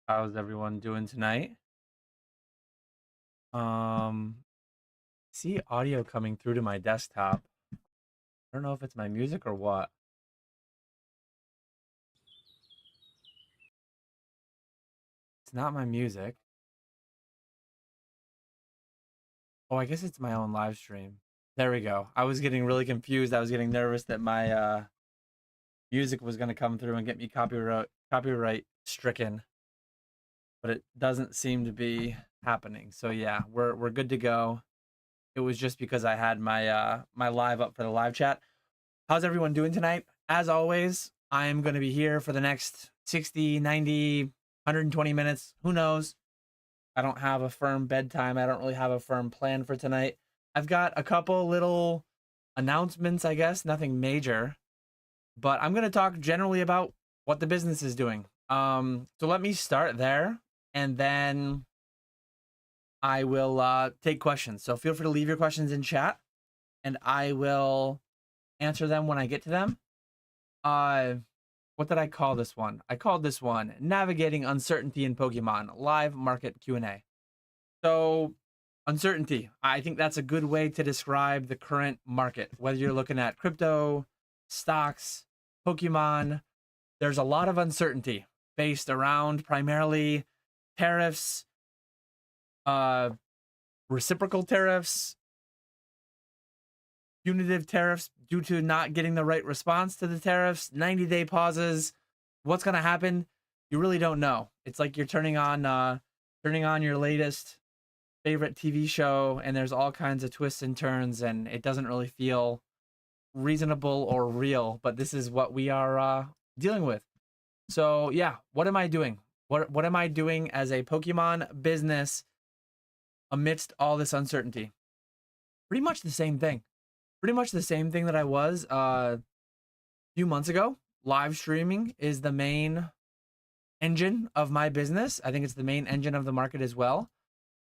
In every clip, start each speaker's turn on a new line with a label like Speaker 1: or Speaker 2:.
Speaker 1: How's everyone doing tonight? Um, see audio coming through to my desktop. I don't know if it's my music or what. It's not my music. Oh, I guess it's my own live stream. There we go. I was getting really confused. I was getting nervous that my music was going to come through and get me copyright stricken, but it doesn't seem to be happening. So yeah, we're good to go. It was just because I had my live up for the live chat. How's everyone doing tonight? As always, I am going to be here for the next 60, 90, 120 minutes. Who knows? I don't have a firm bedtime. I don't really have a firm plan for tonight. I've got a couple little announcements, I guess, nothing major, but I'm going to talk generally about what the business is doing. So let me start there, and then I will take questions. So feel free to leave your questions in chat, and I will answer them when I get to them. What did I call this one? I called this one Navigating Uncertainty in Pokemon Live Market Q&A. So, uncertainty. I think that's a good way to describe the current market. Whether you're looking at crypto, stocks, Pokemon, there's a lot of uncertainty based around primarily tariffs, reciprocal tariffs, punitive tariffs due to not getting the right response to the tariffs, 90-day pauses. What's going to happen? You really don't know. It's like you're turning on your latest favorite TV show, and there's all kinds of twists and turns, and it doesn't really feel reasonable or real. But this is what we are dealing with. So yeah, what am I doing? What am I doing as a Pokemon business amidst all this uncertainty? Pretty much the same thing. Pretty much the same thing that I was a few months ago. Live streaming is the main engine of my business. I think it's the main engine of the market as well.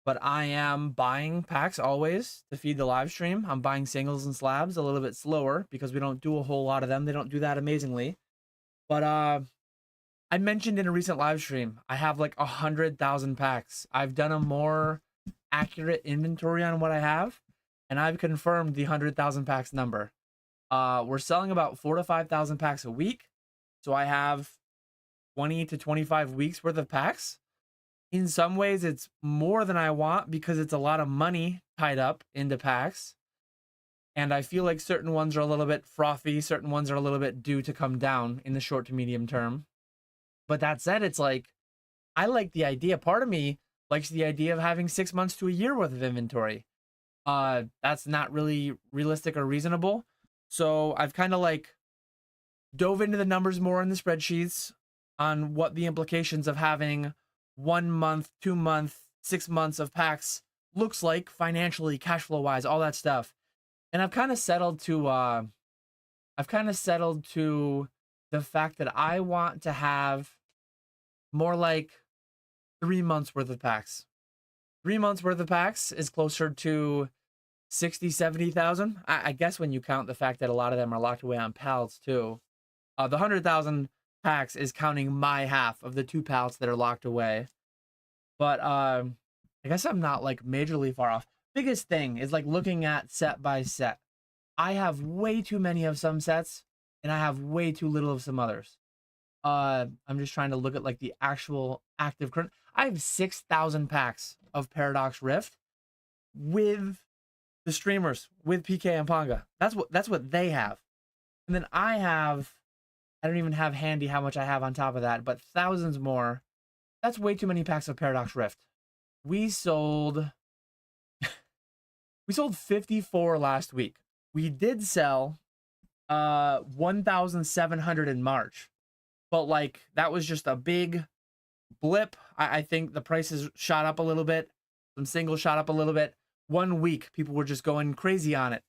Speaker 1: But I am buying packs always to feed the live stream. I'm buying singles and slabs a little bit slower because we don't do a whole lot of them. They don't do that amazingly. But I mentioned in a recent live stream, I have like 100,000 packs. I've done a more accurate inventory on what I have, and I've confirmed the 100,000 packs number. We're selling about 4,000 to 5,000 packs a week, so I have 20 to 25 weeks worth of packs. In some ways, it's more than I want because it's a lot of money tied up into packs, and I feel like certain ones are a little bit frothy, certain ones are a little bit due to come down in the short to medium term. But that said, it's like I like the idea. Part of me likes the idea of having 6 months to a year worth of inventory. That's not really realistic or reasonable. So I've kind of like dove into the numbers more in the spreadsheets on what the implications of having 1 month, 2 month, 6 months of packs looks like financially, cash flow wise, all that stuff. And I've kind of settled to the fact that I want to have more like 3 months worth of packs. 3 months worth of packs is closer to 60, 70,000. I guess when you count the fact that a lot of them are locked away on pallets too. The 100,000 packs is counting my half of the 2 pallets that are locked away. But I guess I'm not like majorly far off. Biggest thing is like looking at set by set. I have way too many of some sets, and I have way too little of some others. I'm just trying to look at like the actual active current. I have 6,000 packs of Paradox Rift with the streamers, with PK and Panga. That's what they have. And then I don't even have handy how much I have on top of that, but thousands more. That's way too many packs of Paradox Rift. We sold 54 last week. We did sell 1,700 in March. But like that was just a big blip. I think the prices shot up a little bit. Some singles shot up a little bit. 1 week, people were just going crazy on it.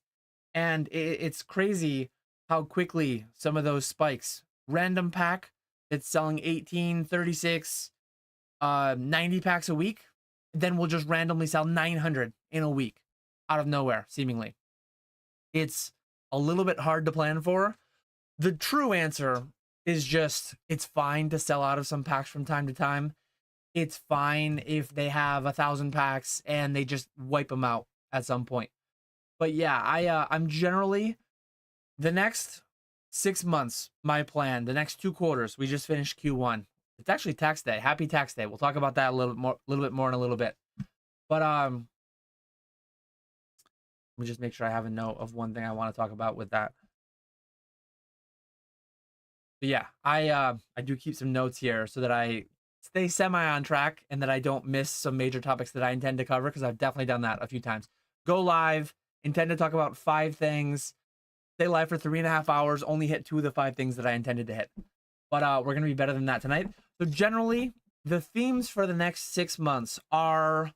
Speaker 1: And it's crazy how quickly some of those spikes. Random pack that's selling 18, 36, 90 packs a week. Then we'll just randomly sell 900 in a week out of nowhere, seemingly. It's a little bit hard to plan for. The true answer is just it's fine to sell out of some packs from time to time. it's fine if they have 1,000 packs and they just wipe them out at some point. But yeah, I'm generally the next 6 months, my plan, the next 2 quarters, we just finished Q1. It's actually tax day. Happy tax day. We'll talk about that a little bit more in a little bit. But let me just make sure I have a note of one thing I want to talk about with that. But yeah, I do keep some notes here so that I stay semi on track and that I don't miss some major topics that I intend to cover, because I've definitely done that a few times. Go live, intend to talk about 5 things, stay live for 3.5 hours, only hit 2 of the 5 things that I intended to hit. But we're gonna be better than that tonight. So generally, the themes for the next 6 months are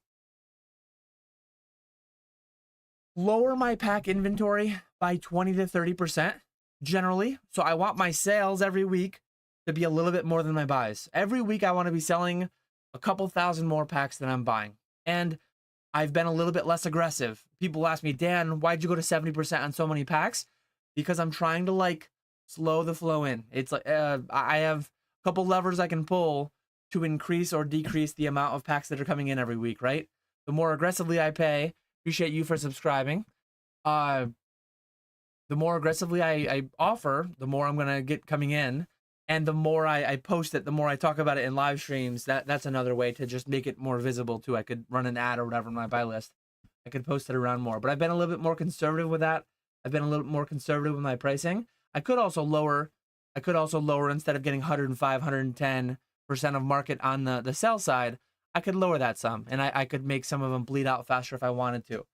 Speaker 1: lower my pack inventory by 20 to 30%, generally. So I want my sales every week to be a little bit more than my buys. Every week I want to be selling a couple thousand more packs than I'm buying. And I've been a little bit less aggressive. People ask me, Dan, why'd you go to 70% on so many packs? Because I'm trying to like slow the flow in. It's like I have a couple levers I can pull to increase or decrease the amount of packs that are coming in every week, right? The more aggressively I pay, appreciate you for subscribing. The more aggressively I offer, the more I'm gonna get coming in, and the more I post it, the more I talk about it in live streams. That's another way to just make it more visible too. I could run an ad or whatever in my buy list. I could post it around more, but I've been a little bit more conservative with that. I've been a little more conservative with my pricing. I could also lower instead of getting 105, 110% of market on the sell side. I could lower that some, and I could make some of them bleed out faster if I wanted to.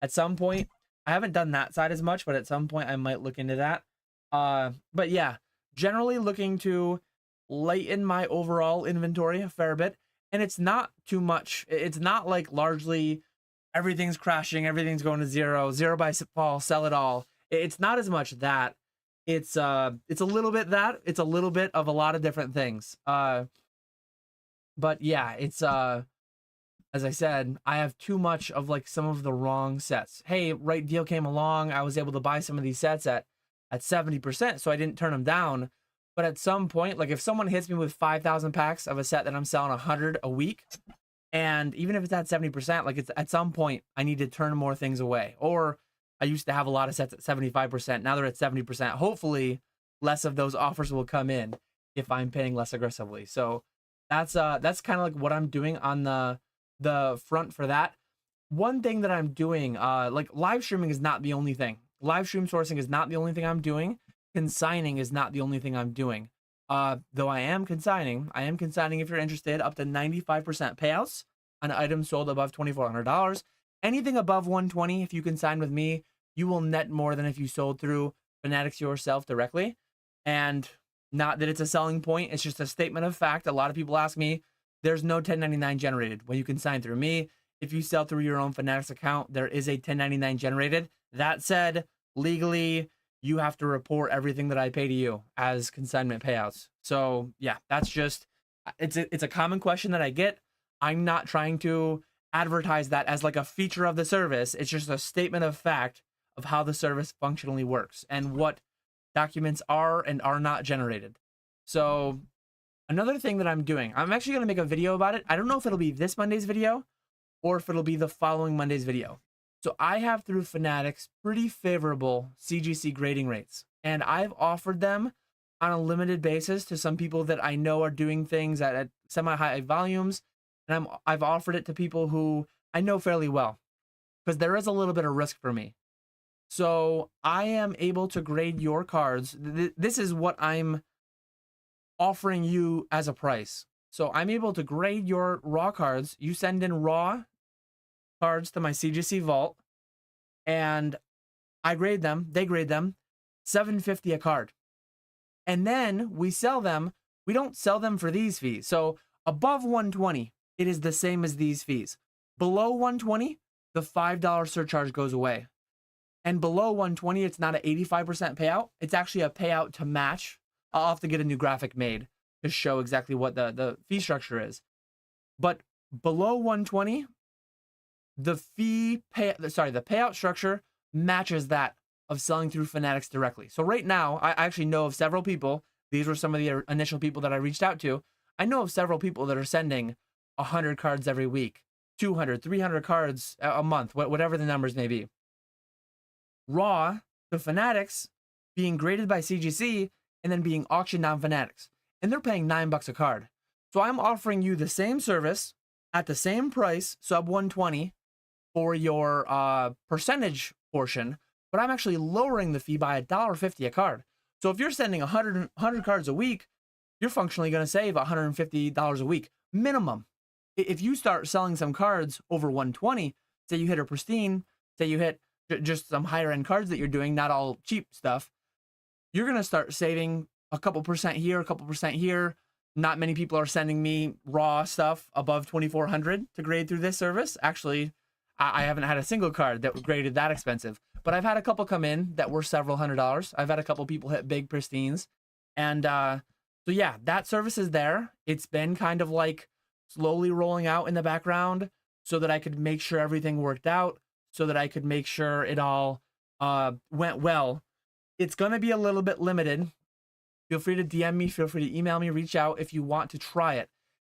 Speaker 1: At some point, I haven't done that side as much, but at some point I might look into that. But yeah, generally looking to lighten my overall inventory a fair bit. And it's not too much. It's not like largely everything's crashing, everything's going to zero by fall, sell it all. It's not as much that. It's a little bit that. It's a little bit of a lot of different things. But yeah, it's as I said, I have too much of like some of the wrong sets. Hey, right deal came along. I was able to buy some of these sets at 70%, so I didn't turn them down. But at some point, like if someone hits me with 5,000 packs of a set that I'm selling 100 a week, and even if it's at 70%, like it's at some point I need to turn more things away. Or I used to have a lot of sets at 75%. Now they're at 70%. Hopefully, less of those offers will come in if I'm paying less aggressively. So that's kind of like what I'm doing on the front for that. One thing that I'm doing, like live streaming is not the only thing. Live stream sourcing is not the only thing I'm doing. Consigning is not the only thing I'm doing. Though I am consigning if you're interested, up to 95% payouts on items sold above $2,400. Anything above 120, if you consign with me, you will net more than if you sold through Fanatics yourself directly. And not that it's a selling point, it's just a statement of fact. A lot of people ask me, there's no 1099 generated when you consign through me. If you sell through your own Fanatics account, there is a 1099 generated. That said, legally, you have to report everything that I pay to you as consignment payouts. So yeah, that's just, it's a common question that I get. I'm not trying to advertise that as like a feature of the service. It's just a statement of fact of how the service functionally works and what documents are and are not generated. So another thing that I'm doing, I'm actually going to make a video about it. I don't know if it'll be this Monday's video or if it'll be the following Monday's video. So I have through Fanatics pretty favorable CGC grading rates, and I've offered them on a limited basis to some people that I know are doing things at semi-high volumes, and I've offered it to people who I know fairly well, because there is a little bit of risk for me. So I am able to grade your cards. This is what I'm offering you as a price. So I'm able to grade your raw cards. You send in raw cards to my CGC vault, and I grade them. They grade them, $750 a card, and then we sell them. We don't sell them for these fees. So above 120, it is the same as these fees. Below 120, the $5 surcharge goes away, and below 120, it's not an 85% payout. It's actually a payout to match. I'll have to get a new graphic made to show exactly what the fee structure is. But below 120, the payout structure matches that of selling through Fanatics directly. So right now, I actually know of several people. These were some of the initial people that I reached out to. I know of several people that are sending 100 cards every week, 200, 300 cards a month, whatever the numbers may be. Raw to Fanatics being graded by CGC and then being auctioned on Fanatics. And they're paying $9 a card. So I'm offering you the same service at the same price, sub 120, for your percentage portion, but I'm actually lowering the fee by $1.50 a card. So if you're sending 100 cards a week, you're functionally going to save $150 a week minimum. If you start selling some cards over 120, say you hit a pristine, say you hit just some higher end cards that you're doing, not all cheap stuff, you're going to start saving a couple percent here, a couple percent here. Not many people are sending me raw stuff above 2,400 to grade through this service. Actually, I haven't had a single card that was graded that expensive, but I've had a couple come in that were several $100s. I've had a couple people hit big pristines. And so yeah, that service is there. It's been kind of like slowly rolling out in the background so that I could make sure everything worked out, so that I could make sure it all went well. It's going to be a little bit limited. Feel free to DM me, feel free to email me, reach out if you want to try it.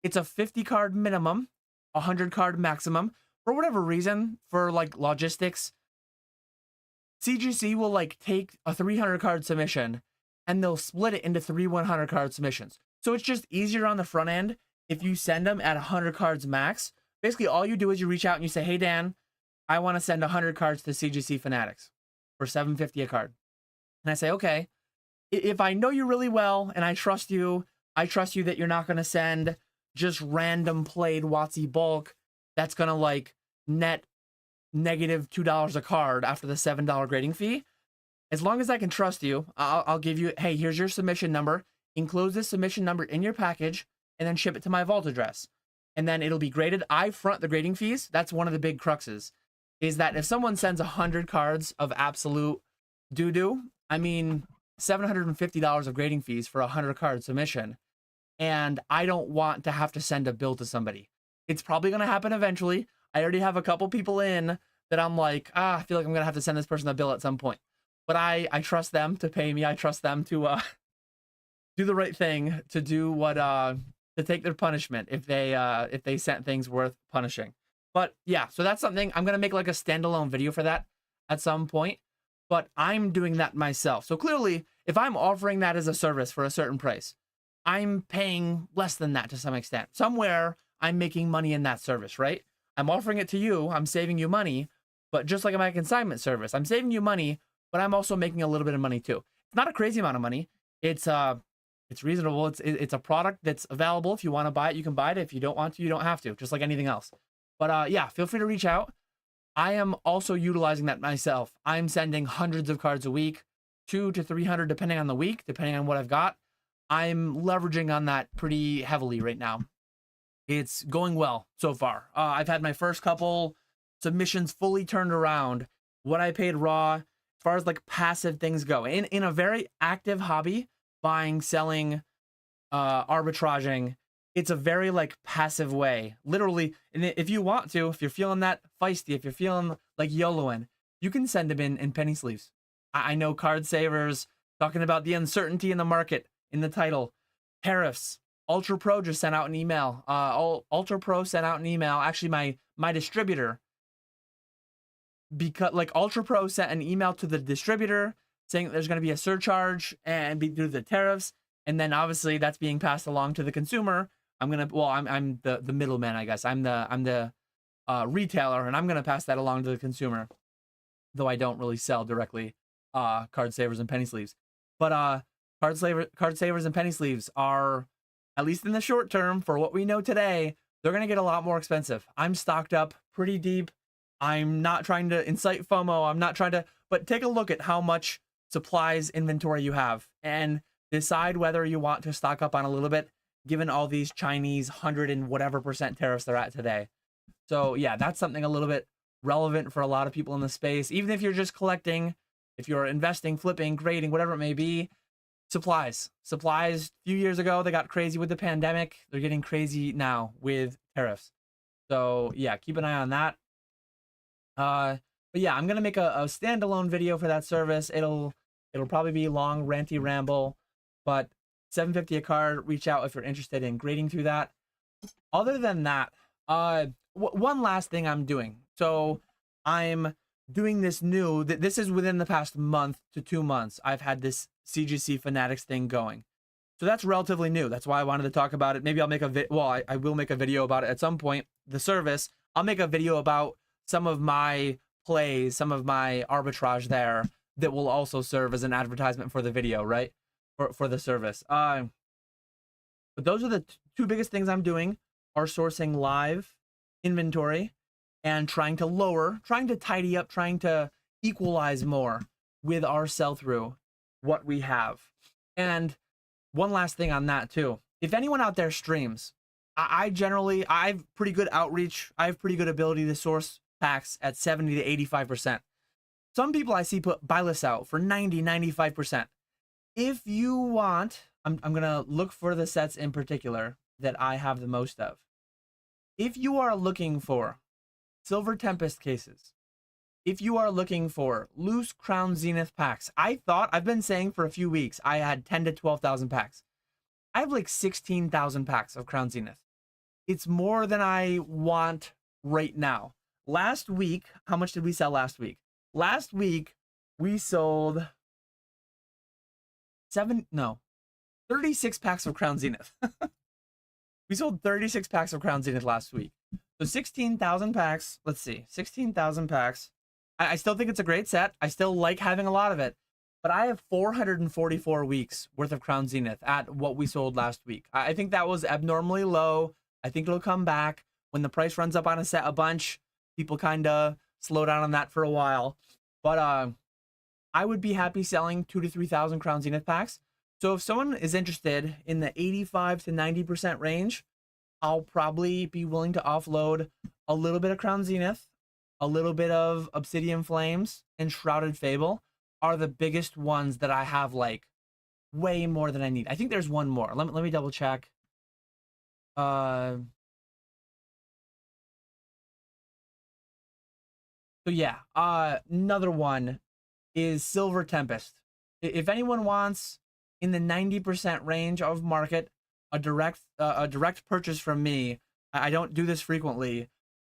Speaker 1: It's a 50 card minimum, 100 card maximum. For whatever reason, for like logistics, CGC will like take a 300 card submission and they'll split it into 3 100 card submissions. So it's just easier on the front end if you send them at 100 cards max. Basically, all you do is you reach out and you say, hey, Dan, I want to send 100 cards to CGC Fanatics for $7.50 a card. And I say, okay, if I know you really well and I trust you that you're not going to send just random played WotC bulk that's going to like net negative $2 a card after the $7 grading fee. As long as I can trust you, I'll give you, hey, here's your submission number. Enclose this submission number in your package and then ship it to my vault address. And then it'll be graded. I front the grading fees. That's one of the big cruxes, is that if someone sends 100 cards of absolute doo-doo, I mean, $750 of grading fees for a 100 card submission. And I don't want to have to send a bill to somebody. It's probably going to happen eventually. I already have a couple people in that I'm like, I feel like I'm going to have to send this person a bill at some point. But I trust them to pay me. I trust them to do the right thing, to do what, to take their punishment if they sent things worth punishing. But yeah, so that's something I'm going to make like a standalone video for that at some point. But I'm doing that myself. So clearly, if I'm offering that as a service for a certain price, I'm paying less than that to some extent. Somewhere I'm making money in that service, right? I'm offering it to you, I'm saving you money, but just like my consignment service, I'm saving you money, but I'm also making a little bit of money too. It's not a crazy amount of money. It's reasonable. It's a product that's available. If you want to buy it, you can buy it. If you don't want to, you don't have to, just like anything else. But yeah, feel free to reach out. I am also utilizing that myself. I'm sending hundreds of cards a week, 200 to 300 depending on the week, depending on what I've got. I'm leveraging on that pretty heavily right now. It's going well so far. I've had my first couple submissions fully turned around. What I paid raw, as far as like passive things go, in a very active hobby, buying, selling, arbitraging, it's a very like passive way. Literally, and if you want to, if you're feeling that feisty, if you're feeling like YOLOing, you can send them in penny sleeves. I know Card Savers talking about the uncertainty in the market in the title. Tariffs. Ultra Pro just sent out an email. Ultra Pro sent out an email. Actually, my distributor, because like Ultra Pro sent an email to the distributor saying that there's going to be a surcharge and be due to the tariffs, and then obviously that's being passed along to the consumer. I'm the middleman, I guess. I'm the retailer, and I'm gonna pass that along to the consumer, though I don't really sell directly Card Savers and penny sleeves. But Card Savers and penny sleeves are, at least in the short term, for what we know today, they're gonna get a lot more expensive. I'm stocked up pretty deep. I'm not trying to incite FOMO. I'm not trying to, but take a look at how much supplies inventory you have and decide whether you want to stock up on a little bit, given all these Chinese 100 and whatever % tariffs they're at today. So yeah, that's something a little bit relevant for a lot of people in the space. Even if you're just collecting, if you're investing, flipping, grading, whatever it may be, supplies. A few years ago, they got crazy with the pandemic. They're getting crazy now with tariffs. So yeah, keep an eye on that. But yeah, I'm gonna make a standalone video for that service. It'll probably be long, ranty ramble, but $7.50 a card. Reach out if you're interested in grading through that. Other than that, one last thing I'm doing. So I'm doing this new. This is within the past month to 2 months. I've had this CGC Fanatics thing going. So that's relatively new. That's why I wanted to talk about it. Maybe I'll make a I will make a video about it at some point. The service. I'll make a video about some of my plays, some of my arbitrage there that will also serve as an advertisement for the video, right? For the service. But those are the two biggest things I'm doing are sourcing live inventory and trying to tidy up, trying to equalize more with our sell-through what we have. And one last thing on that too. If anyone out there streams, I have pretty good outreach. I have pretty good ability to source packs at 70 to 85%. Some people I see put buy lists out for 90, 95%. If you want, I'm going to look for the sets in particular that I have the most of. If you are looking for Silver Tempest cases, if you are looking for loose Crown Zenith packs, I've been saying for a few weeks, I had 10 to 12,000 packs. I have like 16,000 packs of Crown Zenith. It's more than I want right now. Last week, how much did we sell last week? Last week, we sold 36 packs of Crown Zenith. We sold 36 packs of Crown Zenith last week. So 16,000 packs. Let's see, 16,000 packs. I still think it's a great set. I still like having a lot of it. But I have 444 weeks worth of Crown Zenith at what we sold last week. I think that was abnormally low. I think it'll come back. When the price runs up on a set a bunch, people kind of slow down on that for a while. But I would be happy selling 2,000 to 3,000 Crown Zenith packs. So if someone is interested in the 85 to 90% range, I'll probably be willing to offload a little bit of Crown Zenith, a little bit of Obsidian Flames, and Shrouded Fable are the biggest ones that I have, like, way more than I need. I think there's one more. Let me double check. So yeah, another one is Silver Tempest. If anyone wants in the 90% range of market, a direct purchase from me, I don't do this frequently,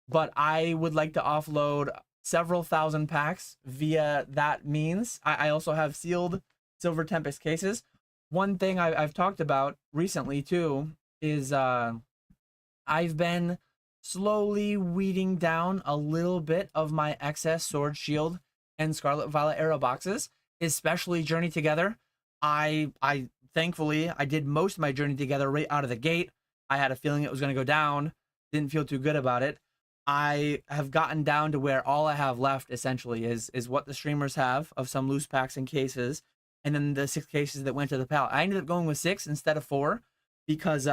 Speaker 1: but I would like to offload several thousand packs via that means. I also have sealed Silver Tempest cases. One thing I've talked about recently too is I've been slowly weeding down a little bit of my excess Sword Shield and Scarlet Violet Arrow boxes, especially Journey Together. I thankfully I did most of my Journey Together right out of the gate. I had a feeling it was going to go down. Didn't feel too good about it. I have gotten down to where all I have left essentially is what the streamers have of some loose packs and cases, and then the 6 cases that went to the pallet. I ended up going with 6 instead of 4 because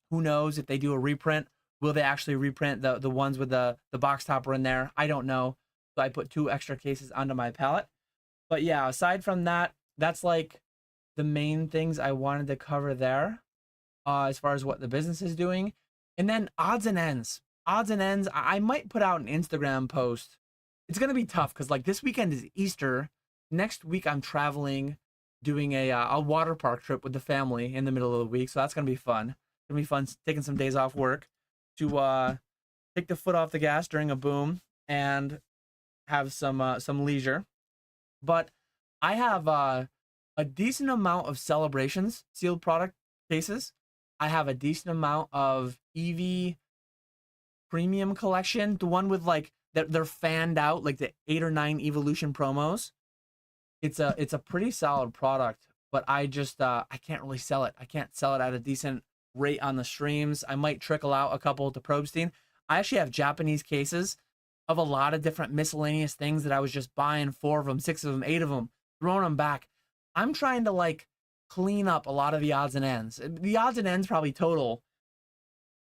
Speaker 1: who knows if they do a reprint. Will they actually reprint the ones with the box topper in there? I don't know. So I put 2 extra cases onto my pallet. But yeah, aside from that, that's like the main things I wanted to cover there as far as what the business is doing. And then odds and ends. Odds and ends, I might put out an Instagram post. It's going to be tough because like this weekend is Easter. Next week I'm traveling, doing a water park trip with the family in the middle of the week. So that's going to be fun. It's going to be fun taking some days off work to take the foot off the gas during a boom and have some leisure. But I have a decent amount of Celebrations sealed product cases. I have a decent amount of EV Premium Collection, the one with like they're fanned out, like the 8 or 9 Evolution promos. It's a pretty solid product, but I just I can't really sell it. I can't sell it at a decent rate on the streams. I might trickle out a couple to Probstein. I actually have Japanese cases of a lot of different miscellaneous things that I was just buying 4 of them, 6 of them, 8 of them, throwing them back. I'm trying to like clean up a lot of the odds and ends. The odds and ends probably total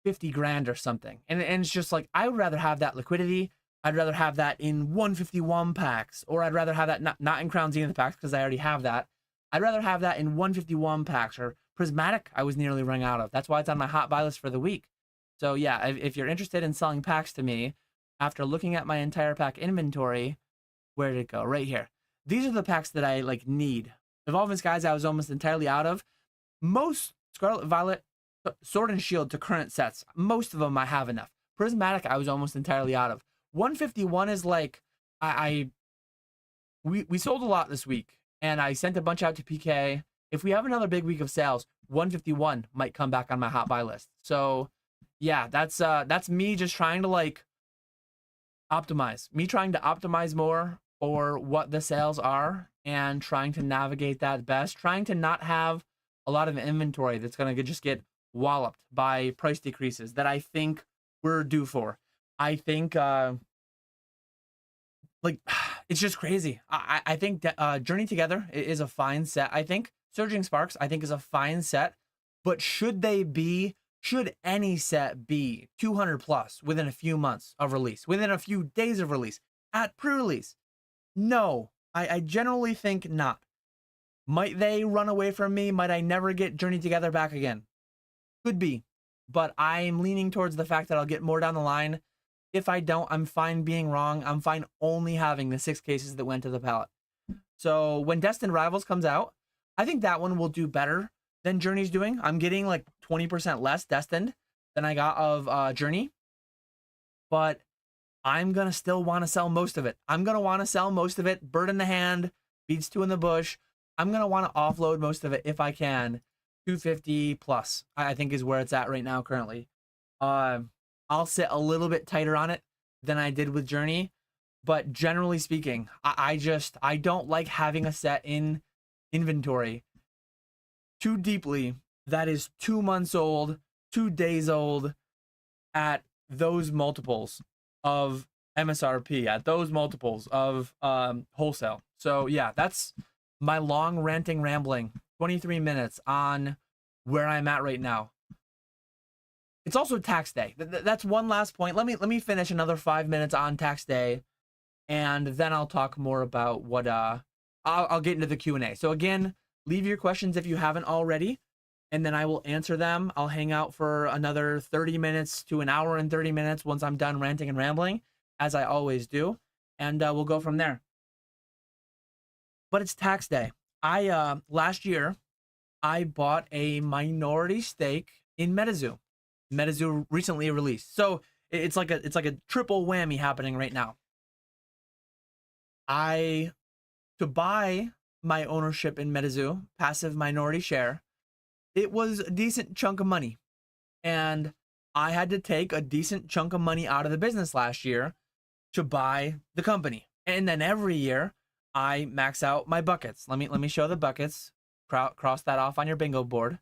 Speaker 1: 50 grand or something. And it's just like, I would rather have that liquidity. I'd rather have that in 151 packs, or I'd rather have that not in Crown Zenith packs because I already have that. I'd rather have that in 151 packs, or Prismatic I was nearly running out of. That's why it's on my hot buy list for the week. So yeah, if you're interested in selling packs to me, after looking at my entire pack inventory, where did it go? Right here. These are the packs that I like need. Evolving Skies I was almost entirely out of. Most Scarlet Violet Sword and Shield to current sets. Most of them I have enough. Prismatic I was almost entirely out of. 151 is like we sold a lot this week, and I sent a bunch out to PK. If we have another big week of sales, 151 might come back on my hot buy list. So yeah, that's me just trying to like optimize. Me trying to optimize more for what the sales are and trying to navigate that best. Trying to not have a lot of inventory that's gonna just get walloped by price decreases that I think we're due for. I think like it's just crazy. I think Journey Together is a fine set. I think Surging Sparks I think is a fine set, but should any set be 200 plus within a few months of release, within a few days of release, at pre-release? No, I generally think not. Might they run away from me? Might I never get Journey Together back again? Could be, but I'm leaning towards the fact that I'll get more down the line. If I don't, I'm fine being wrong. I'm fine only having the 6 cases that went to the pallet. So when Destined Rivals comes out, I think that one will do better than Journey's doing. I'm getting like 20% less Destined than I got of Journey, but I'm going to still want to sell most of it. I'm going to want to sell most of it. Bird in the hand, beats 2 in the bush. I'm going to want to offload most of it if I can. 250 plus, I think, is where it's at right now currently. I'll sit a little bit tighter on it than I did with Journey, but generally speaking, I don't like having a set in inventory too deeply that is 2 months old, 2 days old at those multiples of MSRP, at those multiples of wholesale. So yeah, that's my long ranting rambling 23 minutes on where I'm at right now. It's also tax day. That's one last point. Let me finish another 5 minutes on tax day, and then I'll talk more about what I'll get into the Q&A. So again, leave your questions if you haven't already, and then I will answer them. I'll hang out for another 30 minutes to an hour and 30 minutes once I'm done ranting and rambling, as I always do, and we'll go from there. But it's tax day. Last year I bought a minority stake in Metazoo. Metazoo recently released, so it's like a triple whammy happening right now. To buy my ownership in Metazoo, passive minority share, it was a decent chunk of money, and I had to take a decent chunk of money out of the business last year to buy the company. And then every year I max out my buckets. Let me show the buckets. Cross that off on your bingo board.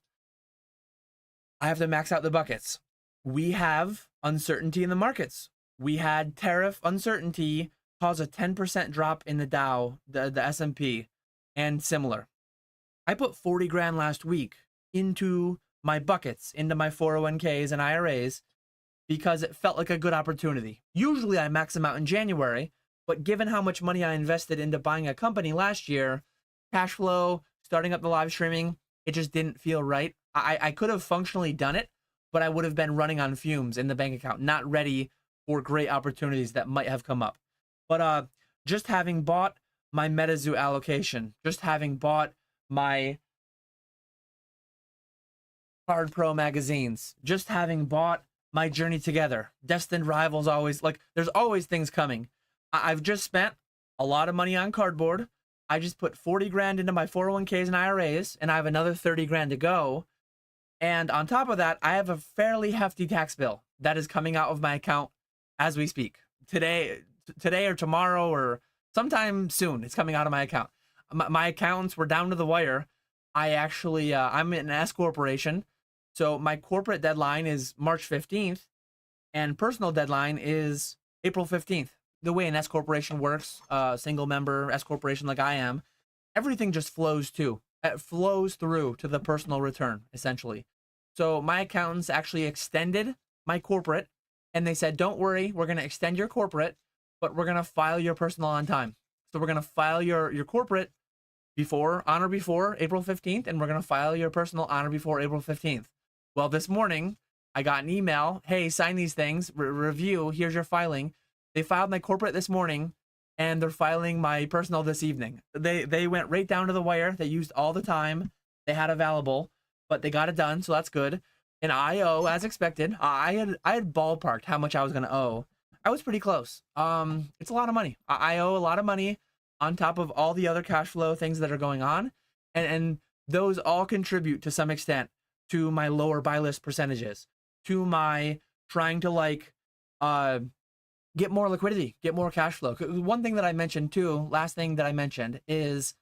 Speaker 1: I have to max out the buckets. We have uncertainty in the markets. We had tariff uncertainty cause a 10% drop in the Dow, the S&P, and similar. I put 40 grand last week into my buckets, into my 401ks and IRAs, because it felt like a good opportunity. Usually I max them out in January, but given how much money I invested into buying a company last year, cash flow, starting up the live streaming, it just didn't feel right. I could have functionally done it, but I would have been running on fumes in the bank account, not ready for great opportunities that might have come up. But just having bought my Metazoo allocation, just having bought my Card Pro magazines, just having bought my Journey Together, Destined Rivals, always, like, there's always things coming. I've just spent a lot of money on cardboard. I just put 40 grand into my 401ks and IRAs, and I have another 30 grand to go. And on top of that, I have a fairly hefty tax bill that is coming out of my account as we speak. Today or tomorrow or sometime soon, it's coming out of my account. My accountants were down to the wire. I'm in an S corporation, so my corporate deadline is March 15th, and personal deadline is April 15th. The way an S corporation works, single member S corporation like I am, everything just flows through to the personal return, essentially. So my accountants actually extended my corporate, and they said, don't worry, we're going to extend your corporate, but we're going to file your personal on time. So we're going to file your corporate on or before April 15th, and we're going to file your personal on or before April 15th. Well, this morning, I got an email, hey, sign these things, review, here's your filing. They filed my corporate this morning, and they're filing my personal this evening. They went right down to the wire. They used all the time they had available, but they got it done, so that's good. and I owe as expected. I had ballparked how much I was gonna owe. I was pretty close. It's a lot of money. I owe a lot of money on top of all the other cash flow things that are going on, and those all contribute to some extent to my lower buy list percentages, to my trying to like get more liquidity, get more cash flow. One thing that I mentioned too, last thing that I mentioned is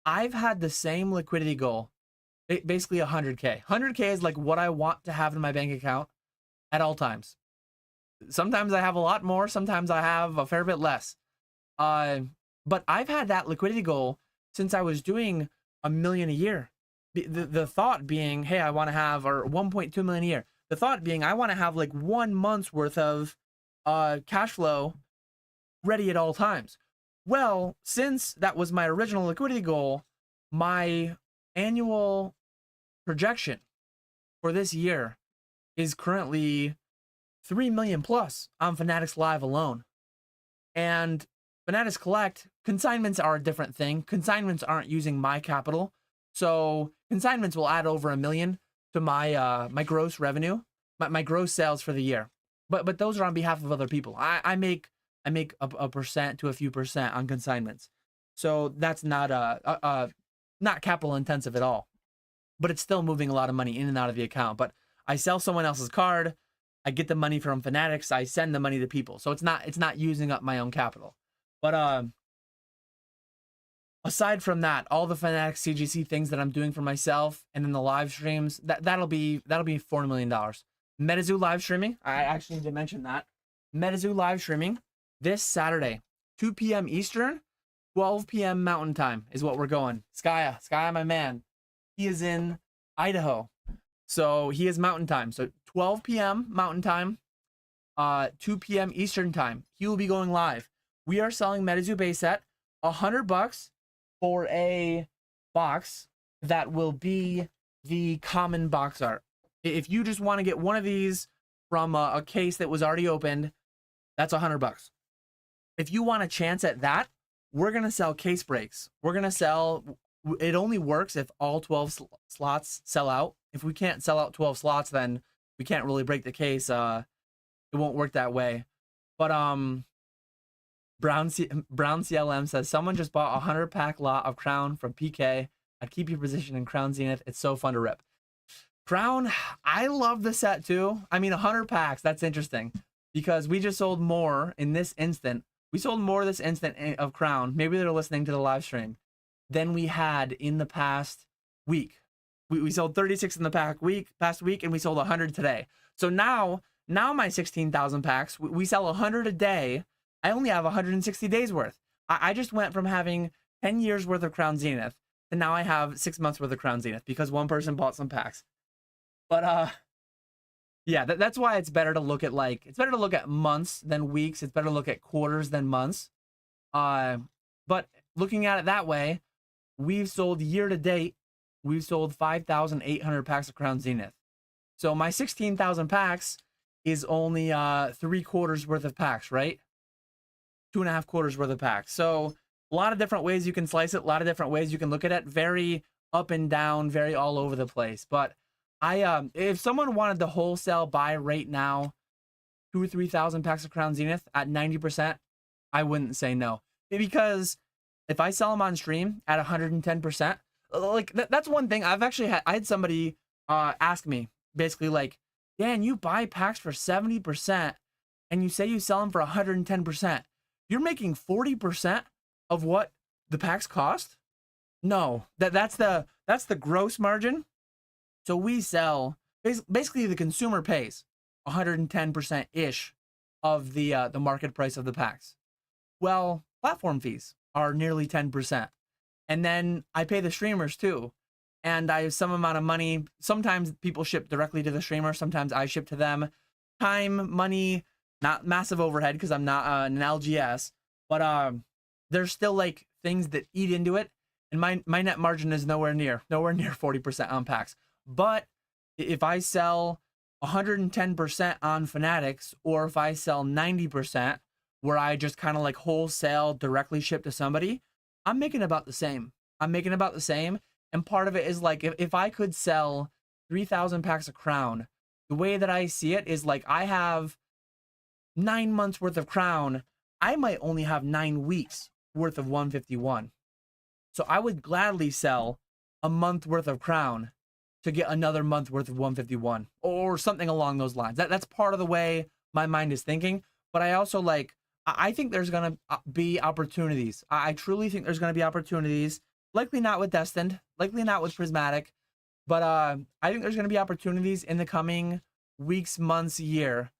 Speaker 1: I've had the same liquidity goal, basically 100K. 100K is like what I want to have in my bank account at all times. Sometimes I have a lot more, sometimes I have a fair bit less. But I've had that liquidity goal since I was doing $1 million a year. The thought being, hey, I want to have, or 1.2 million a year. The thought being, I want to have like 1 month's worth of cash flow ready at all times. Well, since that was my original liquidity goal, my annual projection for this year is currently 3 million plus on Fanatics Live alone. And Fanatics Collect, consignments are a different thing. Consignments aren't using my capital. So consignments will add over $1 million to my my gross revenue, my gross sales for the year. But those are on behalf of other people. I make a percent to a few percent on consignments. So that's not not capital intensive at all. But it's still moving a lot of money in and out of the account. But I sell someone else's card, I get the money from Fanatics, I send the money to people. So it's not using up my own capital. But aside from that, all the Fanatics CGC things that I'm doing for myself and then the live streams, that'll be $4 million. Metazoo live streaming, I actually need to mention that. Metazoo live streaming this Saturday, 2 p.m. Eastern, 12 p.m. Mountain Time is what we're going. Skya, my man, he is in Idaho. So he is Mountain Time. So 12 p.m. Mountain Time, 2 p.m. Eastern Time. He will be going live. We are selling Metazoo base set, $100 for a box that will be the common box art. If you just want to get one of these from a case that was already opened, that's $100. If you want a chance at that, we're going to sell case breaks. We're going to sell, it only works if all 12 slots sell out. If we can't sell out 12 slots, then we can't really break the case. It won't work that way. But Brown CLM says, someone just bought a 100-pack lot of Crown from PK. I'd keep your position in Crown Zenith. It's so fun to rip. Crown, I love the set too. I mean, 100 packs, that's interesting because we just sold more in this instant. We sold more this instant of Crown. Maybe they're listening to the live stream than we had in the past week. We sold 36 in the past week, and we sold 100 today. So now my 16,000 packs, we sell 100 a day. I only have 160 days worth. I just went from having 10 years worth of Crown Zenith and now I have 6 months worth of Crown Zenith because one person bought some packs. But yeah, that's why it's better to look at months than weeks. It's better to look at quarters than months. But looking at it that way, we've sold year to date, we've sold 5,800 packs of Crown Zenith. So my 16,000 packs is only 3 quarters worth of packs, right? 2.5 quarters worth of packs. So a lot of different ways you can slice it, a lot of different ways you can look at it. Very up and down, very all over the place. But if someone wanted to wholesale buy right now 2,000 or 3,000 packs of Crown Zenith at 90%, I wouldn't say no. Because if I sell them on stream at 110%, like that's one thing. I had somebody ask me basically like, Dan, you buy packs for 70% and you say you sell them for 110%. You're making 40% of what the packs cost? No, that's the gross margin. So we sell, basically the consumer pays 110% ish of the market price of the packs. Well, platform fees are nearly 10%. And then I pay the streamers too. And I have some amount of money. Sometimes people ship directly to the streamer. Sometimes I ship to them. Time, money, not massive overhead because I'm not an LGS. But there's still like things that eat into it. And my net margin is nowhere near 40% on packs. But if I sell 110% on Fanatics, or if I sell 90% where I just kind of like wholesale directly ship to somebody, I'm making about the same. And part of it is like, if I could sell 3,000 packs of Crown The way that I see it is like I have 9 months worth of crown. I might only have 9 weeks worth of 151. So I would gladly sell a month worth of crown to get another month worth of 151 or something along those lines. That's part of the way my mind is thinking. But I also like, I think there's going to be opportunities. I truly think there's going to be opportunities. Likely not with Destined, likely not with Prismatic. But I think there's going to be opportunities in the coming weeks, months, year,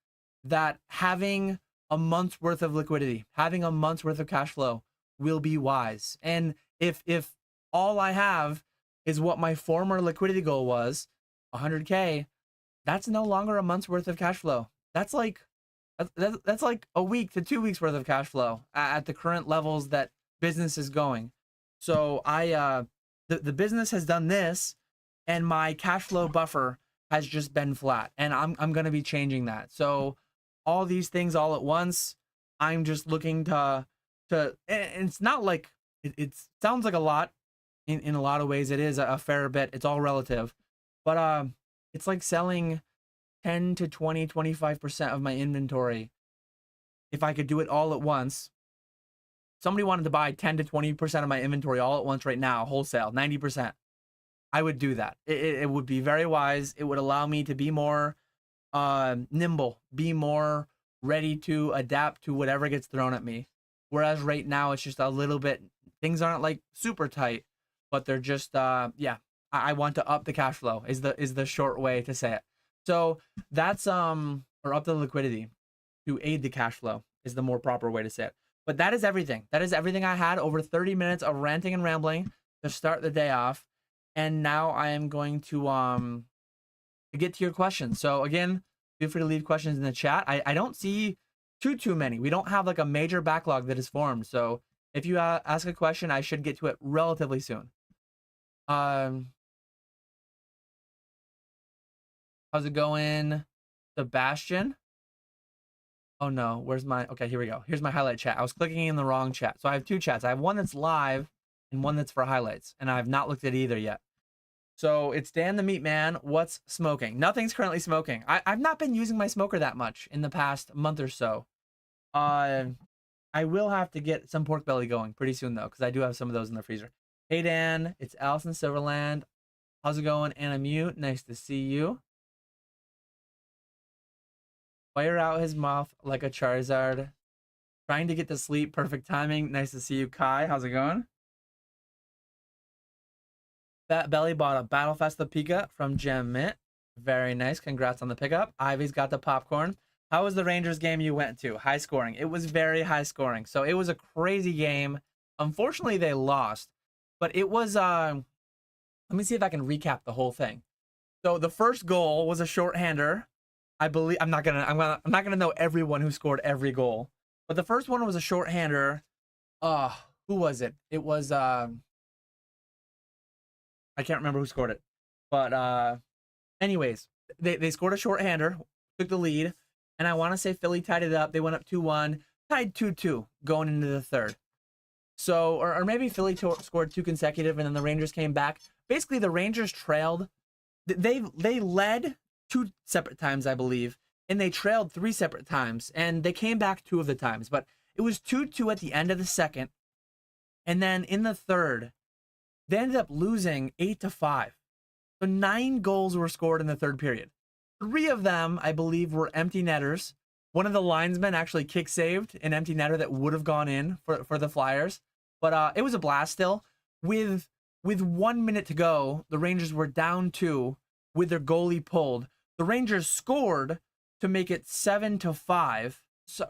Speaker 1: that having a month's worth of liquidity, having a month's worth of cash flow will be wise. And if all I have is what my former liquidity goal was, 100K, that's no longer a month's worth of cash flow. That's like a week to 2 weeks worth of cash flow at the current levels that business is going. So the business has done this, and my cash flow buffer has just been flat, and I'm going to be changing that. So all these things all at once, I'm just looking to and it's not like it sounds like a lot. In a lot of ways, it is a fair bit. It's all relative. But it's like selling 10 to 20, 25% of my inventory. If I could do it all at once, somebody wanted to buy 10 to 20% of my inventory all at once right now, wholesale, 90%. I would do that. It would be very wise. It would allow me to be more nimble, be more ready to adapt to whatever gets thrown at me. Whereas right now, it's just a little bit, things aren't like super tight, but they're just, yeah, I want to up the cash flow is the short way to say it. So that's, or up the liquidity to aid the cash flow is the more proper way to say it. But that is everything. That is everything I had. Over 30 minutes of ranting and rambling to start the day off. And now I am going to get to your questions. So again, feel free to leave questions in the chat. I don't see too many. We don't have like a major backlog that is formed. So if you ask a question, I should get to it relatively soon. How's it going, Sebastian? Oh no, where's my, okay, here we go. Here's my highlight chat. I was clicking in the wrong chat. So I have two chats. I have one that's live and one that's for highlights, and I have not looked at either yet. So it's Dan the Meat Man. What's smoking? Nothing's currently smoking. I've not been using my smoker that much in the past month or so. I will have to get some pork belly going pretty soon though, because I do have some of those in the freezer. Hey Dan, it's Allison Silverland. How's it going? Anna Mute, nice to see you. Fire out his mouth like a Charizard. Trying to get to sleep, perfect timing. Nice to see you, Kai. How's it going? Fat Belly bought a Battle Festa Pika from Gem Mint. Very nice. Congrats on the pickup. Ivy's got the popcorn. How was the Rangers game you went to? High scoring. It was very high scoring. So it was a crazy game. Unfortunately, they lost. But it was let me see if I can recap the whole thing. So the first goal was a shorthander. I believe I'm not gonna know everyone who scored every goal. But the first one was a shorthander. Who was it? It was I can't remember who scored it. But anyways, they scored a shorthander, took the lead, and I want to say Philly tied it up. They went up 2-1, tied 2-2 going into the third. So, or maybe Philly scored 2 consecutive, and then the Rangers came back. Basically, the Rangers trailed. They led 2 separate times, I believe, and they trailed 3 separate times, and they came back 2 of the times. But it was 2-2 at the end of the second, and then in the third, they ended up losing 8-5. So 9 goals were scored in the third period. 3 of them, I believe, were empty netters. One of the linesmen actually kick saved an empty netter that would have gone in for the Flyers. But it was a blast still. With 1 minute to go, the Rangers were down 2 with their goalie pulled. The Rangers scored to make it 7-5.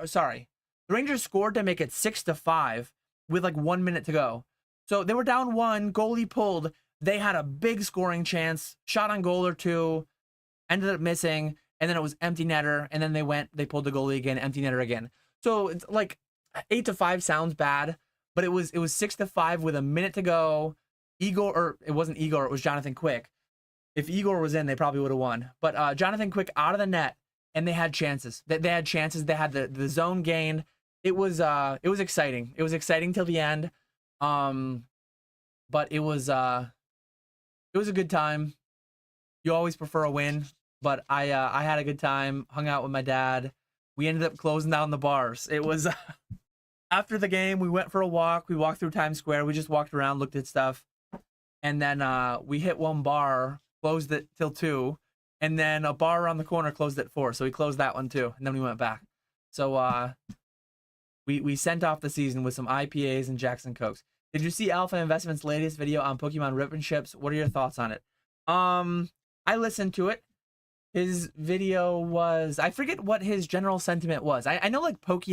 Speaker 1: Sorry. The Rangers scored to make it 6-5 with like 1 minute to go. So they were down 1, goalie pulled. They had a big scoring chance, shot on goal or 2, ended up missing, and then it was empty netter, and then they pulled the goalie again, empty netter again. So it's like 8-5 sounds bad, but it was 6-5 with a minute to go. Igor, or it wasn't Igor, it was Jonathan Quick. If Igor was in, they probably would have won. But Jonathan Quick out of the net, and they had chances. They had chances. They had the zone gained. It was exciting. It was exciting till the end. But it was a good time. You always prefer a win, but I had a good time, hung out with my dad. We ended up closing down the bars. It was after the game, we went for a walk. We walked through Times Square. We just walked around, looked at stuff. And then we hit one bar, closed it till 2. And then a bar around the corner closed at 4. So we closed that one too. And then we went back. So we sent off the season with some IPAs and Jackson Cokes. Did you see Alpha Investments' latest video on Pokemon Rip and Ships? What are your thoughts on it? I listened to it. His video was, I forget what his general sentiment was. I know like Pokey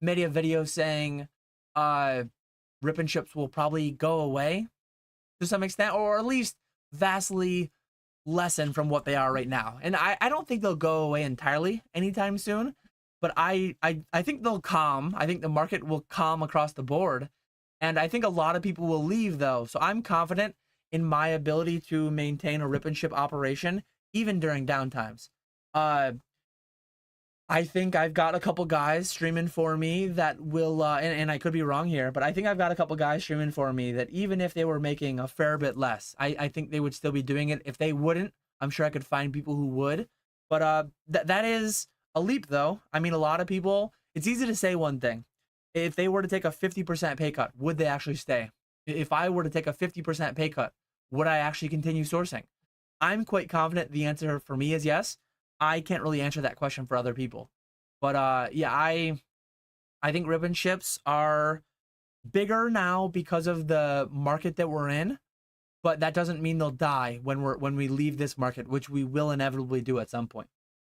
Speaker 1: made a video saying Rip and Ships will probably go away to some extent, or at least vastly lessen from what they are right now. And I don't think they'll go away entirely anytime soon, but I think they'll calm. I think the market will calm across the board. And I think a lot of people will leave though. So I'm confident in my ability to maintain a Rip and Ship operation even during downtimes. I think I've got a couple guys streaming for me that will, and I could be wrong here, but I think I've got a couple guys streaming for me that even if they were making a fair bit less, I think they would still be doing it. If they wouldn't, I'm sure I could find people who would. But that is a leap though. I mean, a lot of people, it's easy to say one thing. If they were to take a 50% pay cut, would they actually stay? If I were to take a 50% pay cut, would I actually continue sourcing? I'm quite confident the answer for me is yes. I can't really answer that question for other people. But yeah, I think Rip and Ships are bigger now because of the market that we're in, but that doesn't mean they'll die when we leave this market, which we will inevitably do at some point.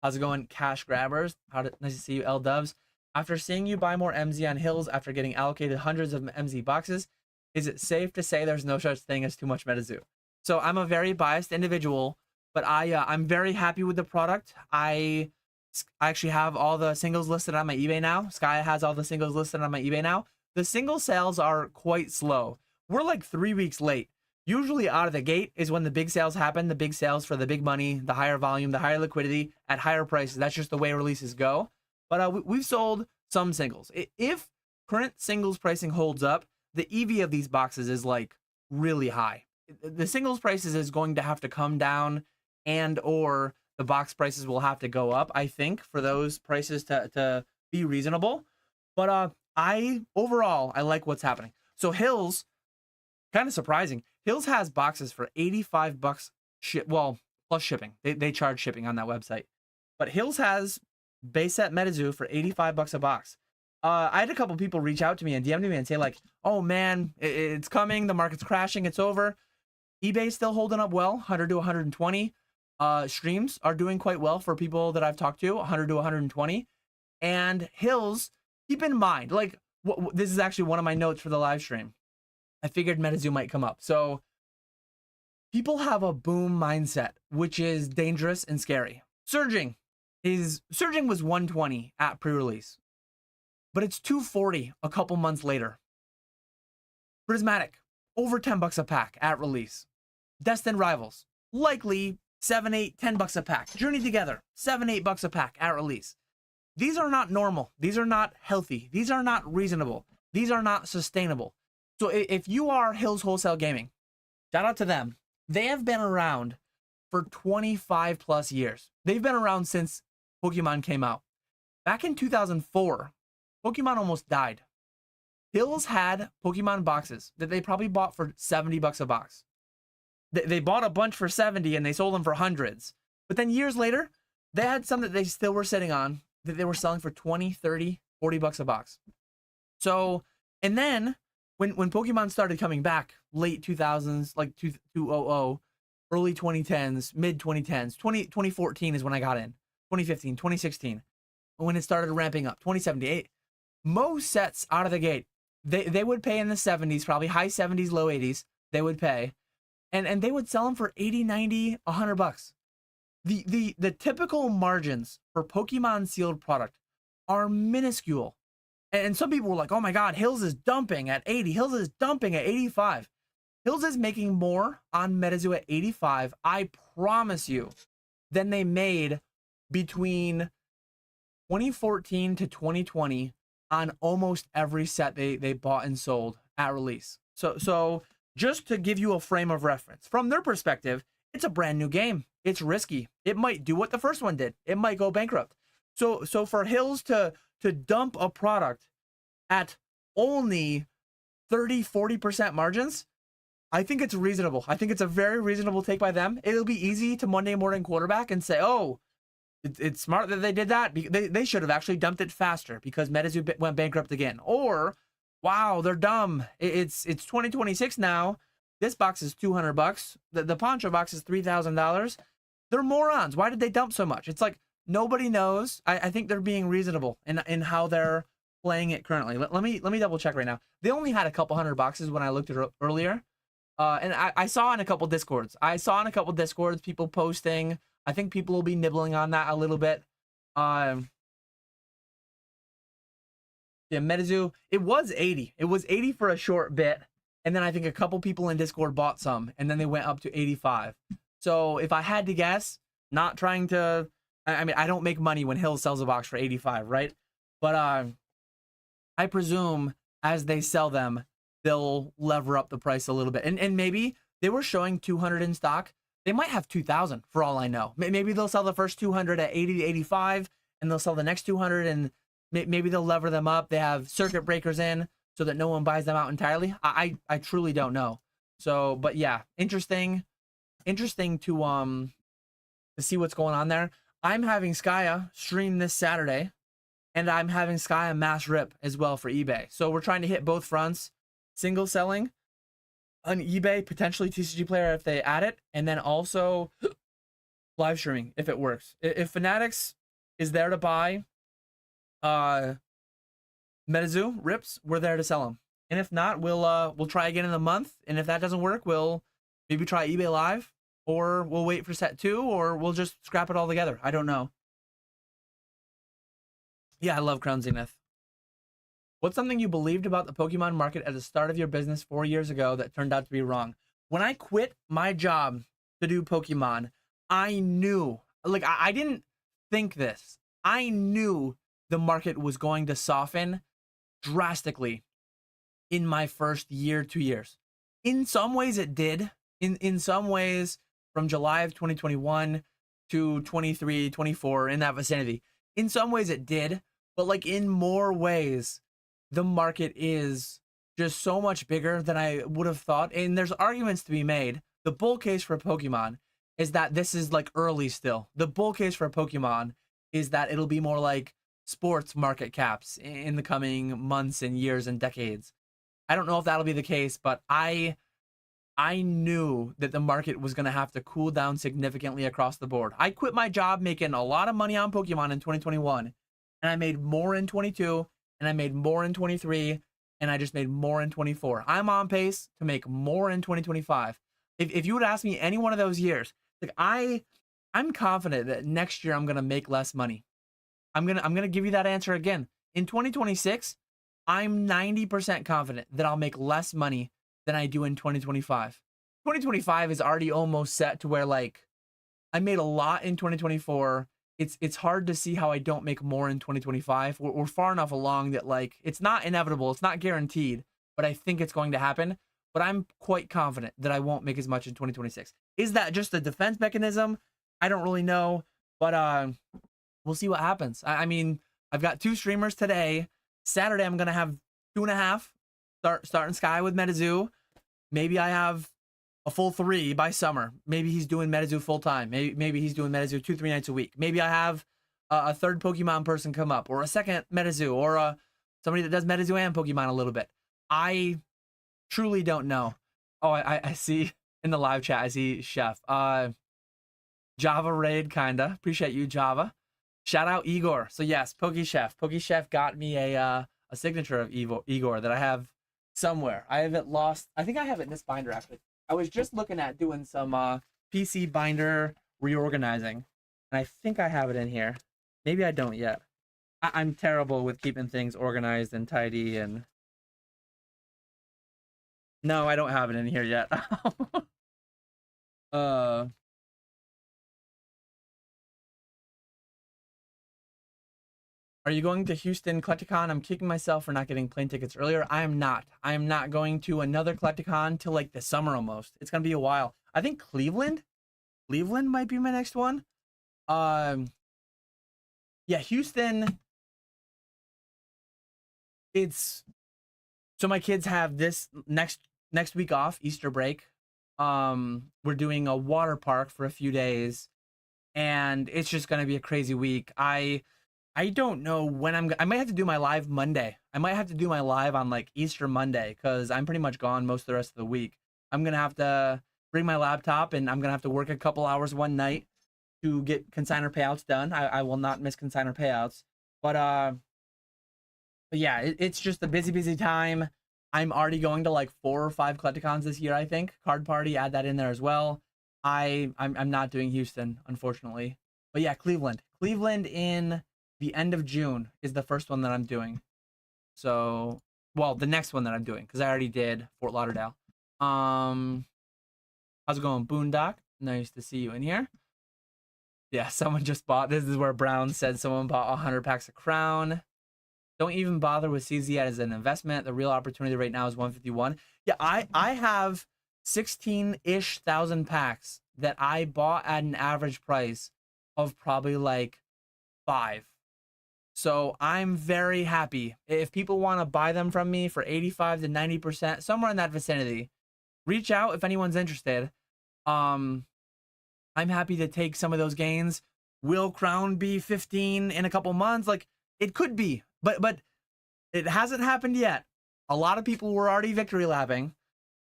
Speaker 1: How's it going, Cash Grabbers? Nice to see you, L Dubs. After seeing you buy more MZ on Hills after getting allocated hundreds of MZ boxes, is it safe to say there's no such thing as too much Metazoo? So I'm a very biased individual, but I'm very happy with the product. I actually have all the singles listed on my eBay now. Sky has all the singles listed on my eBay now. The single sales are quite slow. We're like 3 weeks late. Usually out of the gate is when the big sales happen, the big sales for the big money, the higher volume, the higher liquidity at higher prices. That's just the way releases go. But we've sold some singles. If current singles pricing holds up, the EV of these boxes is like really high. The singles prices is going to have to come down, and or the box prices will have to go up, I think, for those prices to be reasonable. But overall I like what's happening. So Hills, kind of surprising, Hills has boxes for 85 bucks well, plus shipping. They charge shipping on that website. But Hills has base set Metazoo for 85 bucks a box. I had a couple people reach out to me and DM me and say like, oh man, it's coming, the market's crashing, it's over. eBay's still holding up well, 100 to 120. Streams are doing quite well for people that I've talked to, 100 to 120. And Hills, keep in mind, like, this is actually one of my notes for the live stream. I figured Metazoo might come up. So people have a boom mindset, which is dangerous and scary. Surging was 120 at pre-release, but it's 240 a couple months later. Prismatic, over 10 bucks a pack at release. Destined Rivals, likely 7, 8, 10 bucks a pack. Journey Together, 7, 8 bucks a pack at release. These are not normal. These are not healthy. These are not reasonable. These are not sustainable. So if you are Hills Wholesale Gaming, shout out to them. They have been around for 25 plus years. They've been around since Pokemon came out. Back in 2004, Pokemon almost died. Hills had Pokemon boxes that they probably bought for 70 bucks a box. They bought a bunch for 70 and they sold them for hundreds. But then years later, they had some that they still were sitting on that they were selling for 20, 30, 40 bucks a box. So, and then when Pokemon started coming back, late 2000s, like 2000, early 2010s, mid 2010s, 2014 is when I got in. 2015, 2016, when it started ramping up, 2078. Most sets out of the gate, they would pay in the 70s, probably high 70s, low 80s, they would pay. And they would sell them for 80, 90, 100 bucks. The typical margins for Pokemon sealed product are minuscule. And some people were like, oh my God, Hills is dumping at 80. Hills is dumping at 85. Hills is making more on Metazoo at 85, I promise you, than they made between 2014 to 2020 on almost every set they bought and sold at release. So just to give you a frame of reference, from their perspective, it's a brand new game. it's risky. It might do what the first one did. It might go bankrupt. So for Hills to dump a product at only 30-40% margins, I think it's reasonable. I think it's a very reasonable take by them. It'll be easy to Monday morning quarterback and say, oh, it's smart that they did that. They should have actually dumped it faster because Metazoo went bankrupt again. Or, wow, they're dumb. It's 2026 now. This box is $200. The poncho box is $3,000. They're morons. Why did they dump so much? It's like nobody knows. I think they're being reasonable in how they're playing it currently. Let me double check right now. They only had a couple hundred boxes when I looked at it earlier. And I saw in a couple Discords. People posting. I think people will be nibbling on that a little bit. Yeah, Metazoo, it was 80. It was 80 for a short bit. And then I think a couple people in Discord bought some. And then they went up to 85. So if I had to guess, not trying to... I mean, I don't make money when Hill sells a box for 85, right? But I presume as they sell them, they'll lever up the price a little bit. And maybe they were showing 200 in stock. They might have 2,000 for all I know. Maybe they'll sell the first 200 at 80 to 85, and they'll sell the next 200, and maybe they'll lever them up. They have circuit breakers in so that no one buys them out entirely. I truly don't know. So, but yeah, interesting to see what's going on there. I'm having Skya stream this Saturday, and I'm having Skya mass rip as well for eBay. So we're trying to hit both fronts, single selling on eBay, potentially TCG Player if they add it, and then also live streaming if it works. If Fanatics is there to buy Metazoo rips, we're there to sell them. And if not, we'll try again in a month. And if that doesn't work, we'll maybe try eBay Live, or we'll wait for set 2, or we'll just scrap it all together. I don't know. Yeah, I love Crown Zenith. What's something you believed about the Pokemon market at the start of your business 4 years ago that turned out to be wrong? When I quit my job to do Pokemon, I knew, like, I didn't think this. I knew the market was going to soften drastically in my first year, 2 years. In some ways it did. In some ways, from July of 2021 to 23, 24, in that vicinity. In some ways it did, but like in more ways, the market is just so much bigger than I would have thought. And there's arguments to be made. The bull case for Pokemon is that this is like early still. The bull case for Pokemon is that it'll be more like sports market caps in the coming months and years and decades. I don't know if that'll be the case, but I knew that the market was going to have to cool down significantly across the board. I quit my job making a lot of money on Pokemon in 2021, and I made more in 22, and I made more in 23, and I just made more in 24. I'm on pace to make more in 2025. If you would ask me any one of those years, like I'm confident that next year I'm going to make less money. I'm going to give you that answer again. In 2026, I'm 90% confident that I'll make less money than I do in 2025. 2025 is already almost set to where, like, I made a lot in 2024. It's hard to see how I don't make more in 2025. We're far enough along that, like, it's not inevitable. It's not guaranteed, but I think it's going to happen. But I'm quite confident that I won't make as much in 2026. Is that just a defense mechanism? I don't really know, but we'll see what happens. I mean, I've got 2 streamers today. Saturday, I'm going to have 2.5. Starting Sky with Metazoo. Maybe I have a full 3 by summer. Maybe he's doing Metazoo full time. Maybe he's doing Metazoo 2-3 nights a week. Maybe I have a third Pokemon person come up, or a second Metazoo, or somebody that does Metazoo and Pokemon a little bit. I truly don't know. Oh, I see in the live chat, I see Chef. Java raid, kinda. Appreciate you, Java. Shout out Igor. So yes, PokeChef. PokeChef got me a signature of Igor that I have somewhere. I have it lost. I think I have it in this binder, actually. I was just looking at doing some PC binder reorganizing, and I think I have it in here. Maybe I don't yet. I'm terrible with keeping things organized and tidy, and no, I don't have it in here yet. Are you going to Houston Collecticon? I'm kicking myself for not getting plane tickets earlier. I am not. I am not going to another Collecticon till like the summer almost. It's going to be a while. I think Cleveland Cleveland might be my next one. Yeah, Houston. It's so my kids have this next week off, Easter break. We're doing a water park for a few days, and it's just gonna be a crazy week. I don't know when I might have to do my live Monday. I might have to do my live on like Easter Monday because I'm pretty much gone most of the rest of the week. I'm gonna have to bring my laptop and I'm gonna have to work a couple hours one night to get consignor payouts done. I will not miss consignor payouts. But yeah, it's just a busy time. I'm already going to like 4 or 5 collecticons this year, I think. Card Party, add that in there as well. I'm not doing Houston, unfortunately. But yeah, Cleveland. Cleveland in the end of June is the first one that I'm doing. So, well, the next one that I'm doing, because I already did Fort Lauderdale. How's it going, Boondock? Nice to see you in here. Yeah, someone just bought. This is where Brown said someone bought 100 packs of Crown. Don't even bother with CZ as an investment. The real opportunity right now is 151. Yeah, I have 16-ish thousand packs that I bought at an average price of probably like 5. So I'm very happy. If people want to buy them from me for 85 to 90%, somewhere in that vicinity, reach out if anyone's interested. I'm happy to take some of those gains. Will Crown be 15 in a couple months? Like, it could be, but it hasn't happened yet. A lot of people were already victory lapping.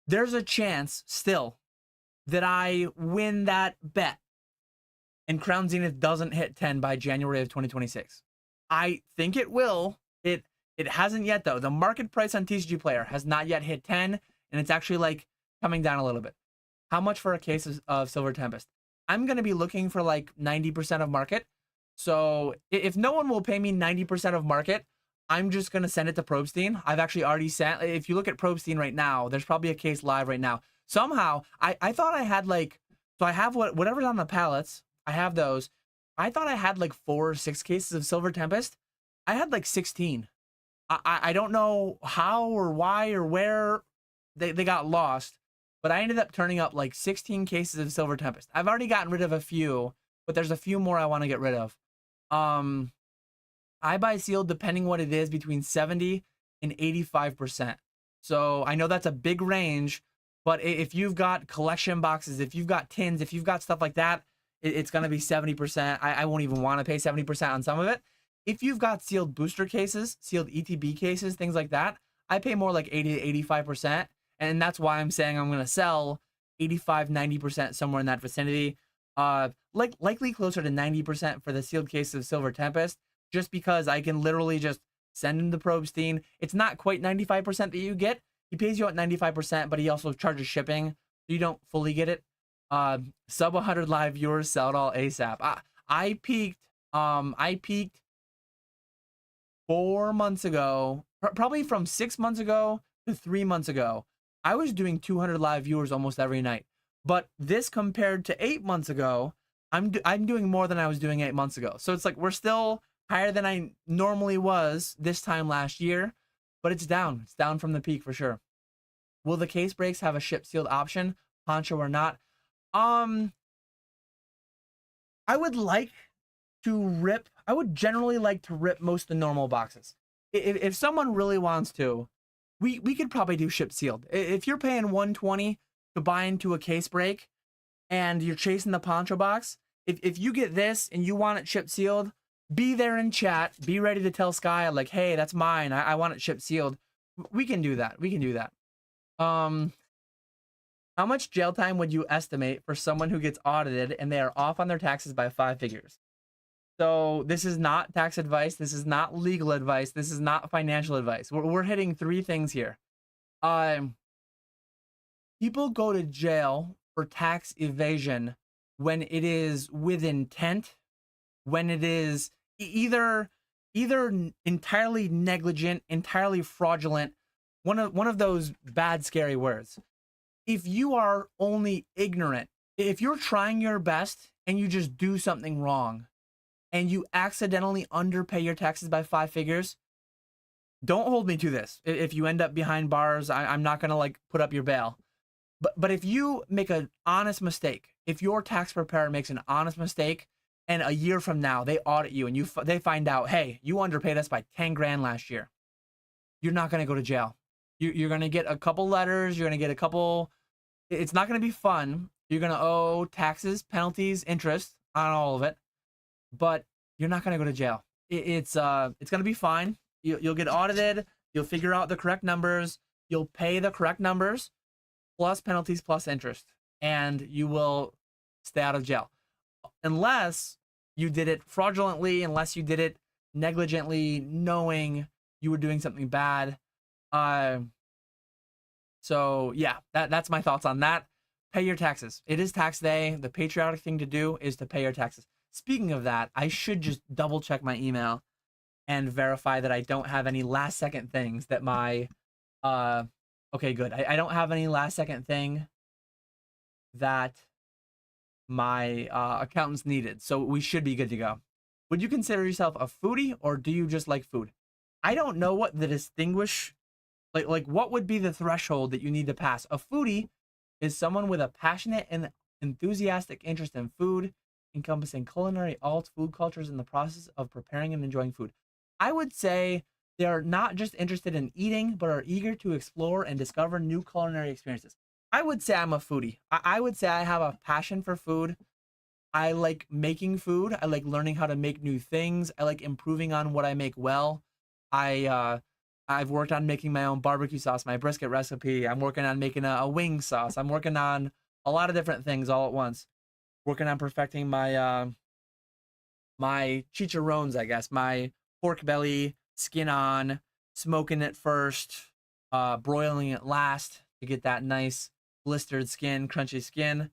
Speaker 1: There's a chance still that I win that bet and Crown Zenith doesn't hit 10 by January of 2026. I think it will. It hasn't yet though. The market price on TCG Player has not yet hit 10, and it's actually like coming down a little bit. How much for a case of Silver Tempest? I'm gonna be looking for like 90% of market. So if no one will pay me 90% of market, I'm just gonna send it to Probstein. I've actually already sent. If you look at Probstein right now, there's probably a case live right now. Somehow I thought I had like, so I have whatever's on the pallets. I have those. I thought I had like 4 or 6 cases of Silver Tempest. I had like 16. I don't know how or why or where they got lost, but I ended up turning up like 16 cases of Silver Tempest. I've already gotten rid of a few, but there's a few more I want to get rid of. I buy sealed depending what it is between 70 and 85%. So I know that's a big range, but if you've got collection boxes, if you've got tins, if you've got stuff like that, it's going to be 70%. I won't even want to pay 70% on some of it. If you've got sealed booster cases, sealed ETB cases, things like that, I pay more like 80 to 85%. And that's why I'm saying I'm going to sell 85, 90% somewhere in that vicinity. Likely closer to 90% for the sealed case of Silver Tempest, just because I can literally just send him the Probstein. It's not quite 95% that you get. He pays you at 95%, but he also charges shipping, so you don't fully get it. Sub 100 live viewers, sell it all ASAP. I peaked 4 months ago, probably from 6 months ago to 3 months ago. I was doing 200 live viewers almost every night. But this compared to 8 months ago, I'm doing more than I was doing 8 months ago. So it's like we're still higher than I normally was this time last year, but it's down. It's down from the peak for sure. Will the case breaks have a ship sealed option, poncho or not? I would like to rip. I would generally like to rip most of the normal boxes. If someone really wants to, we could probably do ship sealed. If you're paying 120 to buy into a case break and you're chasing the poncho box, if you get this and you want it ship sealed, be there in chat. Be ready to tell Sky like, hey, that's mine. I want it ship sealed. We can do that. We can do that. How much jail time would you estimate for someone who gets audited and they are off on their taxes by 5 figures? So this is not tax advice. This is not legal advice. This is not financial advice. We're hitting 3 things here. People go to jail for tax evasion when it is with intent, when it is either entirely negligent, entirely fraudulent, one of those bad scary words. If you are only ignorant, if you're trying your best and you just do something wrong and you accidentally underpay your taxes by 5 figures, don't hold me to this. If you end up behind bars, I'm not gonna like put up your bail. But if you make an honest mistake, if your tax preparer makes an honest mistake, and a year from now they audit you and they find out, hey, you underpaid us by 10 grand last year, you're not going to go to jail. You're going to get a couple letters. You're going to get a couple. It's not going to be fun. You're going to owe taxes, penalties, interest on all of it, but you're not going to go to jail. It's going to be fine. You'll get audited. You'll figure out the correct numbers. You'll pay the correct numbers, plus penalties, plus interest, and you will stay out of jail. Unless you did it fraudulently, unless you did it negligently, knowing you were doing something bad. So yeah, that's my thoughts on that. Pay your taxes. It is tax day. The patriotic thing to do is to pay your taxes. Speaking of that, I should just double check my email and verify that I don't have any last second things that my okay, good. I don't have any last second thing that my accountants needed, so we should be good to go. Would you consider yourself a foodie, or do you just like food? I don't know what the distinguish, like what would be the threshold that you need to pass. A foodie is someone with a passionate and enthusiastic interest in food, encompassing culinary arts, food cultures, and the process of preparing and enjoying food. I would say they are not just interested in eating, but are eager to explore and discover new culinary experiences. I would say I'm a foodie. I would say I have a passion for food. I like making food. I like learning how to make new things. I like improving on what I make well. I've worked on making my own barbecue sauce, my brisket recipe. I'm working on making a wing sauce. I'm working on a lot of different things all at once. Working on perfecting my my chicharrones, I guess, my pork belly, skin on, smoking it first, broiling it last to get that nice blistered skin, crunchy skin.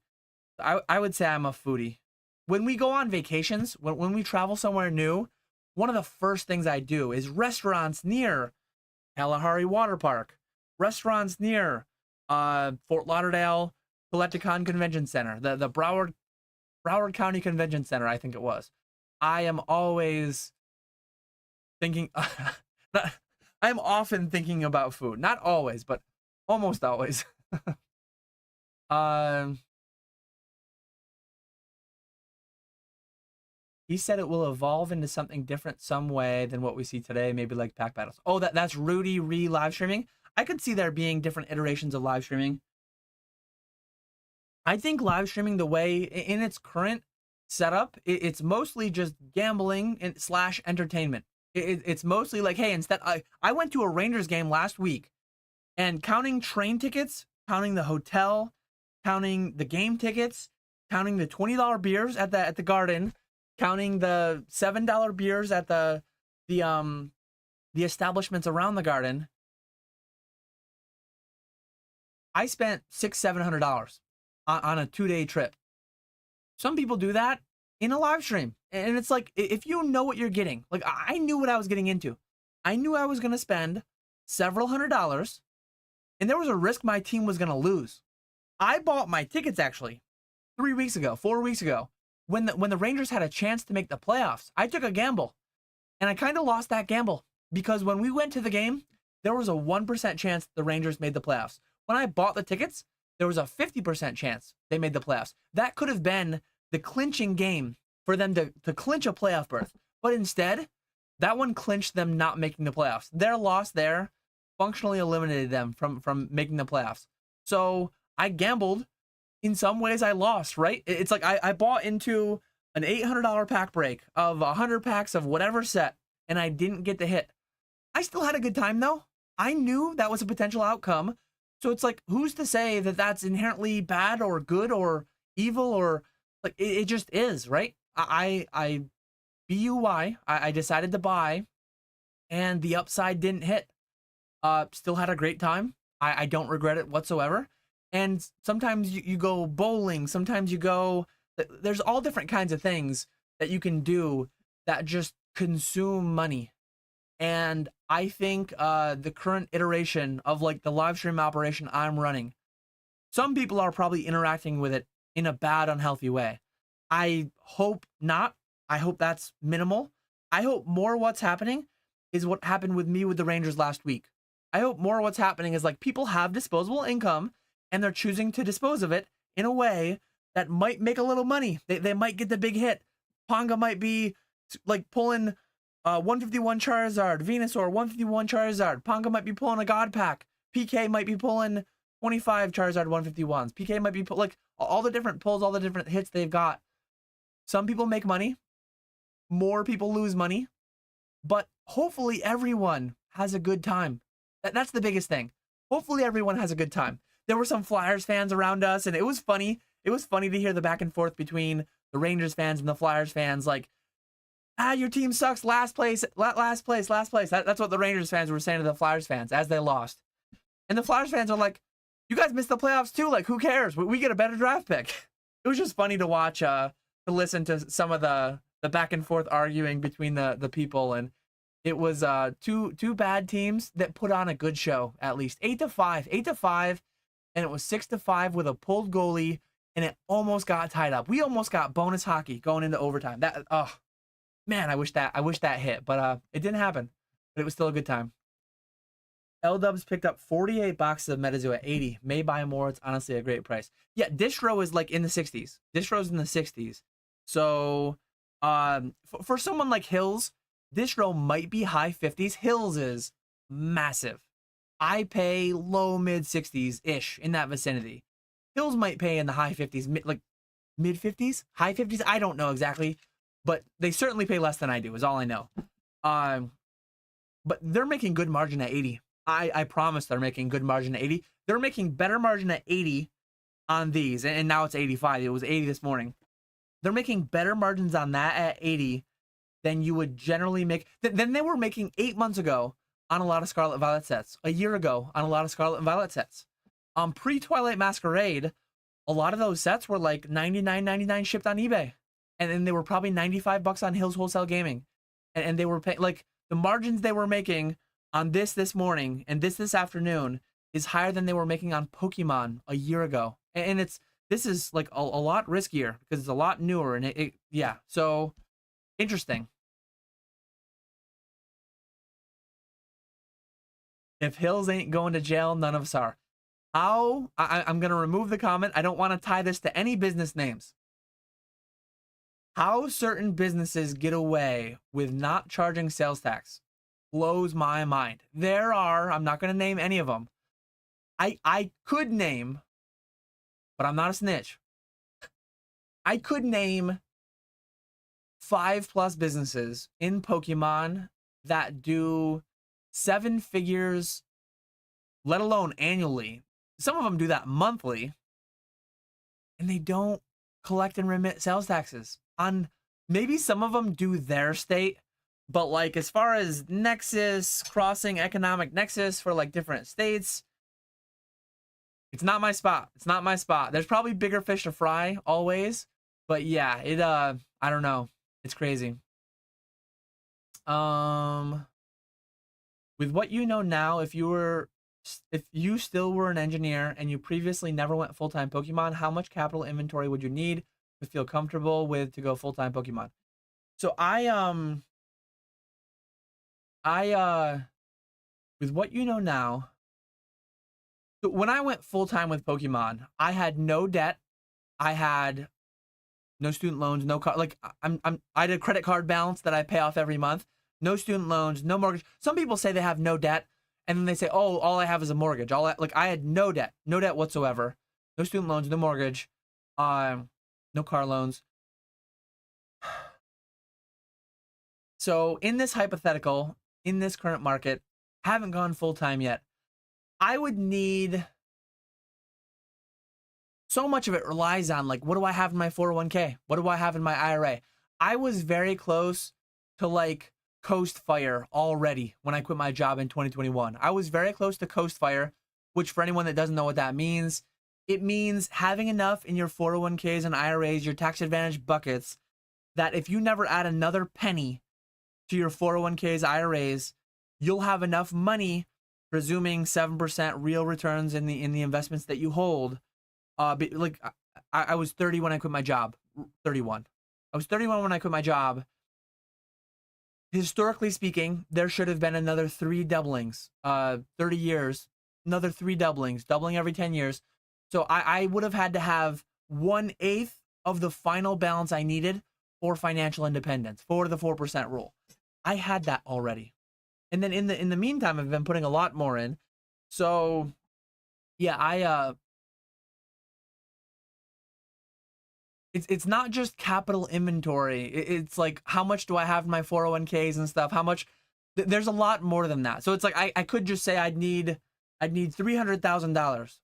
Speaker 1: I would say I'm a foodie. When we go on vacations, when we travel somewhere new, one of the first things I do is restaurants near Kalahari Water Park, restaurants near Fort Lauderdale Collecticon Convention Center, the Broward County Convention Center, I think it was. I am always thinking, I'm often thinking about food. Not always, but almost always. He said it will evolve into something different some way than what we see today, maybe like pack battles. Oh, that's Rudy live streaming. I could see there being different iterations of live streaming. I think live streaming, the way in its current setup, it's mostly just gambling and / entertainment. It's mostly like, hey, instead, I went to a Rangers game last week, and counting train tickets, counting the hotel, counting the game tickets, counting the $20 beers at the Garden, counting the $7 beers at the establishments around the Garden, I spent $600-700 on a 2-day trip. Some people do that in a live stream, and it's like, if you know what you're getting, like I knew what I was getting into. I knew I was going to spend several $100s, and there was a risk my team was going to lose. I bought my tickets actually 4 weeks ago, when the Rangers had a chance to make the playoffs. I took a gamble, and I kind of lost that gamble, because when we went to the game, there was a 1% chance the Rangers made the playoffs. When I bought the tickets, there was a 50% chance they made the playoffs. That could have been the clinching game for them to clinch a playoff berth. But instead, that one clinched them not making the playoffs. Their loss there functionally eliminated them from making the playoffs. So I gambled. In some ways, I lost, right? It's like I bought into an $800 pack break of 100 packs of whatever set, and I didn't get the hit. I still had a good time, though. I knew that was a potential outcome. So it's like, who's to say that that's inherently bad or good or evil, or like it just is, right? I decided to buy, and the upside didn't hit. Still had a great time. I don't regret it whatsoever. And sometimes you go bowling, sometimes you go, there's all different kinds of things that you can do that just consume money. And I think the current iteration of like the live stream operation I'm running, some people are probably interacting with it in a bad, unhealthy way. I hope not. I hope that's minimal. I hope more what's happening is what happened with me with the Rangers last week. I hope more what's happening is like people have disposable income, and they're choosing to dispose of it in a way that might make a little money. They might get the big hit. Ponga might be like pulling 151 Charizard, Venusaur 151 Charizard. Ponga might be pulling a God Pack. PK might be pulling 25 Charizard 151s. PK might be like all the different pulls, all the different hits they've got. Some people make money. More people lose money. But hopefully everyone has a good time. That's the biggest thing. Hopefully everyone has a good time. There were some Flyers fans around us, and it was funny. It was funny to hear the back and forth between the Rangers fans and the Flyers fans. Like, your team sucks. Last place, last place, last place. That's what the Rangers fans were saying to the Flyers fans as they lost. And the Flyers fans are like, you guys missed the playoffs too. Like, who cares? We get a better draft pick. It was just funny to watch, to listen to some of the back and forth arguing between the people. And it was two bad teams that put on a good show, at least. 8-5. And it was 6-5 with a pulled goalie, and it almost got tied up. We almost got bonus hockey going into overtime. That, oh man, I wish that hit, but it didn't happen. But it was still a good time. L-Dubs picked up 48 boxes of Metazoo at 80. May buy more. It's honestly a great price. Yeah, Distro is like in the 60s. Distro's in the 60s. So for someone like Hills, Distro might be high 50s. Hills is massive. I pay low mid 60s-ish, in that vicinity. Hills might pay in the high 50s, like mid 50s, high 50s. I don't know exactly, but they certainly pay less than I do, is all I know. But they're making good margin at 80. I promise they're making good margin at 80. They're making better margin at 80 on these, and now it's 85. It was 80 this morning. They're making better margins on that at 80 than you would generally make. Than they were making 8 months ago on a lot of Scarlet Violet sets, a year ago on a lot of Scarlet and Violet sets. Pre-Twilight Masquerade, a lot of those sets were like $99.99 shipped on eBay. And then they were probably $95 on Hills Wholesale Gaming. And they were paying, like, the margins they were making on this morning and this afternoon is higher than they were making on Pokemon a year ago. And this is like a lot riskier because it's a lot newer, and yeah, so interesting. If Hills ain't going to jail, none of us are. I'm going to remove the comment. I don't want to tie this to any business names. How certain businesses get away with not charging sales tax blows my mind. There are, I'm not going to name any of them. I could name, but I'm not a snitch. I could name 5+ businesses in Pokemon that do 7 figures, let alone annually. Some of them do that monthly, and they don't collect and remit sales taxes. On maybe some of them do their state, but like as far as nexus, crossing economic nexus for like different states, it's not my spot. It's not my spot. There's probably bigger fish to fry always, but yeah, I don't know. It's crazy. With what you know now, if you still were an engineer and you previously never went full-time Pokemon, how much capital inventory would you need to feel comfortable with to go full-time Pokemon? So with what you know now, so when I went full-time with Pokemon, I had no debt. I had no student loans, no car, like I had a credit card balance that I pay off every month. No student loans, no mortgage. Some people say they have no debt, and then they say, "Oh, all I have is a mortgage." I had no debt whatsoever. No student loans, no mortgage, no car loans. So in this hypothetical, in this current market, haven't gone full time yet. I would need, so much of it relies on like, what do I have in my 401k? What do I have in my IRA? I was very close to like Coast Fire already when I quit my job in 2021. I was very close to Coast Fire, which for anyone that doesn't know what that means, it means having enough in your 401ks and IRAs, your tax advantage buckets, that if you never add another penny to your 401ks, IRAs, you'll have enough money, presuming 7% real returns in the investments that you hold. Like I was 30 when I quit my job. 31. I was 31 when I quit my job. Historically speaking, there should have been another 3 doublings. 30 years, another 3 doublings, doubling every 10 years. So I would have had to have 1/8 of the final balance I needed for financial independence, for the 4% rule. I had that already. And then in the meantime, I've been putting a lot more in. So yeah, it's not just capital inventory. It's like, how much do I have in my 401ks and stuff? How much? There's a lot more than that. So it's like I could just say I'd need $300,000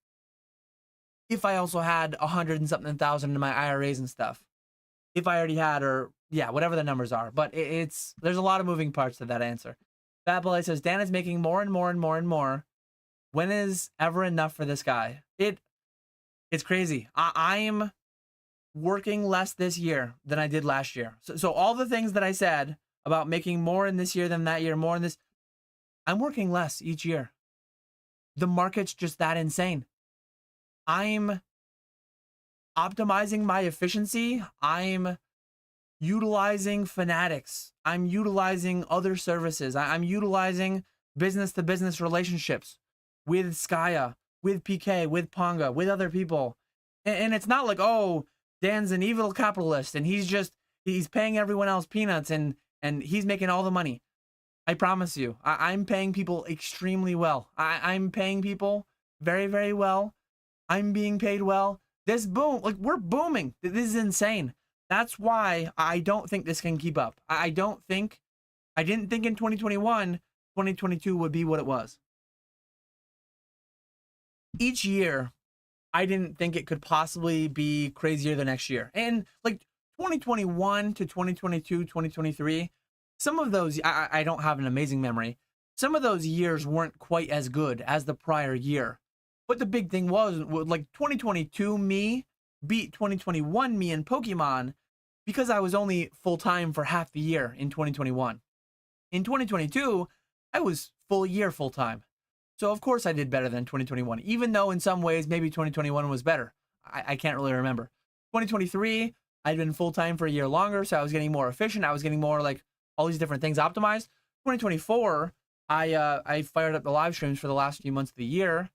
Speaker 1: if I also had 100 and something thousand in my IRAs and stuff. If I already had, or yeah, whatever the numbers are. But there's a lot of moving parts to that answer. Fat Boy says Dan is making more and more and more and more. When is ever enough for this guy? It's crazy. I'm working less this year than I did last year. So all the things that I said about making more in this year than that year, more in this, I'm working less each year. The market's just that insane. I'm optimizing my efficiency. I'm utilizing Fanatics. I'm utilizing other services. I'm utilizing business-to-business relationships with Skya, with PK, with Ponga, with other people. And it's not like, oh, Dan's an evil capitalist and he's paying everyone else peanuts and he's making all the money. I promise you, I'm paying people extremely well. I'm paying people very, very well. I'm being paid well. This boom, like, we're booming. This is insane. That's why I don't think this can keep up. I didn't think in 2021, 2022 would be what it was. Each year, I didn't think it could possibly be crazier the next year. And like 2021 to 2022, 2023, some of those, I don't have an amazing memory. Some of those years weren't quite as good as the prior year. But the big thing was like 2022 me beat 2021 me in Pokemon because I was only full-time for half the year in 2021. In 2022, I was full year full-time. So of course I did better than 2021, even though in some ways maybe 2021 was better. I can't really remember. 2023, I'd been full-time for a year longer, so I was getting more efficient. I was getting more like all these different things optimized. 2024, I fired up the live streams for the last few months of the year.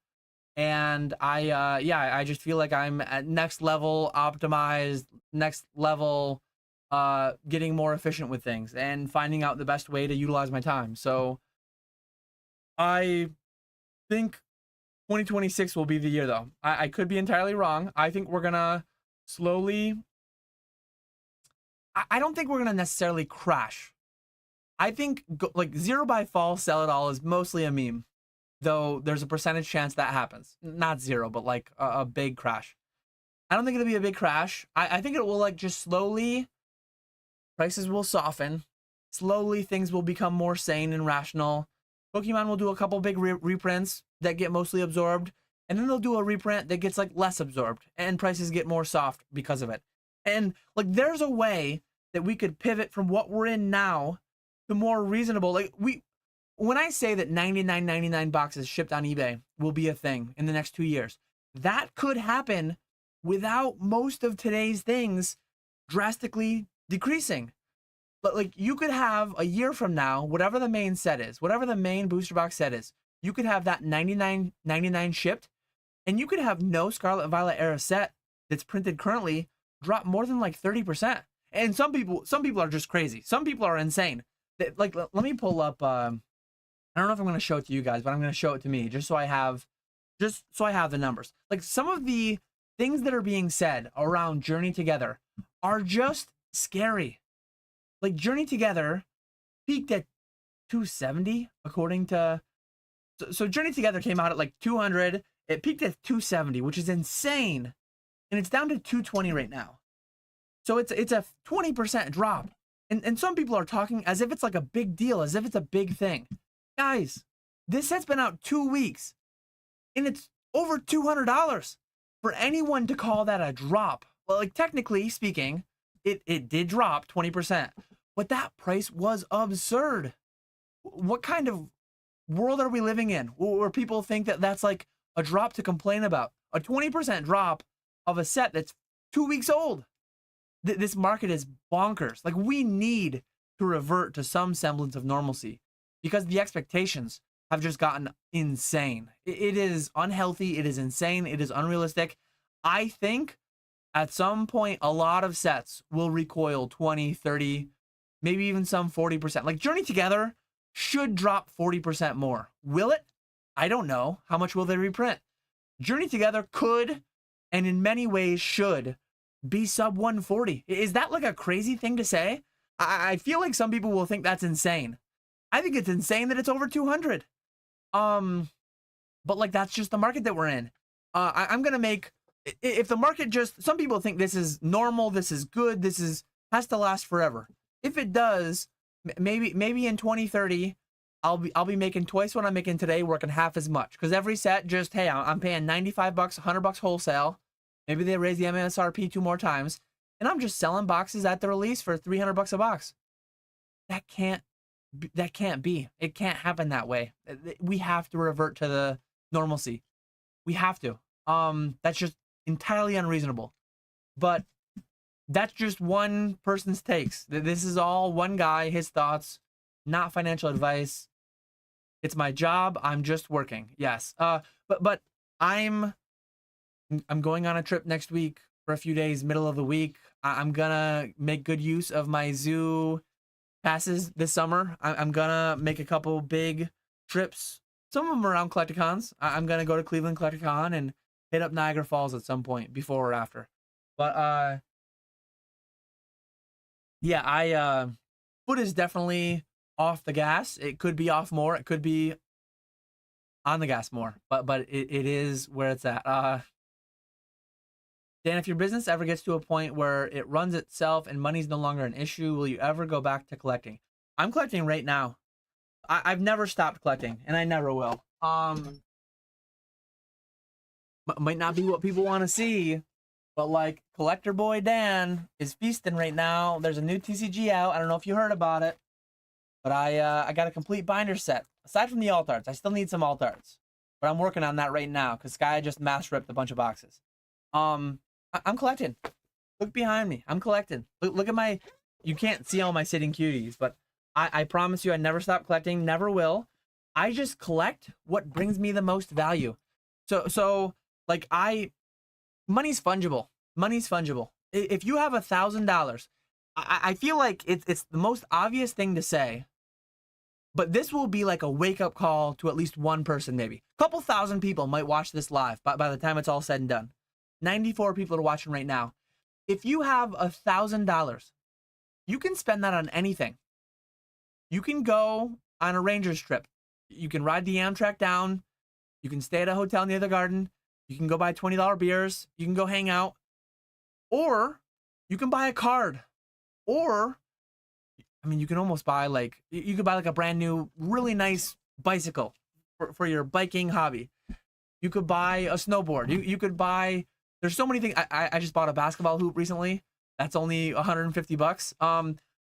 Speaker 1: And I just feel like I'm at next level optimized, next level getting more efficient with things and finding out the best way to utilize my time. So I think 2026 will be the year, though. I could be entirely wrong. I think we're gonna slowly, I don't think we're gonna necessarily crash. I think like zero by fall, sell it all is mostly a meme, though there's a percentage chance that happens. Not zero, but like a big crash. I don't think it'll be a big crash. I think it will like just slowly, prices will soften. Slowly things will become more sane and rational. Pokemon will do a couple big reprints that get mostly absorbed, and then they'll do a reprint that gets like less absorbed, and prices get more soft because of it. And like there's a way that we could pivot from what we're in now to more reasonable. Like when I say that 99.99 boxes shipped on eBay will be a thing in the next 2 years, that could happen without most of today's things drastically decreasing. But like you could have a year from now, whatever the main set is, whatever the main booster box set is, you could have that 99.99 shipped, and you could have no Scarlet Violet era set that's printed currently drop more than like 30%. And some people are just crazy. Some people are insane. Like let me pull up I don't know if I'm going to show it to you guys, but I'm going to show it to me just so I have the numbers. Like some of the things that are being said around Journey Together are just scary. Like Journey Together peaked at 270 according to, so Journey Together came out at like 200. It peaked at 270, which is insane. And it's down to 220 right now. So it's a 20% drop. And some people are talking as if it's like a big deal, as if it's a big thing. Guys, this set's been out 2 weeks and it's over $200 for anyone to call that a drop. Well, like technically speaking, it did drop 20%, but that price was absurd. What kind of world are we living in where people think that that's like a drop to complain about? A 20% drop of a set that's 2 weeks old. This market is bonkers. Like we need to revert to some semblance of normalcy, because the expectations have just gotten insane. It is unhealthy. It is insane. It is unrealistic. I think at some point, a lot of sets will recoil 20, 30, maybe even some 40%. Like Journey Together should drop 40% more. Will it? I don't know. How much will they reprint? Journey Together could, and in many ways should, be sub 140. Is that like a crazy thing to say? I feel like some people will think that's insane. I think it's insane that it's over 200. But like that's just the market that we're in. I'm gonna make, if the market just, some people think this is normal, this is good, this is has to last forever. If it does, maybe in 2030, I'll be making twice what I'm making today, working half as much. Because every set, just hey, I'm paying $95, $100 wholesale. Maybe they raise the MSRP 2 more times, and I'm just selling boxes at the release for $300 a box. That can't be. It can't happen that way. We have to revert to the normalcy. We have to. That's just entirely unreasonable. But that's just one person's takes. This is all one guy, his thoughts, not financial advice. It's my job. I'm just working. Yes. But I'm going on a trip next week for a few days, middle of the week. I'm gonna make good use of my zoo passes this summer. I'm gonna make a couple big trips. Some of them around Collecticons. I'm gonna go to Cleveland Collecticon and hit up Niagara Falls at some point, before or after. But yeah, foot is definitely off the gas. It could be off more. It could be on the gas more. But it is where it's at. Dan, if your business ever gets to a point where it runs itself and money's no longer an issue, will you ever go back to collecting? I'm collecting right now. I've never stopped collecting, and I never will. Might not be what people want to see, but like Collector Boy Dan is feasting right now. There's a new TCG out. I don't know if you heard about it, but I got a complete binder set. Aside from the alt arts, I still need some alt arts, but I'm working on that right now because Sky just mass ripped a bunch of boxes. I'm collecting. Look behind me. I'm collecting. Look at my, you can't see all my sitting cuties, but I promise you I never stop collecting, never will. I just collect what brings me the most value. So like money's fungible. Money's fungible. If you have $1,000, I feel like it's the most obvious thing to say, but this will be like a wake-up call to at least one person, maybe. A couple thousand people might watch this live by the time it's all said and done. 94 people are watching right now. If you have $1,000, you can spend that on anything. You can go on a Rangers trip. You can ride the Amtrak down. You can stay at a hotel near the garden. You can go buy $20 beers. You can go hang out. Or you can buy a card. Or, I mean, you can almost buy like, you could buy like a brand new, really nice bicycle for your biking hobby. You could buy a snowboard. You could buy, there's so many things. I just bought a basketball hoop recently. That's only $150.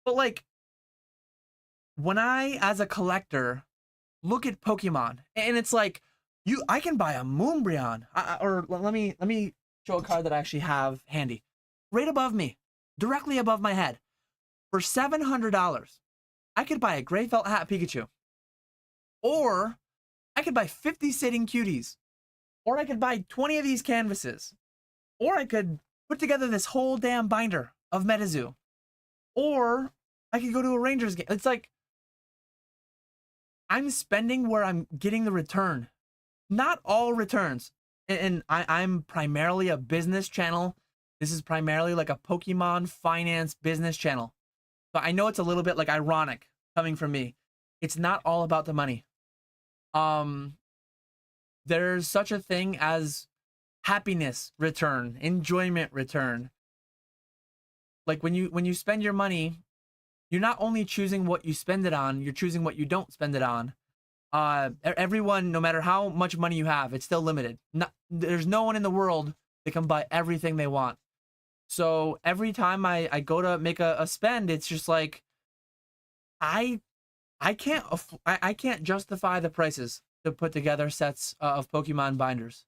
Speaker 1: But like, when I, as a collector, look at Pokemon, and it's like, I can buy a Moonbreon, or let me show a card that I actually have handy, right above me, directly above my head, for $700. I could buy a gray felt hat Pikachu, or I could buy 50 sitting cuties, or I could buy 20 of these canvases, or I could put together this whole damn binder of Metazoo, or I could go to a Rangers game. It's like, I'm spending where I'm getting the return. Not all returns. And I'm primarily a business channel. This is primarily like a Pokemon finance business channel. So I know it's a little bit like ironic coming from me. It's not all about the money. There's such a thing as happiness return, enjoyment return. Like when you spend your money, you're not only choosing what you spend it on, you're choosing what you don't spend it on. Everyone, no matter how much money you have, it's still limited. There's no one in the world that can buy everything they want. So every time I go to make a spend, it's just like, I can't justify the prices to put together sets of Pokemon binders.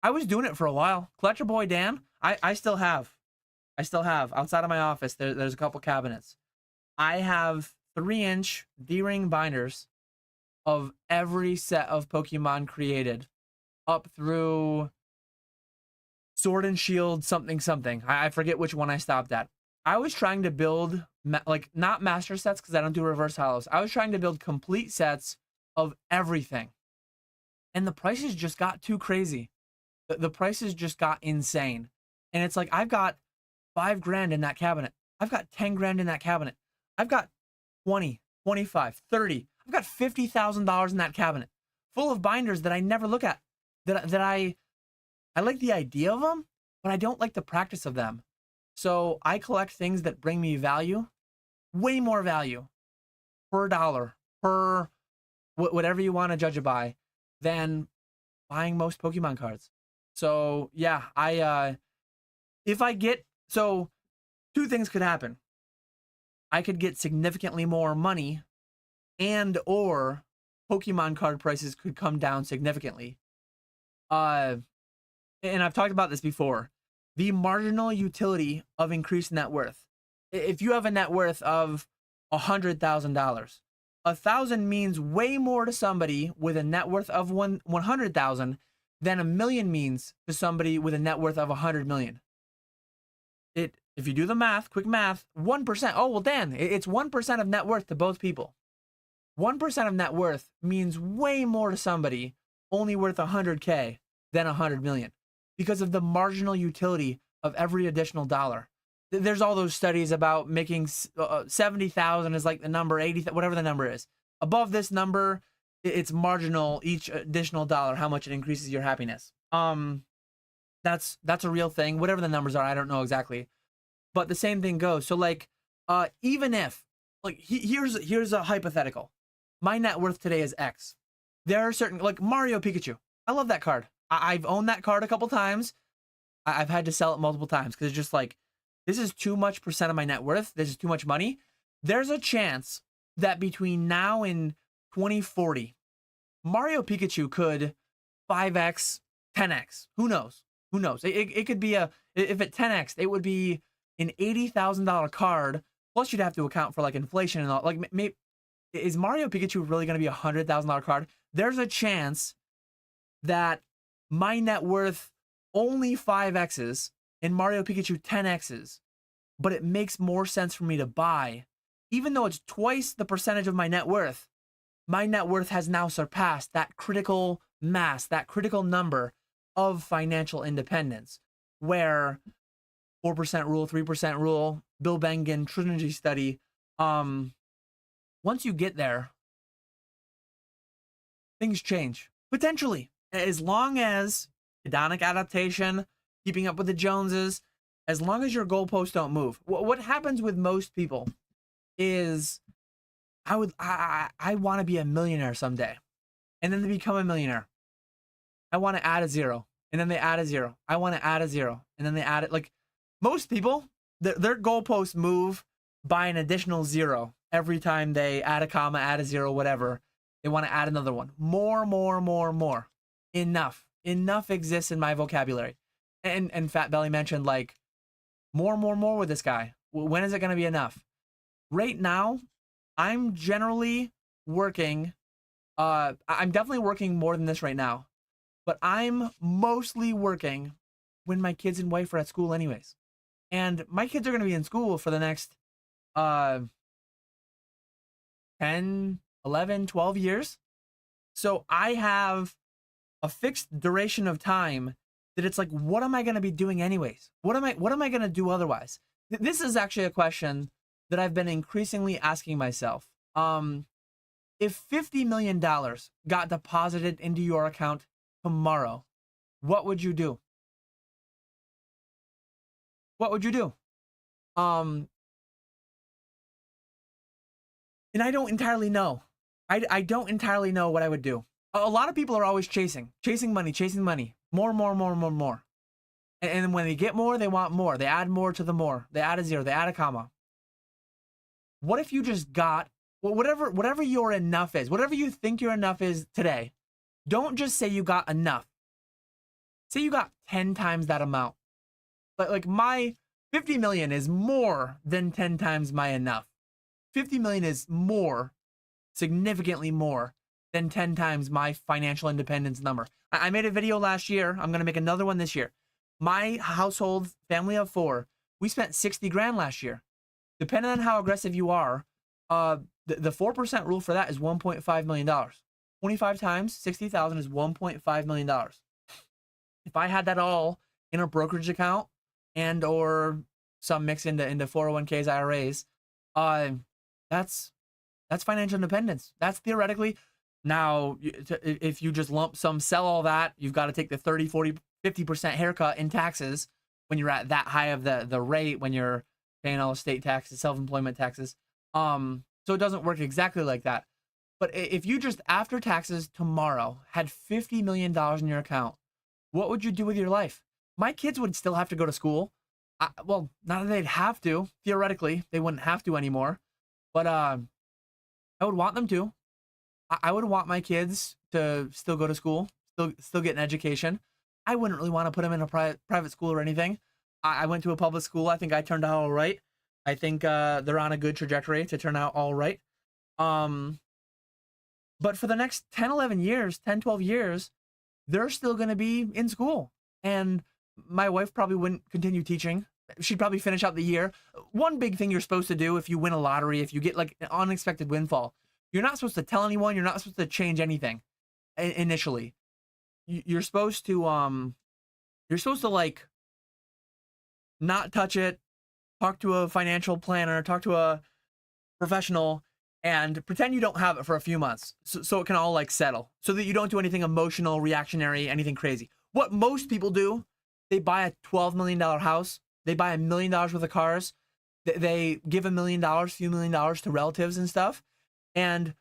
Speaker 1: I was doing it for a while. Collector Boy Dan, I still have outside of my office. There's a couple cabinets. I have 3-inch D-ring binders of every set of Pokemon created up through Sword and Shield something something. I forget which one I stopped at. I was trying to build like not master sets because I don't do reverse hollows. I was trying to build complete sets of everything. And the prices just got too crazy. The prices just got insane. And it's like, I've got $5,000 in that cabinet. I've got $10,000 in that cabinet. I've got 20, 25, 30. I've got $50,000 in that cabinet full of binders that I never look at. That I like the idea of them, but I don't like the practice of them. So I collect things that bring me value, way more value per dollar, per whatever you want to judge it by, than buying most Pokemon cards. So yeah, if I get, so two things could happen. I could get significantly more money, and or Pokemon card prices could come down significantly. And I've talked about this before. The marginal utility of increased net worth. If you have a net worth of $100,000, 1,000 means way more to somebody with a net worth of 100,000 than 1,000,000 means to somebody with a net worth of 100 million. If you do the math, quick math, 1%. Oh, well, Dan, it's 1% of net worth to both people. 1% of net worth means way more to somebody only worth 100K than 100 million because of the marginal utility of every additional dollar. There's all those studies about making 70,000 is like the number, 80, whatever the number is. Above this number, it's marginal each additional dollar, how much it increases your happiness. That's a real thing. Whatever the numbers are, I don't know exactly. But the same thing goes. So like, even if, like, here's a hypothetical. My net worth today is X. There are certain, like Mario Pikachu. I love that card. I've owned that card a couple times. I've had to sell it multiple times because it's just like, this is too much percent of my net worth. This is too much money. There's a chance that between now and 2040, Mario Pikachu could 5x, 10x. Who knows? Who knows? It could be if at 10x, it would be an $80,000 card. Plus, you'd have to account for like inflation and all. Like, maybe, is Mario Pikachu really going to be a $100,000 card? There's a chance that my net worth only 5x's and Mario Pikachu 10x's, but it makes more sense for me to buy. Even though it's twice the percentage of my net worth has now surpassed that critical mass, that critical number of financial independence, where 4% rule, 3% rule, Bill Bengen Trinity study, once you get there, things change. Potentially. As long as hedonic adaptation, keeping up with the Joneses, as long as your goalposts don't move. What happens with most people is I want to be a millionaire someday. And then they become a millionaire. I want to add a zero. And then they add a zero. I want to add a zero. And then they add it. Like, most people, their goalposts move by an additional zero every time they add a comma, add a zero, whatever. They want to add another one. More. Enough exists in my vocabulary. And Fat Belly mentioned, like, more with this guy. When is it going to be enough? Right now, I'm generally working. I'm definitely working more than this right now. But I'm mostly working when my kids and wife are at school anyways. And my kids are going to be in school for the next 10, 11, 12 years. So I have a fixed duration of time that it's like, what am I going to be doing anyways? What am I going to do otherwise? This is actually a question that I've been increasingly asking myself. If $50 million got deposited into your account tomorrow, what would you do? What would you do? And I don't entirely know. I don't entirely know what I would do. A lot of people are always chasing money, more. And when they get more, they want more. They add more to the more. They add a zero. They add a comma. What if you just got, well, whatever your enough is, whatever you think your enough is today, don't just say you got enough. Say you got 10 times that amount. Like my 50 million is more than 10 times my enough. 50 million is more, significantly more than 10 times my financial independence number. I made a video last year. I'm going to make another one this year. My household, family of 4, we spent 60 grand last year. Depending on how aggressive you are, the 4% rule for that is $1.5 million. 25 times 60,000 is $1.5 million. If I had that all in a brokerage account and or some mix into 401ks, IRAs, that's financial independence. That's theoretically. Now, if you just lump sum sell all that, you've got to take the 30, 40, 50% haircut in taxes when you're at that high of the rate, when you're paying all the state taxes, self-employment taxes. So it doesn't work exactly like that. But if you just, after taxes tomorrow, had $50 million in your account, what would you do with your life? My kids would still have to go to school. Well, not that they'd have to. Theoretically, they wouldn't have to anymore. But I would want them to. I would want my kids to still go to school, still get an education. I wouldn't really want to put them in a private school or anything. I went to a public school. I think I turned out all right. I think they're on a good trajectory to turn out all right. But for the next 10, 11 years, 10, 12 years, they're still going to be in school. And my wife probably wouldn't continue teaching. She'd probably finish out the year. One big thing you're supposed to do if you win a lottery, if you get like an unexpected windfall, you're not supposed to tell anyone. You're not supposed to change anything initially. You're supposed to like not touch it, talk to a financial planner, talk to a professional, and pretend you don't have it for a few months so it can all like settle, so that you don't do anything emotional, reactionary, anything crazy. What most people do, they buy a $12 million house, they buy $1 million worth of cars, they give $1 million, few $1 million to relatives and stuff, and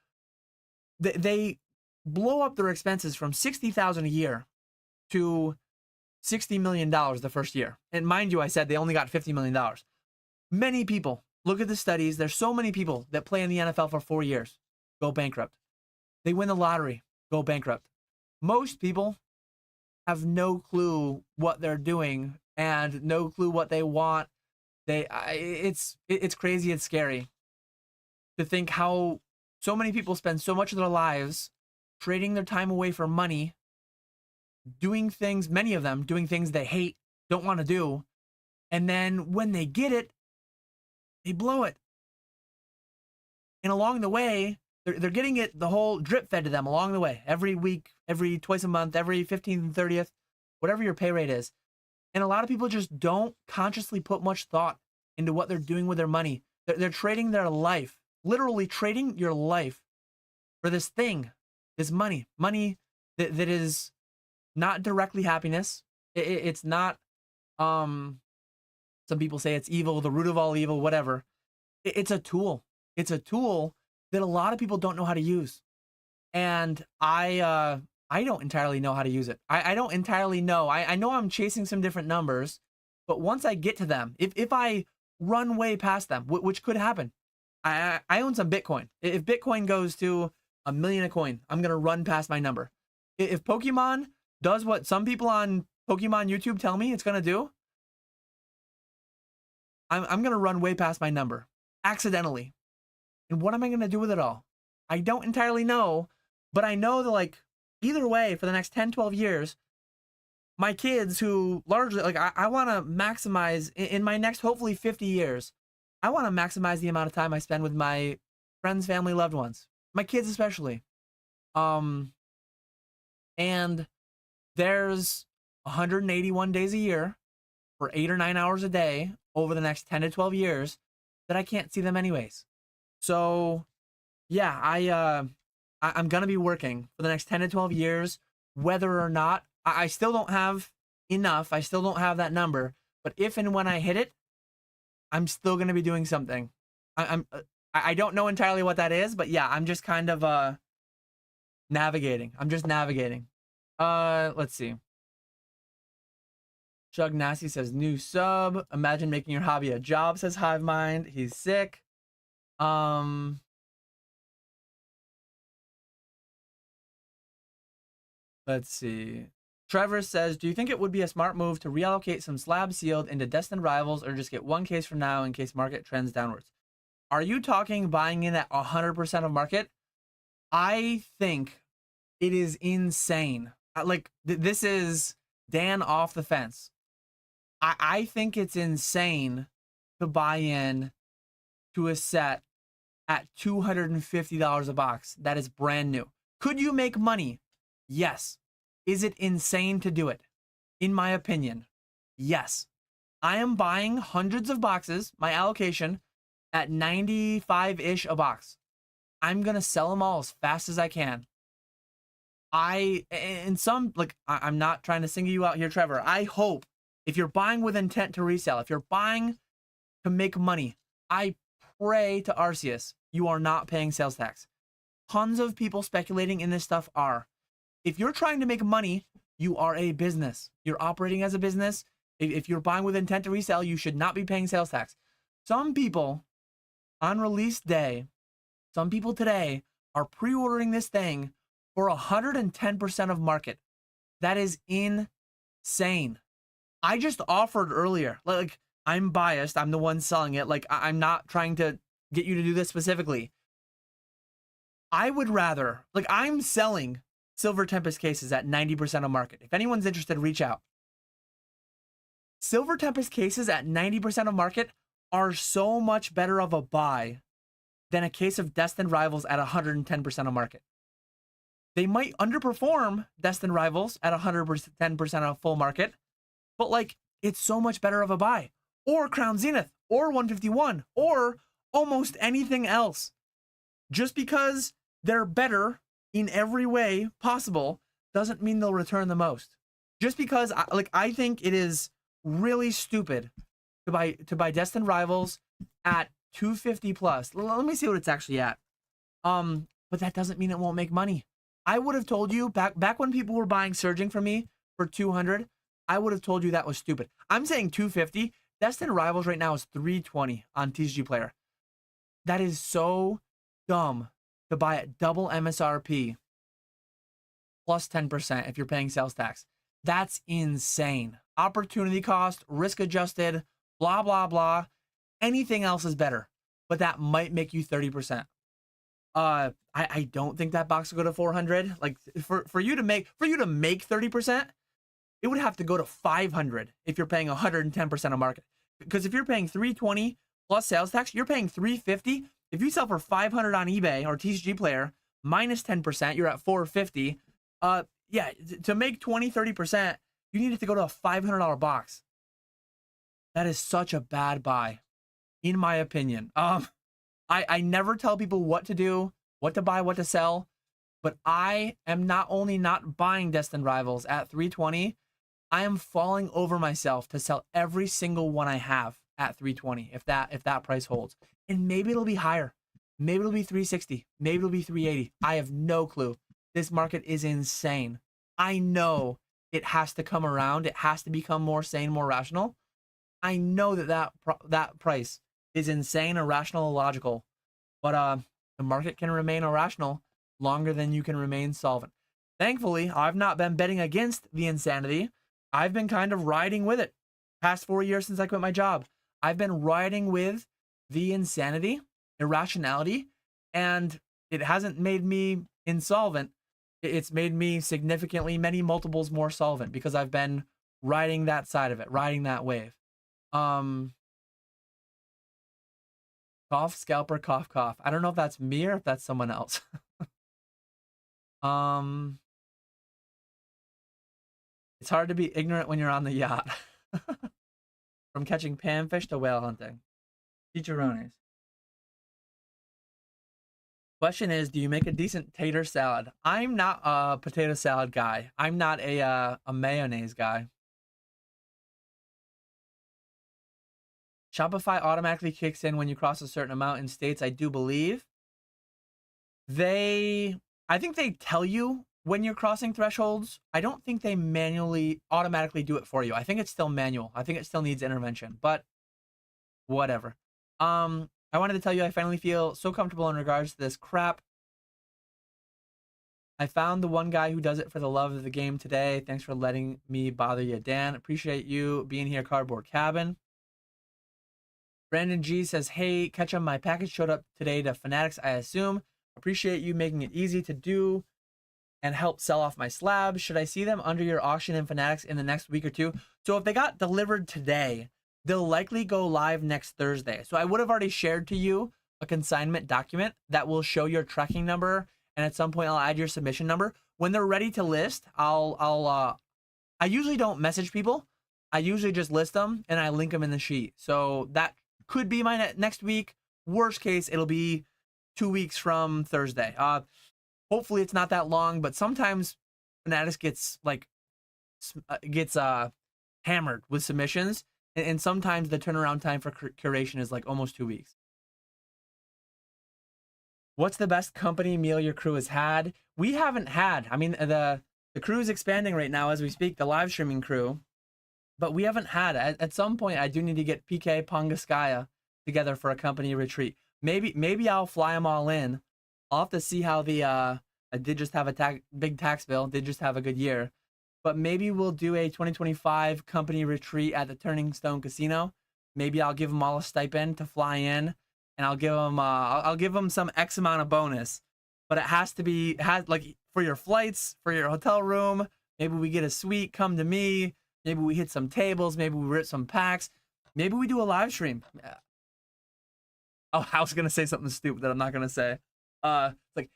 Speaker 1: they blow up their expenses from $60,000 a year to $60 million the first year. And mind you, I said they only got $50 million. Many people, look at the studies, there's so many people that play in the NFL for 4 years, go bankrupt. They win the lottery, go bankrupt. Most people have no clue what they're doing and no clue what they want. It's crazy, it's scary to think how so many people spend so much of their lives trading their time away for money, doing things, many of them doing things they hate, don't want to do, and then when they get it, they blow it. And along the way, they're getting it the whole drip fed to them along the way, every week, every twice a month, every 15th and 30th, whatever your pay rate is. And a lot of people just don't consciously put much thought into what they're doing with their money. They're trading their life, literally trading your life for this thing, this money that is not directly happiness. It's not, some people say it's evil, the root of all evil, whatever. It's a tool. It's a tool that a lot of people don't know how to use. And I don't entirely know how to use it. I don't entirely know. I know I'm chasing some different numbers, but once I get to them, if I run way past them, which could happen, I own some Bitcoin. If Bitcoin goes to $1 million a coin, I'm going to run past my number. If Pokemon does what some people on Pokemon YouTube tell me it's going to do, I'm going to run way past my number accidentally. And what am I going to do with it all? I don't entirely know, but I know that like either way for the next 10, 12 years, my kids who largely like, I want to maximize in my next, hopefully 50 years, I want to maximize the amount of time I spend with my friends, family, loved ones, my kids, especially. And there's 181 days a year for 8 or 9 hours a day over the next 10 to 12 years that I can't see them anyways. So yeah, I'm going to be working for the next 10 to 12 years, whether or not I still don't have enough. I still don't have that number, but if and when I hit it, I'm still going to be doing something. I don't know entirely what that is, but yeah, I'm just kind of navigating. I'm just navigating. Let's see. Chug Nasty says new sub. Imagine making your hobby a job, says Hive Mind. He's sick. Let's see. Trevor says, do you think it would be a smart move to reallocate some slab sealed into destined rivals, or just get one case from now in case market trends downwards? Are you talking buying in at 100% of market? I think it is insane. Like this is Dan off the fence. I think it's insane to buy in to a set at $250 a box that is brand new. Could you make money? Yes. Is it insane to do it? In my opinion, yes. I am buying hundreds of boxes, my allocation, at 95-ish a box. I'm going to sell them all as fast as I can. I'm not trying to single you out here, Trevor. I hope if you're buying with intent to resell, if you're buying to make money, I pray to Arceus, you are not paying sales tax. Tons of people speculating in this stuff are. If you're trying to make money, you are a business. You're operating as a business. If you're buying with intent to resell, you should not be paying sales tax. Some people on release day, some people today are pre-ordering this thing for 110% of market. That is insane. I just offered earlier, like, I'm biased. I'm the one selling it. Like, I'm not trying to get you to do this specifically. I would rather, like, I'm selling Silver Tempest cases at 90% of market. If anyone's interested, reach out. Silver Tempest cases at 90% of market are so much better of a buy than a case of Destined Rivals at 110% of market. They might underperform Destined Rivals at 110% of full market, but like, it's so much better of a buy. Or Crown Zenith, or 151, or almost anything else. Just because they're better in every way possible doesn't mean they'll return the most. Just because I think it is really stupid to buy Destined Rivals at 250 plus. Let me see what it's actually at. But that doesn't mean it won't make money. I would have told you back when people were buying Surging from me for 200, I would have told you that was stupid. I'm saying 250. Destined Rivals right now is 320 on TCG Player. That is so dumb to buy at double MSRP plus 10% if you're paying sales tax. That's insane. Opportunity cost, risk adjusted, blah, blah, blah. Anything else is better, but that might make you 30%. I don't think that box will go to 400. Like for you to make 30%, it would have to go to 500 if you're paying 110% of market. Because if you're paying 320 plus sales tax, you're paying 350. If you sell for 500 on eBay or TCG Player minus 10%, you're at 450. Yeah, to make 20-30%, you need it to go to a $500 box. That is such a bad buy, in my opinion. I never tell people what to do, what to buy, what to sell, but I am not only not buying Destined Rivals at 320, I am falling over myself to sell every single one I have at 320 if that price holds. And maybe it'll be higher. Maybe it'll be 360. Maybe it'll be 380. I have no clue. This market is insane. I know it has to come around. It has to become more sane, more rational. I know that price is insane, irrational, illogical. But the market can remain irrational longer than you can remain solvent. Thankfully, I've not been betting against the insanity. I've been kind of riding with it. Past 4 years since I quit my job, I've been riding with the insanity, irrationality, and it hasn't made me insolvent. It's made me significantly many multiples more solvent because I've been riding that side of it, riding that wave. Cough, scalper, cough, cough. I don't know if that's me or if that's someone else. It's hard to be ignorant when you're on the yacht. From catching panfish to whale hunting. Chicharrones. Question is, do you make a decent tater salad? I'm not a potato salad guy. I'm not a mayonnaise guy. Shopify automatically kicks in when you cross a certain amount in states, I do believe. I think they tell you when you're crossing thresholds. I don't think they automatically do it for you. I think it's still manual. I think it still needs intervention, but whatever. I wanted to tell you I finally feel so comfortable in regards to this crap. I found the one guy who does it for the love of the game today. Thanks for letting me bother you, Dan. Appreciate you being here, Cardboard Cabin. Brandon G says, hey, Ketchum, my package showed up today to Fanatics, I assume. Appreciate you making it easy to do and help sell off my slabs. Should I see them under your auction in Fanatics in the next week or two? So if they got delivered today, they'll likely go live next Thursday. So I would have already shared to you a consignment document that will show your tracking number, and at some point I'll add your submission number. When they're ready to list, I usually don't message people. I usually just list them and I link them in the sheet. So that could be my next week. Worst case, it'll be 2 weeks from Thursday. Hopefully it's not that long, but sometimes Fanatics gets hammered with submissions, and sometimes the turnaround time for curation is like almost 2 weeks. What's the best company meal your crew has had? We haven't had. I mean, the crew is expanding right now as we speak, the live streaming crew, but we haven't had. At some point, I do need to get PK Pongaskaya together for a company retreat. Maybe I'll fly them all in. I'll have to see how the I did just have a big tax bill. Did just have a good year, but maybe we'll do a 2025 company retreat at the Turning Stone Casino. Maybe I'll give them all a stipend to fly in, and I'll give them some X amount of bonus. But it has like for your flights, for your hotel room. Maybe we get a suite. Come to me. Maybe we hit some tables. Maybe we rip some packs. Maybe we do a live stream. Oh, I was gonna say something stupid that I'm not gonna say. Like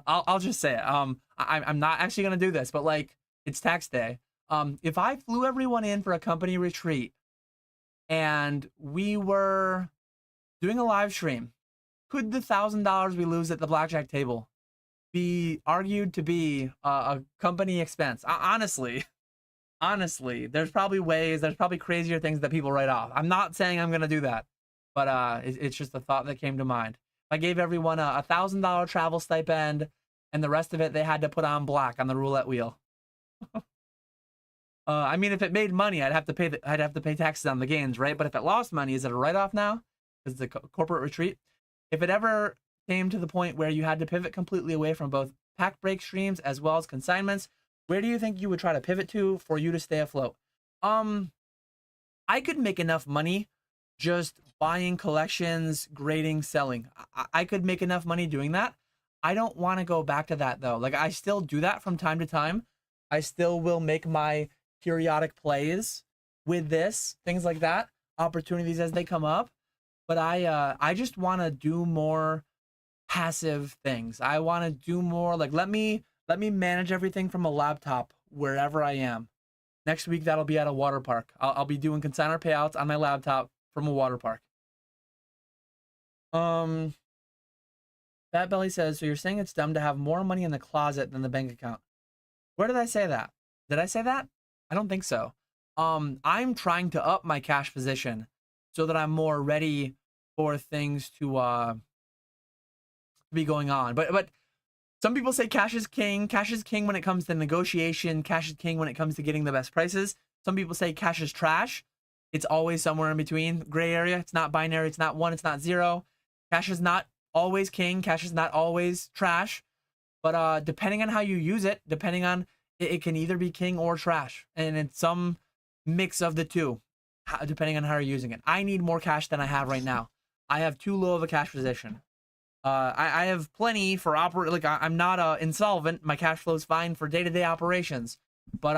Speaker 1: I'll just say it. I'm not actually gonna do this, but like it's tax day. If I flew everyone in for a company retreat and we were doing a live stream, could the $1,000 we lose at the blackjack table be argued to be a company expense? Honestly, there's probably crazier things that people write off. I'm not saying I'm gonna do that, but it's just a thought that came to mind. I gave everyone a $1,000 travel stipend, and the rest of it they had to put on black on the roulette wheel. I mean, if it made money, I'd have to pay taxes on the gains, right? But if it lost money, is it a write-off now? Because it's a corporate retreat. If it ever came to the point where you had to pivot completely away from both pack break streams as well as consignments, where do you think you would try to pivot to for you to stay afloat? I could make enough money just buying collections, grading, selling. I could make enough money doing that. I don't want to go back to that though. Like I still do that from time to time. I still will make my periodic plays with this, things like that, opportunities as they come up. But I just want to do more passive things. I want to do more like let me manage everything from a laptop wherever I am. Next week that'll be at a water park. I'll be doing consignor payouts on my laptop from a water park. Fat Belly says, so you're saying it's dumb to have more money in the closet than the bank account? Where did I say that? Did I say that? I don't think so. I'm trying to up my cash position so that I'm more ready for things to be going on. But some people say cash is king. Cash is king when it comes to negotiation. Cash is king when it comes to getting the best prices. Some people say cash is trash. It's always somewhere in between, gray area. It's not binary. It's not 1. It's not 0. Cash is not always king. Cash is not always trash. But depending on how you use it, depending on it can either be king or trash, and it's some mix of the two, depending on how you're using it. I need more cash than I have right now. I have too low of a cash position. I have plenty for I'm not insolvent. My cash flow is fine for day-to-day operations, but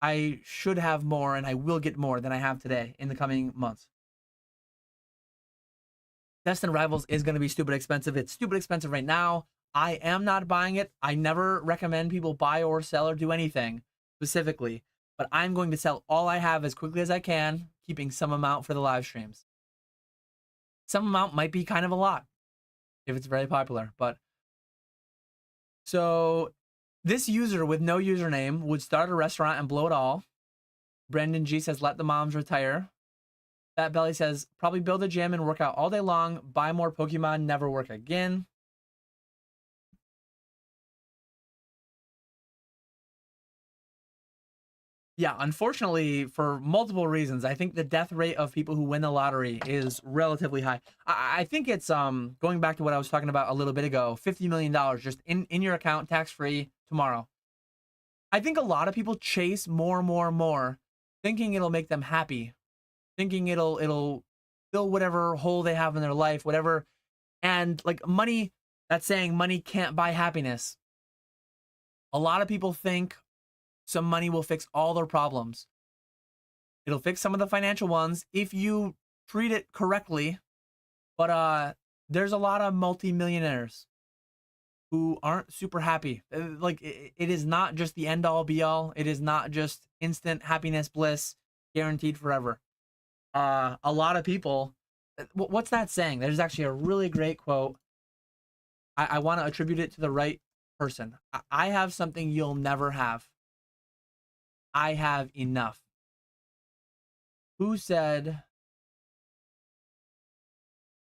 Speaker 1: I should have more, and I will get more than I have today in the coming months. Destin Rivals is going to be stupid expensive. It's stupid expensive right now. I am not buying it. I never recommend people buy or sell or do anything specifically, but I'm going to sell all I have as quickly as I can, keeping some amount for the live streams. Some amount might be kind of a lot if it's very popular, but so this user with no username would start a restaurant and blow it all. Brendan G says, let the moms retire. Fat Belly says, probably build a gym and work out all day long, buy more Pokemon, never work again. Yeah, unfortunately, for multiple reasons, I think the death rate of people who win the lottery is relatively high. I think it's going back to what I was talking about a little bit ago, $50 million just in your account, tax-free, tomorrow. I think a lot of people chase more, thinking it'll make them happy, thinking it'll fill whatever hole they have in their life, whatever. And like money That's saying money can't buy happiness. A lot of people think some money will fix all their problems. It'll fix some of the financial ones if you treat it correctly. But there's a lot of multimillionaires who aren't super happy. Like, it is not just the end all be all. It is not just instant happiness, bliss, guaranteed forever. A lot of people, what's that saying? There's actually a really great quote. I want to attribute it to the right person. I have something you'll never have. I have enough. Who said,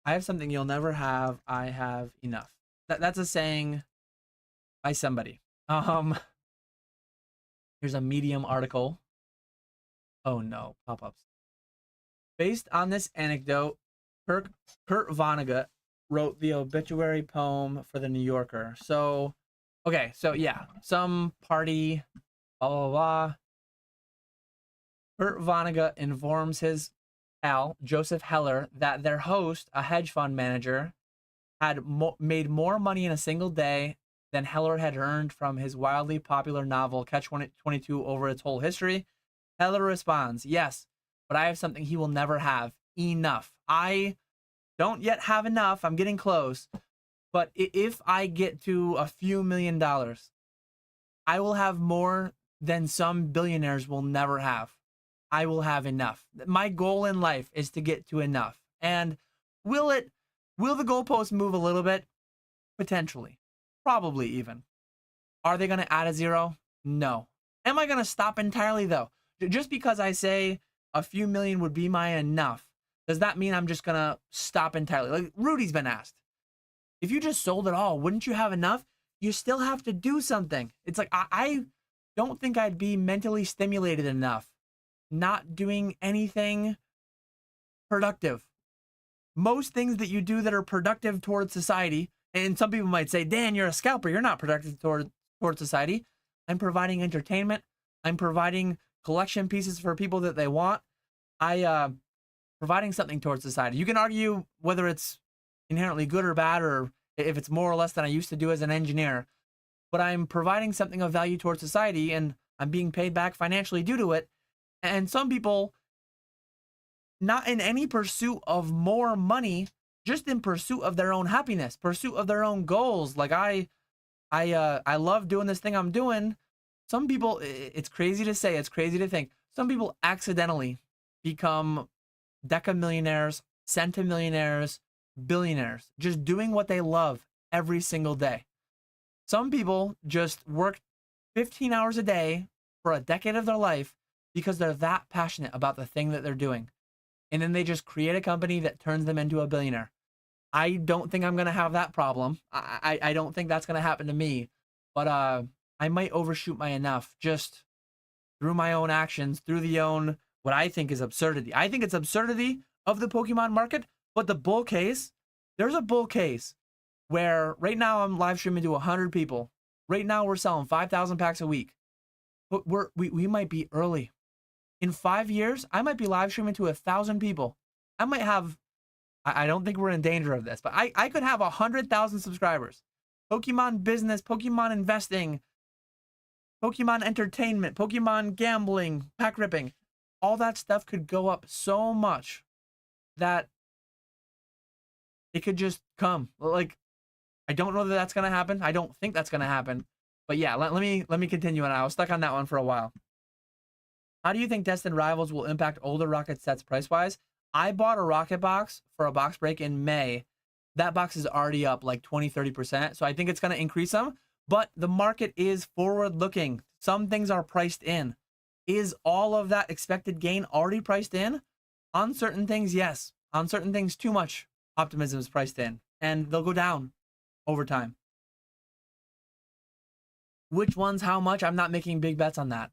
Speaker 1: I have something you'll never have. I have enough. That's a saying by somebody. Here's a Medium article. Oh no, pop-ups. Based on this anecdote, Kurt Vonnegut wrote the obituary poem for the New Yorker. So, okay, so yeah, some party, blah, blah, blah. Kurt Vonnegut informs his pal, Joseph Heller, that their host, a hedge fund manager, had made more money in a single day than Heller had earned from his wildly popular novel Catch-22 over its whole history. Heller responds, yes, but I have something he will never have. Enough. I don't yet have enough. I'm getting close. But if I get to a few $1 million, I will have more than some billionaires will never have. I will have enough. My goal in life is to get to enough. And will the goalpost move a little bit? Potentially. Probably even. Are they going to add a zero? No. Am I going to stop entirely though? Just because I say a few million would be my enough, does that mean I'm just going to stop entirely? Like Rudy's been asked, if you just sold it all, wouldn't you have enough? You still have to do something. It's like, I don't think I'd be mentally stimulated enough not doing anything productive. Most things that you do that are productive towards society, and some people might say, Dan, you're a scalper. You're not productive towards society. I'm providing entertainment. I'm providing collection pieces for people that they want. Providing something towards society. You can argue whether it's inherently good or bad, or if it's more or less than I used to do as an engineer, but I'm providing something of value towards society and I'm being paid back financially due to it. And some people, not in any pursuit of more money, just in pursuit of their own happiness, pursuit of their own goals. Like I love doing this thing I'm doing. Some people, it's crazy to say, it's crazy to think, some people accidentally become decamillionaires, centimillionaires, billionaires, just doing what they love every single day. Some people just work 15 hours a day for a decade of their life because they're that passionate about the thing that they're doing. And then they just create a company that turns them into a billionaire. I don't think I'm going to have that problem. I don't think that's going to happen to me. But I might overshoot my enough just through my own actions, through the own, what I think is absurdity. I think it's absurdity of the Pokemon market, but the bull case, there's a bull case where right now I'm live streaming to 100 people. Right now we're selling 5,000 packs a week. But we might be early. In 5 years, I might be live streaming to 1,000 people. I might have, I don't think we're in danger of this, but I could have 100,000 subscribers. Pokemon business, Pokemon investing, Pokemon entertainment, Pokemon gambling, pack ripping. All that stuff could go up so much that it could just come. Like, I don't know that that's going to happen. I don't think that's going to happen. But yeah, let me continue on. I was stuck on that one for a while. How do you think Destined Rivals will impact older Rocket sets price-wise? I bought a Rocket box for a box break in May. That box is already up like 20-30%. So I think it's going to increase some. But the market is forward-looking. Some things are priced in. Is all of that expected gain already priced in? On certain things, yes. On certain things, too much optimism is priced in. And they'll go down over time. Which ones, how much? I'm not making big bets on that.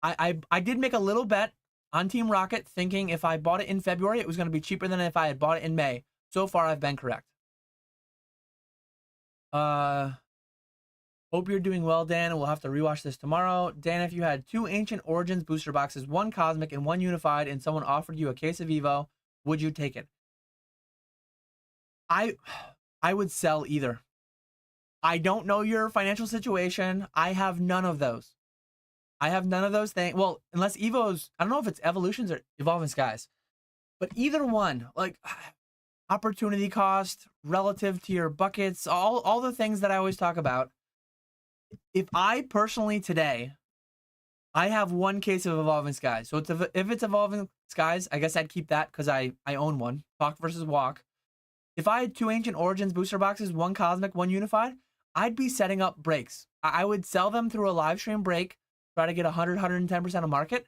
Speaker 1: I did make a little bet on Team Rocket, thinking if I bought it in February, it was going to be cheaper than if I had bought it in May. So far, I've been correct. Hope you're doing well, Dan. We'll have to rewatch this tomorrow. Dan, if you had 2 Ancient Origins booster boxes, 1 Cosmic and 1 Unified, and someone offered you a case of Evo, would you take it? I would sell either. I don't know your financial situation. I have none of those. I have none of those things. Well, unless Evo's, I don't know if it's Evolutions or Evolving Skies, but either one, like opportunity cost relative to your buckets, all the things that I always talk about. If I personally today, I have one case of Evolving Skies. So if it's Evolving Skies, I guess I'd keep that because I own one. Talk versus Walk. If I had 2 Ancient Origins booster boxes, 1 Cosmic, 1 Unified, I'd be setting up breaks. I would sell them through a live stream break, try to get 100, 110% of market,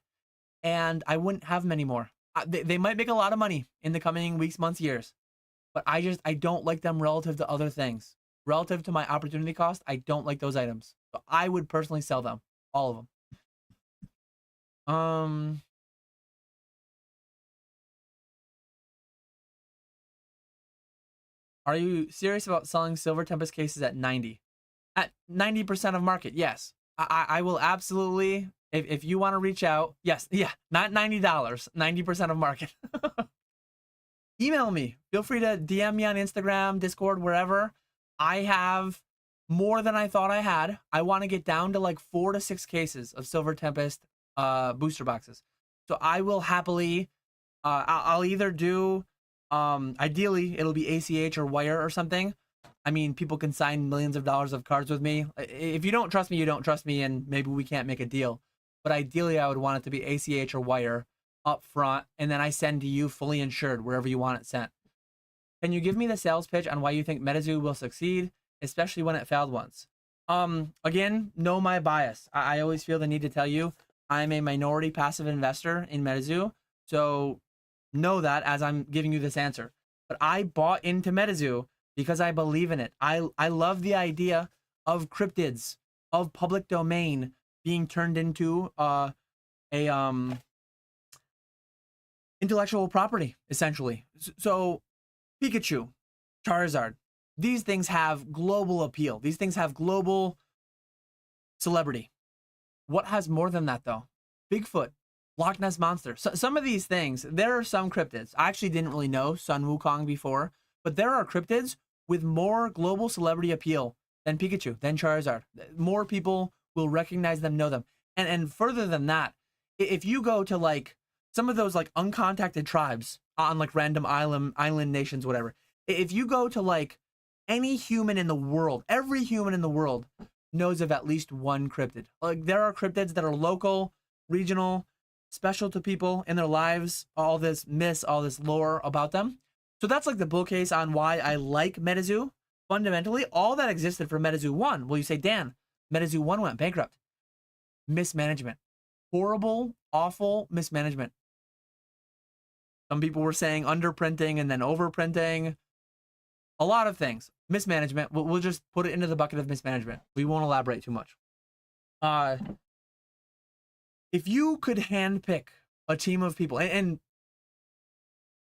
Speaker 1: and I wouldn't have them anymore. They might make a lot of money in the coming weeks, months, years, but I don't like them relative to other things. Relative to my opportunity cost, I don't like those items. So I would personally sell them, all of them. Are you serious about selling Silver Tempest cases at 90? At 90% of market, yes. I will absolutely, if you want to reach out, yes, yeah, not $90, 90% of market. Email me. Feel free to DM me on Instagram, Discord, wherever. I have more than I thought I had. I want to get down to like 4 to 6 cases of Silver Tempest booster boxes. So I will happily, I'll either do, ideally it'll be ACH or wire or something. I mean, people can sign millions of dollars of cards with me. If you don't trust me, you don't trust me, and maybe we can't make a deal. But ideally, I would want it to be ACH or wire up front, and then I send to you fully insured wherever you want it sent. Can you give me the sales pitch on why you think Metazoo will succeed, especially when it failed once? Again, know my bias. I always feel the need to tell you I'm a minority passive investor in Metazoo, so know that as I'm giving you this answer. But I bought into Metazoo because I believe in it. I love the idea of cryptids, of public domain being turned into intellectual property, essentially. So Pikachu, Charizard, these things have global appeal. These things have global celebrity. What has more than that, though? Bigfoot, Loch Ness Monster. So, some of these things, there are some cryptids. I actually didn't really know Sun Wukong before, but there are cryptids with more global celebrity appeal than Pikachu, than Charizard. More people will recognize them, know them. And further than that, if you go to like some of those like uncontacted tribes on like random island nations, whatever, if you go to like any human in the world, every human in the world knows of at least one cryptid. Like there are cryptids that are local, regional, special to people in their lives, all this myths, all this lore about them. So that's like the bull case on why I like Metazoo. Fundamentally, all that existed for Metazoo 1. Well, you say, Dan, Metazoo 1 went bankrupt. Mismanagement. Horrible, awful mismanagement. Some people were saying underprinting and then overprinting. A lot of things. Mismanagement. We'll just put it into the bucket of mismanagement. We won't elaborate too much. If you could handpick a team of people, and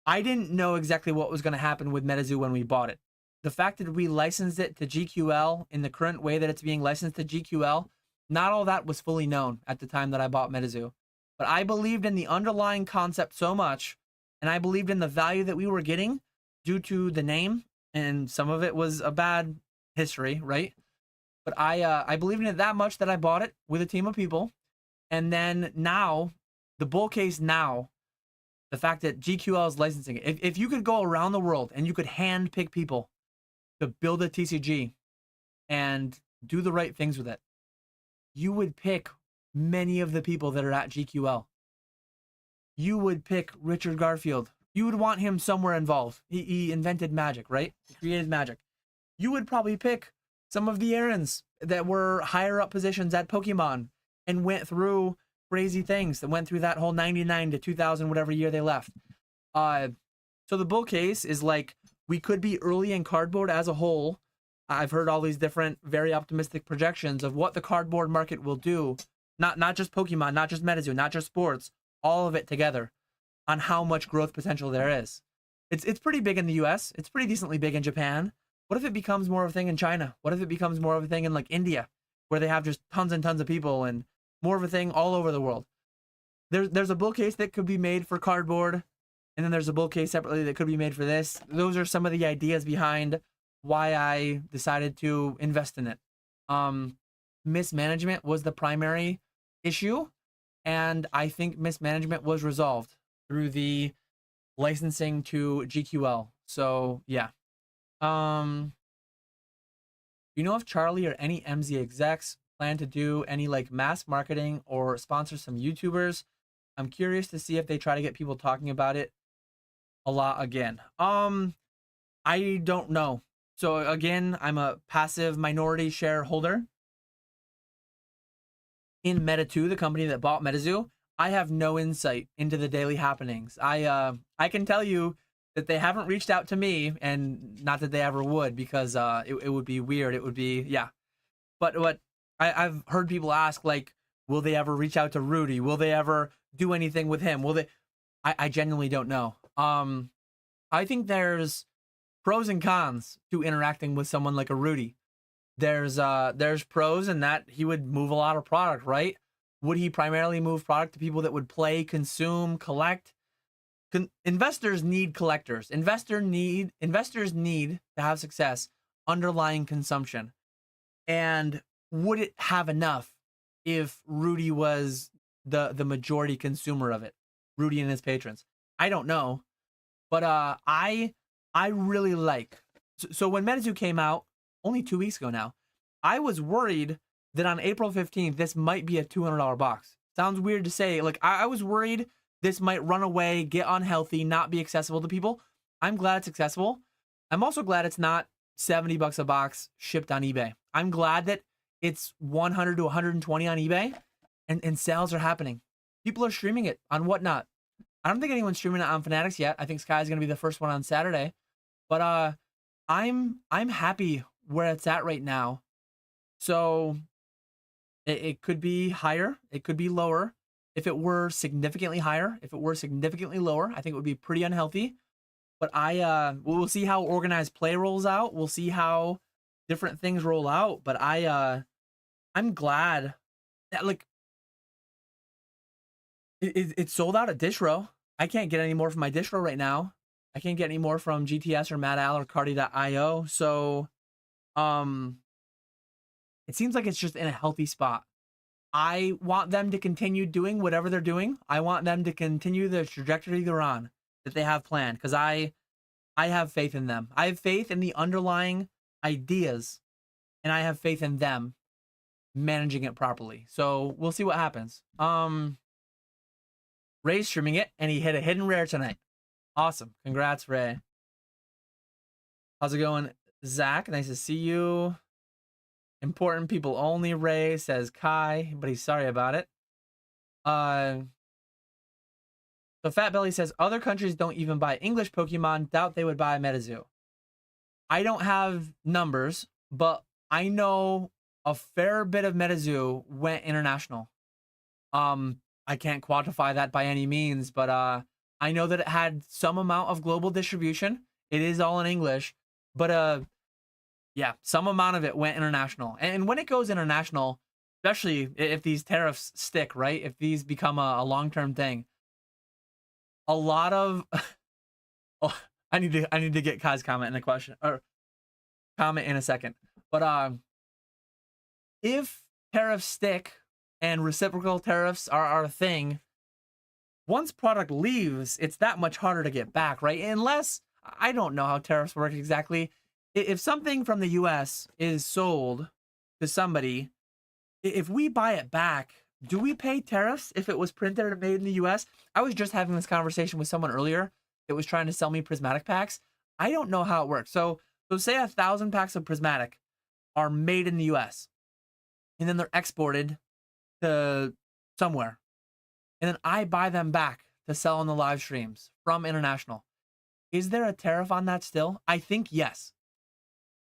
Speaker 1: I didn't know exactly what was going to happen with Metazoo when we bought it. The fact that we licensed it to GQL in the current way that it's being licensed to GQL, not all that was fully known at the time that I bought Metazoo. But I believed in the underlying concept so much, and I believed in the value that we were getting due to the name, and some of it was a bad history, right? But I believed in it that much that I bought it with a team of people. And then now, the bull case now, the fact that GQL is licensing it. If you could go around the world and you could hand pick people to build a TCG and do the right things with it, you would pick many of the people that are at GQL. You would pick Richard Garfield. You would want him somewhere involved. He invented magic, right? He created magic. You would probably pick some of the Aarons that were higher up positions at Pokemon and went through crazy things, that went through that whole 99 to 2000, whatever year they left. So the bull case is like, we could be early in cardboard as a whole. I've heard all these different, very optimistic projections of what the cardboard market will do. Not just Pokemon, not just Metazoo, not just sports, all of it together, on how much growth potential there is. It's pretty big in the US. It's pretty decently big in Japan. What if it becomes more of a thing in China? What if it becomes more of a thing in like India, where they have just tons and tons of people, and more of a thing all over the world? There's a bull case that could be made for cardboard, and then there's a bull case separately that could be made for this. Those are some of the ideas behind why I decided to invest in it. Mismanagement was the primary issue, and I think mismanagement was resolved through the licensing to GQL. So yeah. You know if Charlie or any MZ execs plan to do any like mass marketing or sponsor some YouTubers? I'm curious to see if they try to get people talking about it a lot again. I don't know. So again, I'm a passive minority shareholder in Metazoo, the company that bought Metazoo. I have no insight into the daily happenings. I can tell you that they haven't reached out to me, and not that they ever would, because it would be weird. It would be, yeah. But what I've heard people ask, like, will they ever reach out to Rudy? Will they ever do anything with him? Will they? I genuinely don't know. I think there's pros and cons to interacting with someone like a Rudy. There's pros in that he would move a lot of product, right? Would he primarily move product to people that would play, consume, collect? Investors need collectors. Investors need to have success underlying consumption. And would it have enough if Rudy was the majority consumer of it? Rudy and his patrons. I don't know. But I really like. So when Metazoo came out only 2 weeks ago now, I was worried that on April 15th this might be a $200 box. Sounds weird to say. Like I was worried this might run away, get unhealthy, not be accessible to people. I'm glad it's accessible. I'm also glad it's not $70 a box shipped on eBay. I'm glad that it's 100 to 120 on eBay and sales are happening. People are streaming it on Whatnot. I don't think anyone's streaming it on Fanatics yet. I think Sky's going to be the first one on Saturday. But I'm happy where it's at right now. So it could be higher, it could be lower. If it were significantly higher, if it were significantly lower, I think it would be pretty unhealthy. But we'll see how organized play rolls out. We'll see how different things roll out. But I'm glad that like it sold out at Distro. I can't get any more from my Distro right now. I can't get any more from GTS or Mad Al or Cardi.io. So it seems like it's just in a healthy spot. I want them to continue doing whatever they're doing. I want them to continue the trajectory they're on that they have planned, because I have faith in them. I have faith in the underlying ideas, and I have faith in them managing it properly. So we'll see what happens. Ray's streaming it, and he hit a hidden rare tonight. Awesome. Congrats, Ray. How's it going, Zach? Nice to see you. Important people only, Ray, says Kai, but he's sorry about it. So Fat Belly says, other countries don't even buy English Pokemon. Doubt they would buy Metazoo. I don't have numbers, but I know a fair bit of Metazoo went international. I can't quantify that by any means, but I know that it had some amount of global distribution. It is all in English, but yeah, some amount of it went international. And when it goes international, especially if these tariffs stick, right? If these become a long-term thing, a lot of oh, I need to get Kai's comment in a question or comment in a second. But if tariffs stick and reciprocal tariffs are a thing, once product leaves, it's that much harder to get back, right? Unless, I don't know how tariffs work exactly. If something from the US is sold to somebody, if we buy it back, do we pay tariffs if it was printed and made in the US? I was just having this conversation with someone earlier that was trying to sell me prismatic packs. I don't know how it works. So say 1,000 packs of prismatic are made in the US and then they're exported to somewhere. And then I buy them back to sell on the live streams from international. Is there a tariff on that still? I think yes.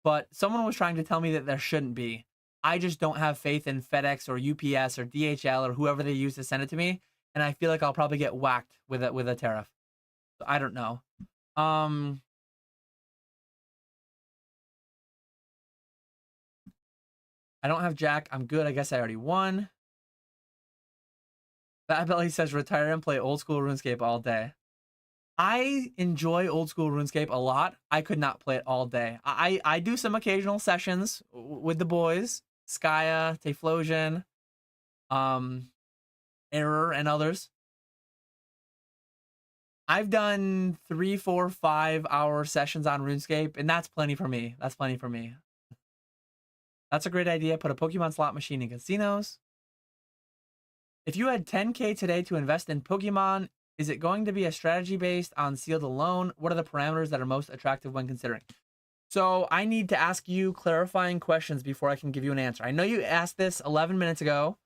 Speaker 1: But someone was trying to tell me that there shouldn't be. I just don't have faith in FedEx or UPS or DHL or whoever they use to send it to me. And I feel like I'll probably get whacked with a tariff. So I don't know. I don't have Jack. I'm good. I guess I already won. Fat Belly says retire and play old school RuneScape all day. I enjoy old school RuneScape a lot. I could not play it all day. I do some occasional sessions with the boys, Skya, Tayflosion, um, Error, and others. I've done 3, 4, 5 hour sessions on RuneScape, and that's plenty for me. That's plenty for me. That's a great idea. Put a Pokemon slot machine in casinos. If you had 10K today to invest in Pokemon, is it going to be a strategy based on sealed alone? What are the parameters that are most attractive when considering? So I need to ask you clarifying questions before I can give you an answer. I know you asked this 11 minutes ago,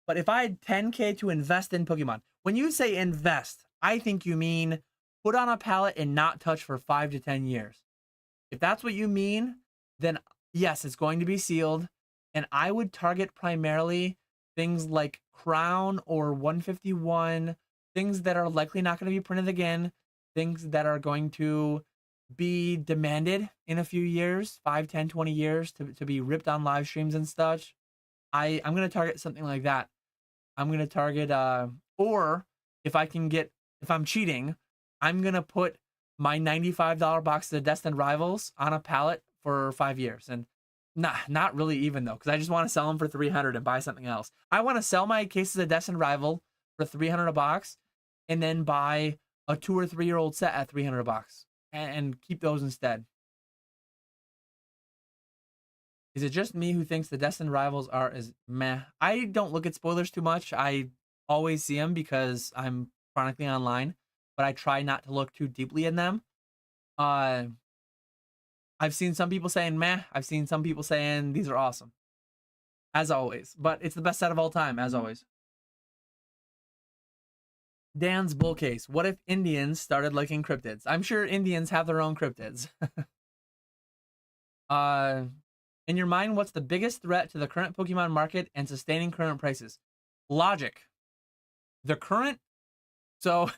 Speaker 1: but if I had 10K to invest in Pokemon, when you say invest, I think you mean put on a pallet and not touch for 5 to 10 years. If that's what you mean, then yes, it's going to be sealed. And I would target primarily things like Crown or 151, things that are likely not going to be printed again, things that are going to be demanded in a few years, 5, 10, 20 years to be ripped on live streams and such. I'm going to target something like that. I'm going to target, or if I'm cheating, I'm going to put my $95 box of Destined Rivals on a pallet for 5 years. And not really even though, because I just want to sell them for 300 and buy something else. I want to sell my cases of Destined Rival for 300 a box and then buy a 2 or 3 year old set at 300 a box and keep those instead. Is it just me who thinks the Destined Rivals are as meh? I don't look at spoilers too much. I always see them because I'm chronically online, but I try not to look too deeply in them. I've seen some people saying meh. I've seen some people saying these are awesome. As always. But it's the best set of all time, as always. Dan's bull case. What if Indians started liking cryptids? I'm sure Indians have their own cryptids. In your mind, what's the biggest threat to the current Pokemon market and sustaining current prices? Logic. So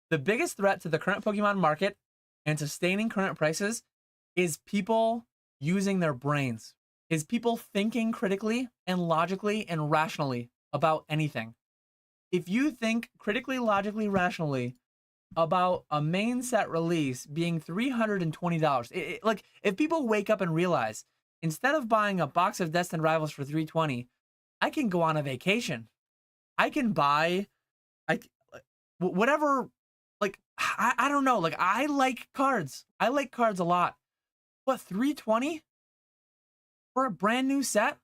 Speaker 1: the biggest threat to the current Pokemon market and sustaining current prices is people using their brains, is people thinking critically and logically and rationally about anything. If you think critically, logically, rationally about a main set release being $320, like if people wake up and realize instead of buying a box of Destined Rivals for $320, I can go on a vacation. I can buy whatever. Like I don't know. Like I like cards. I like cards a lot. But $320 for a brand new set?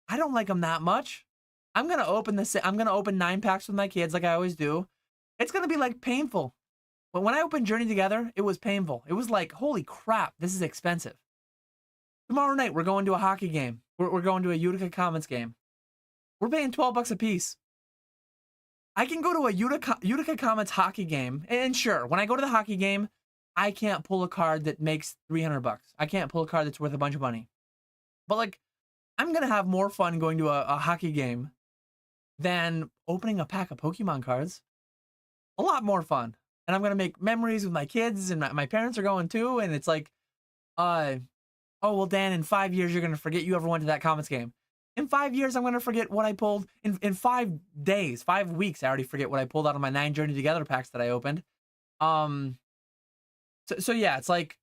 Speaker 1: I don't like them that much. I'm gonna open 9 packs with my kids like I always do. It's gonna be like painful. But when I opened Journey Together, it was painful. It was like, holy crap, this is expensive. Tomorrow night we're going to a hockey game. We're going to a Utica Comets game. We're paying $12 a piece. I can go to a Utica Comets hockey game, and sure, when I go to the hockey game, I can't pull a card that makes $300. I can't pull a card that's worth a bunch of money. But like, I'm gonna have more fun going to a hockey game than opening a pack of Pokemon cards. A lot more fun. And I'm gonna make memories with my kids, and my parents are going too. And it's like, oh well, Dan, in 5 years you're gonna forget you ever went to that Comets game. In 5 years, I'm gonna forget what I pulled. In 5 days, 5 weeks, I already forget what I pulled out of my 9 Journey Together packs that I opened. So yeah, it's like,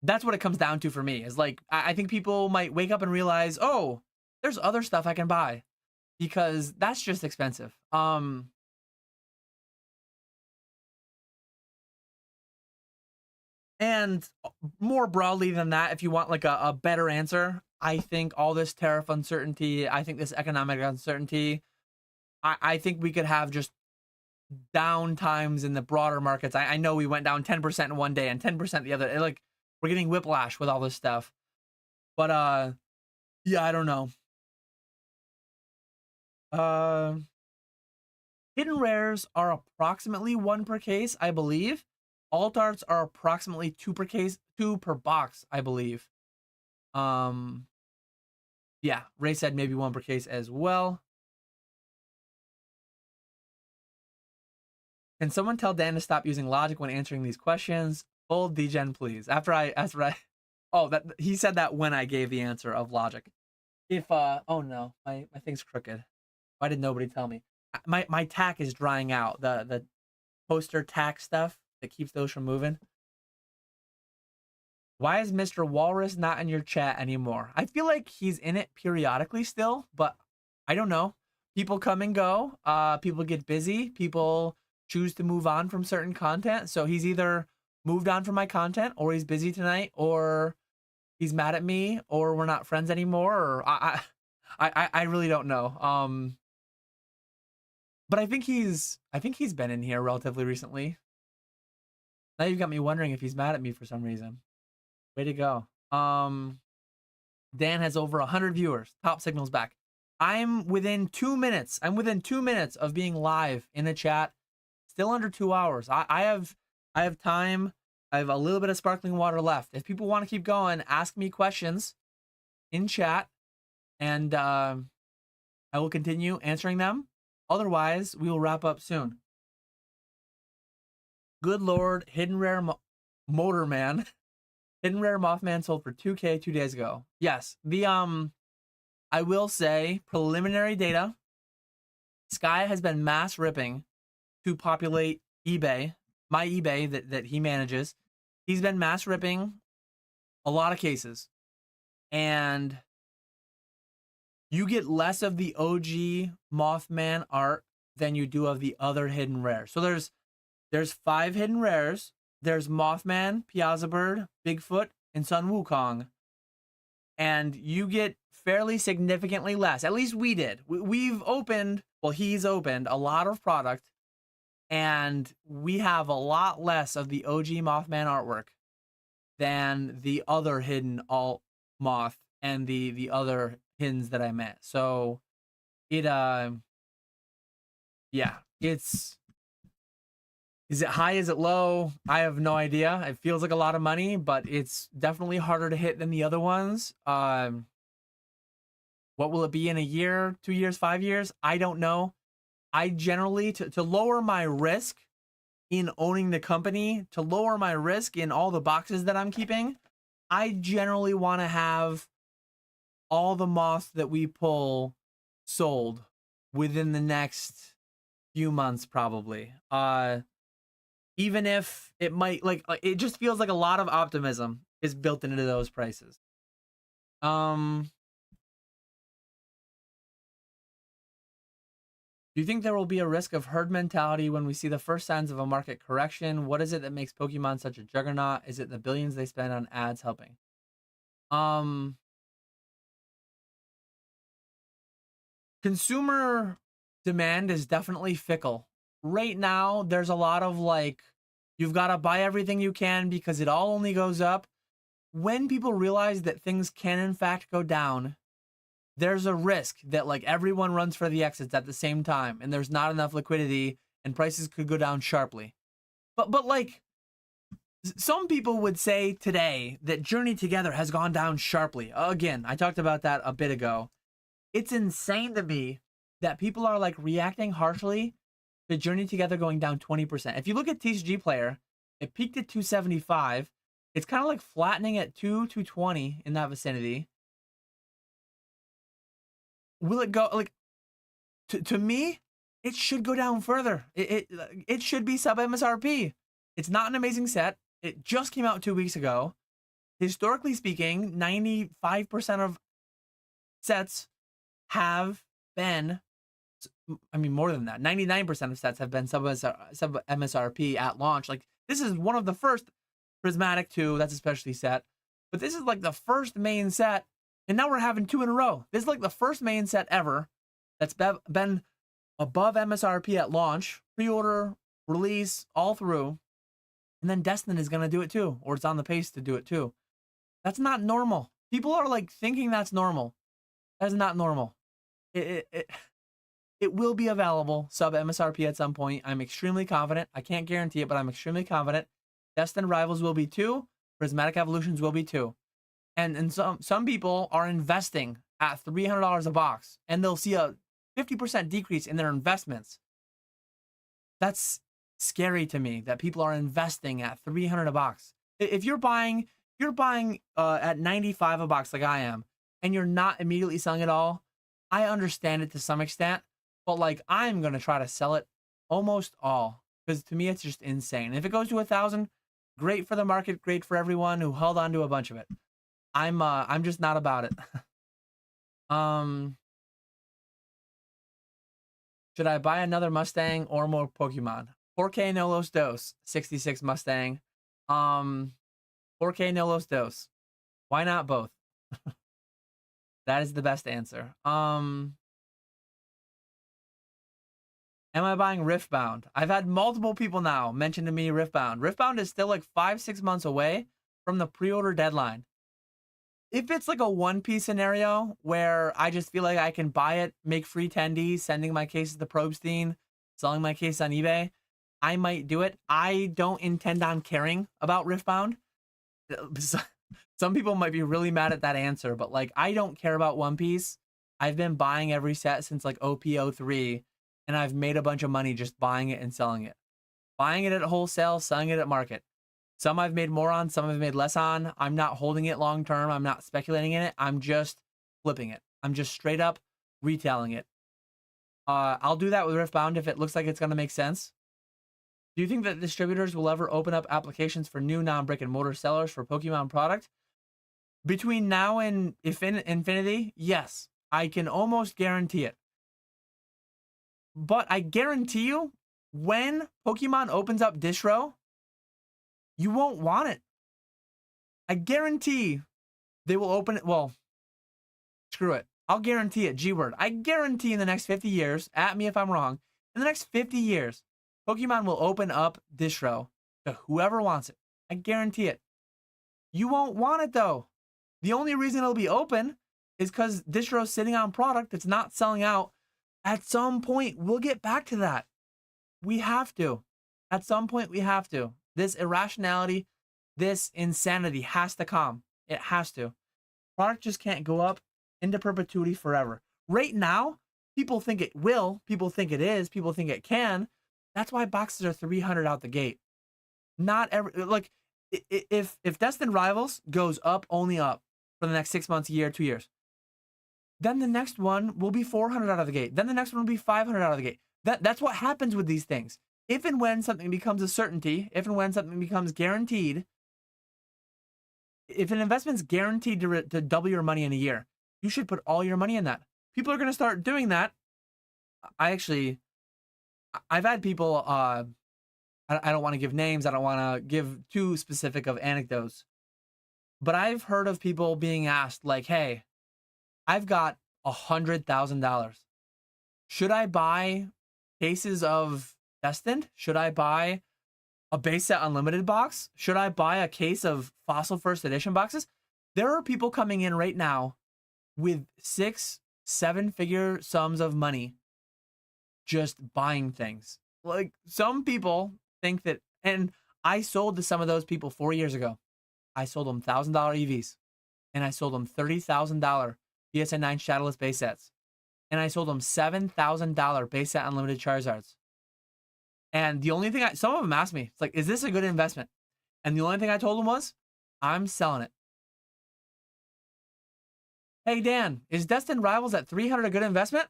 Speaker 1: that's what it comes down to for me. Is like, I think people might wake up and realize, oh, there's other stuff I can buy because that's just expensive. And more broadly than that, if you want like a better answer, I think all this tariff uncertainty, I think this economic uncertainty, I think we could have just down times in the broader markets. I know we went down 10% in one day and 10% the other. Like, we're getting whiplash with all this stuff. But yeah, I don't know. Hidden rares are approximately 1 per case, I believe. Alt arts are approximately 2 per case, 2 per box, I believe. Yeah, Ray said maybe 1 per case as well. Can someone tell Dan to stop using logic when answering these questions? Old degen, please. After I oh, that he said that when I gave the answer of logic. If oh no, my thing's crooked. Why did nobody tell me? My tack is drying out. The poster tack stuff that keeps those from moving. Why is Mr. Walrus not in your chat anymore? I feel like he's in it periodically still, but I don't know. People come and go. People get busy. People choose to move on from certain content. So he's either moved on from my content, or he's busy tonight, or he's mad at me, or we're not friends anymore, or I really don't know. But I think he's been in here relatively recently. Now you've got me wondering if he's mad at me for some reason. Way to go. Dan has over 100 viewers. Top signals back. I'm within 2 minutes. I'm within 2 minutes of being live in the chat. Still under 2 hours. I have time. I have a little bit of sparkling water left. If people want to keep going, ask me questions in chat, and I will continue answering them. Otherwise, we will wrap up soon. Good Lord, Hidden Rare Motorman. Hidden Rare Mothman sold for 2K 2 days ago. Yes, the I will say preliminary data. Sky has been mass ripping to populate eBay, my eBay that he manages. He's been mass ripping a lot of cases, and you get less of the OG Mothman art than you do of the other hidden rares. So there's 5 hidden rares. There's Mothman, Piazza Bird, Bigfoot, and Sun Wukong. And you get fairly significantly less. At least we did. We've opened, well, he's opened a lot of product, and we have a lot less of the OG Mothman artwork than the other hidden alt moth and the other hiddens that I met. So it yeah, it's, is it high? Is it low? I have no idea. It feels like a lot of money, but it's definitely harder to hit than the other ones. What will it be in a year, 2 years, 5 years? I don't know. I generally, to lower my risk in owning the company, to lower my risk in all the boxes that I'm keeping, I generally want to have all the moths that we pull sold within the next few months, probably. Even if it might, like, it just feels like a lot of optimism is built into those prices. Do you think there will be a risk of herd mentality when we see the first signs of a market correction? What is it that makes Pokemon such a juggernaut? Is it the billions they spend on ads helping? Consumer demand is definitely fickle. Right now, there's a lot of like, you've got to buy everything you can because it all only goes up. When people realize that things can in fact go down, there's a risk that like everyone runs for the exits at the same time, and there's not enough liquidity, and prices could go down sharply. But like, some people would say today that Journey Together has gone down sharply. Again, I talked about that a bit ago. It's insane to me that people are like reacting harshly to Journey Together going down 20%. If you look at TCG Player, it peaked at 275. It's kind of like flattening at 220 in that vicinity. Will it go, like, to me, it should go down further. It should be sub MSRP. It's not an amazing set. It just came out 2 weeks ago. Historically speaking, 95% of sets have been, I mean, more than that. 99% of sets have been sub MSRP at launch. Like, this is one of the first. Prismatic 2, that's especially set. But this is like the first main set, and now we're having 2 in a row. This is like the first main set ever that's been above MSRP at launch, pre-order, release, all through. And then Destin is going to do it too, or it's on the pace to do it too. That's not normal. People are like thinking that's normal. That's not normal. It will be available sub MSRP at some point. I'm extremely confident. I can't guarantee it, but I'm extremely confident. Destined Rivals will be 2. Prismatic Evolutions will be 2. And some people are investing at $300 a box, and they'll see a 50% decrease in their investments. That's scary to me, that people are investing at $300 a box. If you're buying at 95 a box like I am, and you're not immediately selling it all, I understand it to some extent, but like, I'm going to try to sell it almost all. because to me it's just insane. If it goes to 1,000, great for the market, great for everyone who held on to a bunch of it. I'm just not about it. Should I buy another Mustang or more Pokemon? 4K no los dos, 66 Mustang. 4K no los dos. Why not both? That is the best answer. Am I buying Riftbound? I've had multiple people now mention to me Riftbound. Riftbound is still like 5-6 months away from the pre-order deadline. If it's like a One Piece scenario where I just feel like I can buy it, make free tendies, sending my cases to Probstein, selling my case on eBay, I might do it. I don't intend on caring about Riftbound. Some people might be really mad at that answer, but like I don't care about One Piece. I've been buying every set since like OP03, and I've made a bunch of money just buying it and selling it. Buying it at wholesale, selling it at market. Some I've made more on, some I've made less on. I'm not holding it long term. I'm not speculating in it. I'm just flipping it. I'm just straight up retailing it. I'll do that with Riftbound if it looks like it's going to make sense. Do you think that distributors will ever open up applications for new non-brick and mortar sellers for Pokemon product? Between now and infinity, yes. I can almost guarantee it. But I guarantee you, when Pokemon opens up distro, you won't want it. I guarantee they will open it. Well, screw it. I'll guarantee it. G word. I guarantee in the next 50 years, at me if I'm wrong, in the next 50 years, Pokemon will open up distro to whoever wants it. I guarantee it. You won't want it though. The only reason it'll be open is because distro's sitting on product that's not selling out. At some point, we'll get back to that. We have to. At some point, we have to. This irrationality, this insanity has to calm. It has to. Product just can't go up into perpetuity forever. Right now, people think it will. People think it is. People think it can. That's why boxes are 300 out the gate. Not every, like, if Destined Rivals goes up, only up for the next 6 months, a year, 2 years, then the next one will be 400 out of the gate. Then the next one will be 500 out of the gate. That's what happens with these things. If and when something becomes a certainty, if and when something becomes guaranteed, if an investment's guaranteed to double your money in a year, you should put all your money in that. People are going to start doing that. I've had people, I don't want to give names. I don't want to give too specific of anecdotes. But I've heard of people being asked like, hey, I've got $100,000. Should I buy cases of Destined? Should I buy a base set unlimited box? Should I buy a case of Fossil First Edition boxes? There are people coming in right now with 6-7 figure sums of money just buying things. Like, some people think that, and I sold to some of those people 4 years ago. I sold them $1,000 EVs, and I sold them $30,000 PSN 9 Shadowless base sets, and I sold them $7,000 base set unlimited Charizards. And the only thing some of them asked me, it's like, is this a good investment? And the only thing I told them was, I'm selling it. Hey, Dan, is Destined Rivals at 300 a good investment?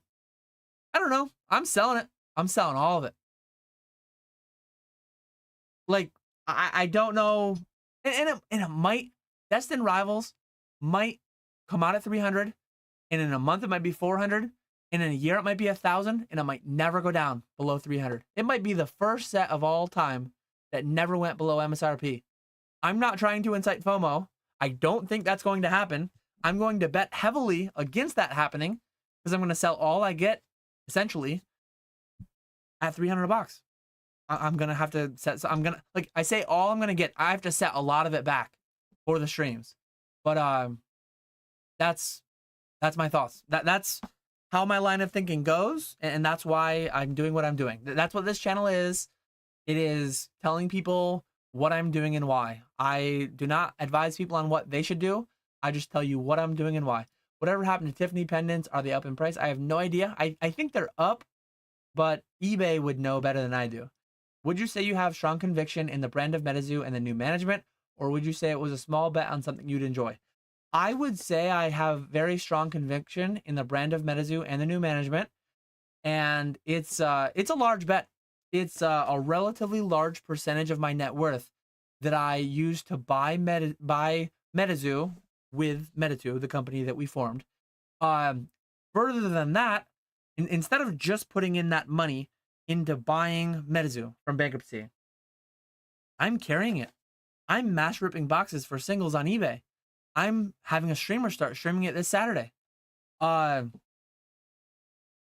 Speaker 1: I don't know. I'm selling it. I'm selling all of it. Like, I don't know. And it might, Destined Rivals might come out at 300, and in a month it might be 400, and in a year it might be 1,000, and it might never go down below 300. It might be the first set of all time that never went below MSRP. I'm not trying to incite FOMO. I don't think that's going to happen. I'm going to bet heavily against that happening because I'm going to sell all I get, essentially, at 300 a box. I'm going to have to set, so I'm going to, like I say, all I'm going to get, I have to set a lot of it back for the streams. But that's my thoughts. That's how my line of thinking goes, and that's why I'm doing what I'm doing. That's what this channel is. It is telling people what I'm doing and why. I do not advise people on what they should do. I just tell you what I'm doing and why. Whatever happened to Tiffany pendants? Are they up in price? I have no idea. I think they're up, but eBay would know better than I do. Would you say you have strong conviction in the brand of Metazoo and the new management, or would you say it was a small bet on something you'd enjoy? I would say I have very strong conviction in the brand of Metazoo and the new management, and it's a large bet. it's a relatively large percentage of my net worth that I use to buy Metazoo with Metazoo, the company that we formed. Um, Further than that, instead of just putting in that money into buying Metazoo from bankruptcy, I'm carrying it. I'm mass ripping boxes for singles on eBay. I'm having a streamer start streaming it this Saturday. Uh,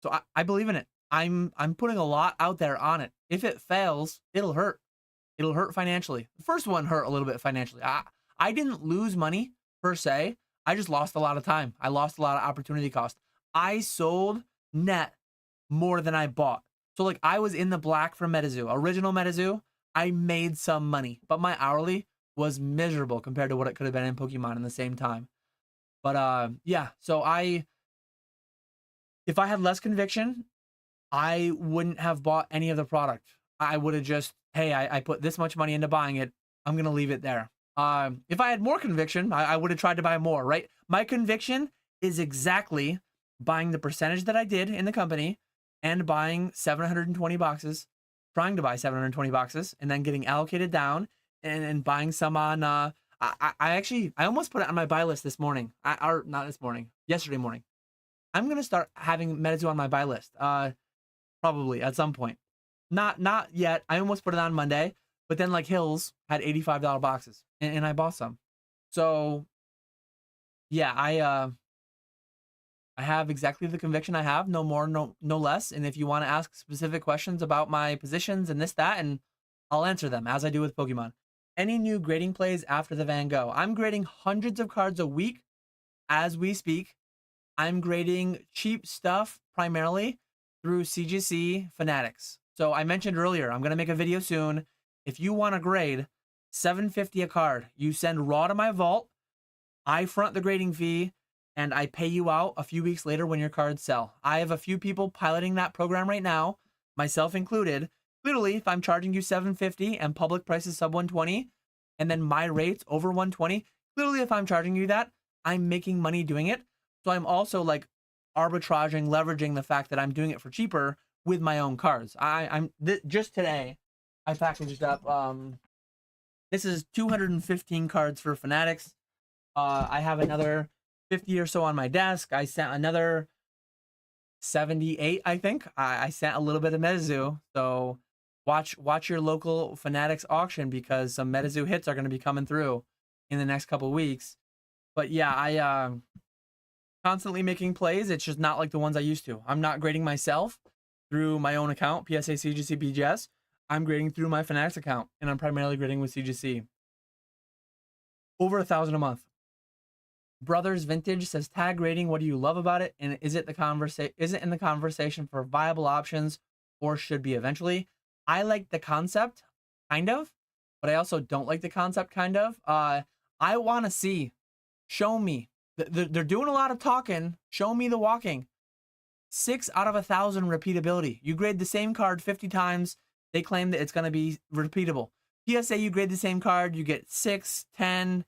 Speaker 1: so I believe in it. I'm putting a lot out there on it. If it fails, it'll hurt. It'll hurt financially. The first one hurt a little bit financially. I didn't lose money per se. I just lost a lot of time. I lost a lot of opportunity cost. I sold net more than I bought. So like I was in the black for Metazoo. Original Metazoo, I made some money, but my hourly was miserable compared to what it could have been in Pokemon in the same time. But yeah, so if I had less conviction, I wouldn't have bought any of the product. I would have just, hey, I put this much money into buying it. I'm going to leave it there. If I had more conviction, I would have tried to buy more, right? My conviction is exactly buying the percentage that I did in the company and buying 720 boxes, trying to buy 720 boxes, and then getting allocated down and buying some on, I almost put it on my buy list this morning. Or not this morning, yesterday morning. I'm going to start having Metazoo on my buy list. Probably at some point. Not yet. I almost put it on Monday, but then like Hills had $85 boxes and I bought some. So yeah, I have exactly the conviction I have, no more, no less. And if you want to ask specific questions about my positions and this, that, and I'll answer them as I do with Pokemon. Any new grading plays after the Van Gogh? I'm grading hundreds of cards a week as we speak. I'm grading cheap stuff primarily through CGC Fanatics. So I mentioned earlier, I'm going to make a video soon. If you want to grade $7.50 a card, you send raw to my vault. I front the grading fee and I pay you out a few weeks later when your cards sell. I have a few people piloting that program right now, myself included. Literally, if I'm charging you $7.50 and public price is sub 120 and then my rate's over 120, literally if I'm charging you that, I'm making money doing it. So I'm also like arbitraging, leveraging the fact that I'm doing it for cheaper with my own cards. Just today, I packaged up. This is 215 cards for Fanatics. I have another 50 or so on my desk. I sent another 78, I think. I sent a little bit of Metazoo. So watch your local Fanatics auction because some Metazoo hits are going to be coming through in the next couple weeks. But yeah, I constantly making plays. It's just not like the ones I used to. I'm not grading myself through my own account, PSA, CGC, BGS. I'm grading through my Fanatics account, and I'm primarily grading with CGC. Over $1,000 a month. Brothers Vintage says, tag grading, what do you love about it? And is it in the conversation for viable options or should be eventually? I like the concept, kind of, but I also don't like the concept, kind of. I want to see, show me. They're doing a lot of talking. Show me the walking. 6 out of 1,000 repeatability. You grade the same card 50 times. They claim that it's going to be repeatable. PSA, you grade the same card. You get 6, 10,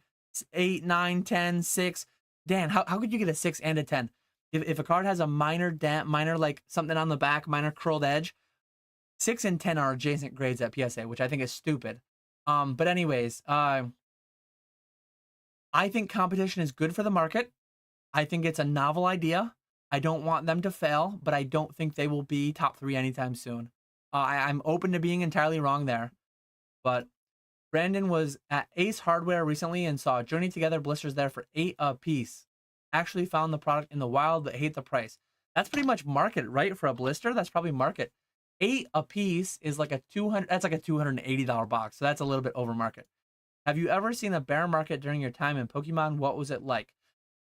Speaker 1: 8, 9, 10, 6. Dan, how could you get a 6 and a 10? If a card has a minor dent, minor like something on the back, minor curled edge, 6 and 10 are adjacent grades at PSA, which I think is stupid. But anyways, I think competition is good for the market. I think it's a novel idea. I don't want them to fail, but I don't think they will be top 3 anytime soon. I'm open to being entirely wrong there. But Brandon was at Ace Hardware recently and saw Journey Together blisters there for $8 a piece. Actually found the product in the wild, but hate the price. That's pretty much market, right? For a blister, that's probably market. $8 a piece is like that's like a $280 box. So that's a little bit over market. Have you ever seen a bear market during your time in Pokemon? What was it like?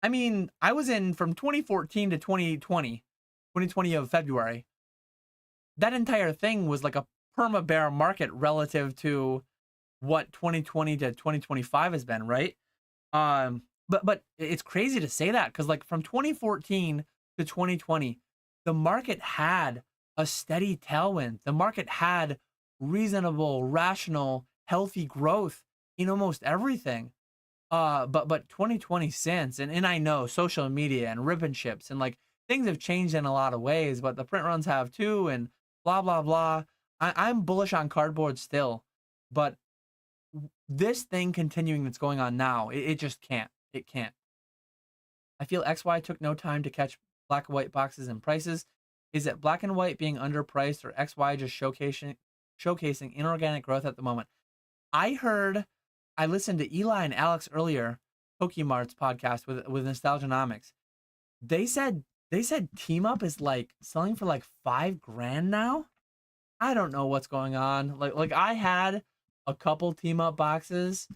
Speaker 1: I mean, I was in from 2014 to 2020 of February. That entire thing was like a perma bear market relative to what 2020 to 2025 has been, right? But it's crazy to say that because like from 2014 to 2020, the market had a steady tailwind. The market had reasonable, rational, healthy growth in almost everything. But 2020 since, and I know social media and ribbon ships and like things have changed in a lot of ways, but the print runs have too, and blah blah blah. I'm bullish on cardboard still, but this thing continuing that's going on now, it just can't. It can't. I feel XY took no time to catch black and white boxes and prices. Is it black and white being underpriced or XY just showcasing inorganic growth at the moment? I listened to Eli and Alex earlier, Pokemart's podcast with Nostalgianomics. They said Team Up is like selling for like $5,000 now. I don't know what's going on. Like I had a couple Team Up boxes.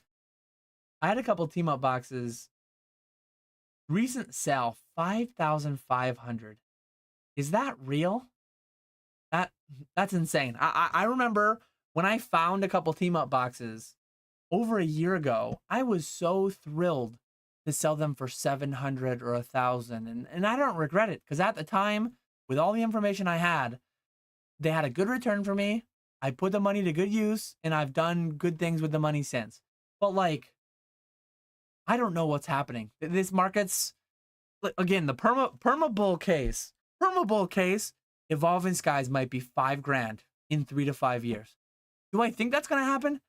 Speaker 1: Recent sale 5,500. Is that real? That's insane. I remember when I found a couple Team Up boxes over a year ago. I was so thrilled to sell them for 700 or 1,000, and I don't regret it because at the time, with all the information I had, they had a good return for me. I put the money to good use, and I've done good things with the money since. But like, I don't know what's happening. This market's, again, the perma bull case, Evolving Skies might be $5,000 in 3 to 5 years. Do I think that's gonna happen?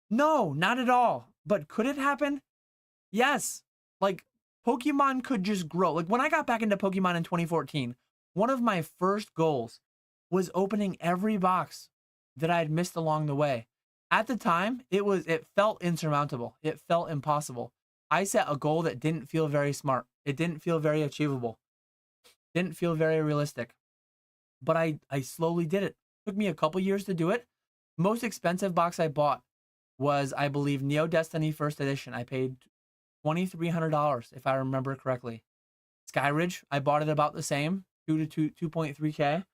Speaker 1: No, not at all. But could it happen? Yes. Like, Pokemon could just grow. Like, when I got back into Pokemon in 2014, one of my first goals was opening every box that I had missed along the way. At the time, it felt insurmountable. It felt impossible. I set a goal that didn't feel very smart. It didn't feel very achievable. Didn't feel very realistic. But I slowly did it. Took me a couple years to do it. Most expensive box I bought was, I believe, Neo Destiny First Edition. I paid $2,300 if I remember correctly. Skyridge, I bought it about the same, 2.3K.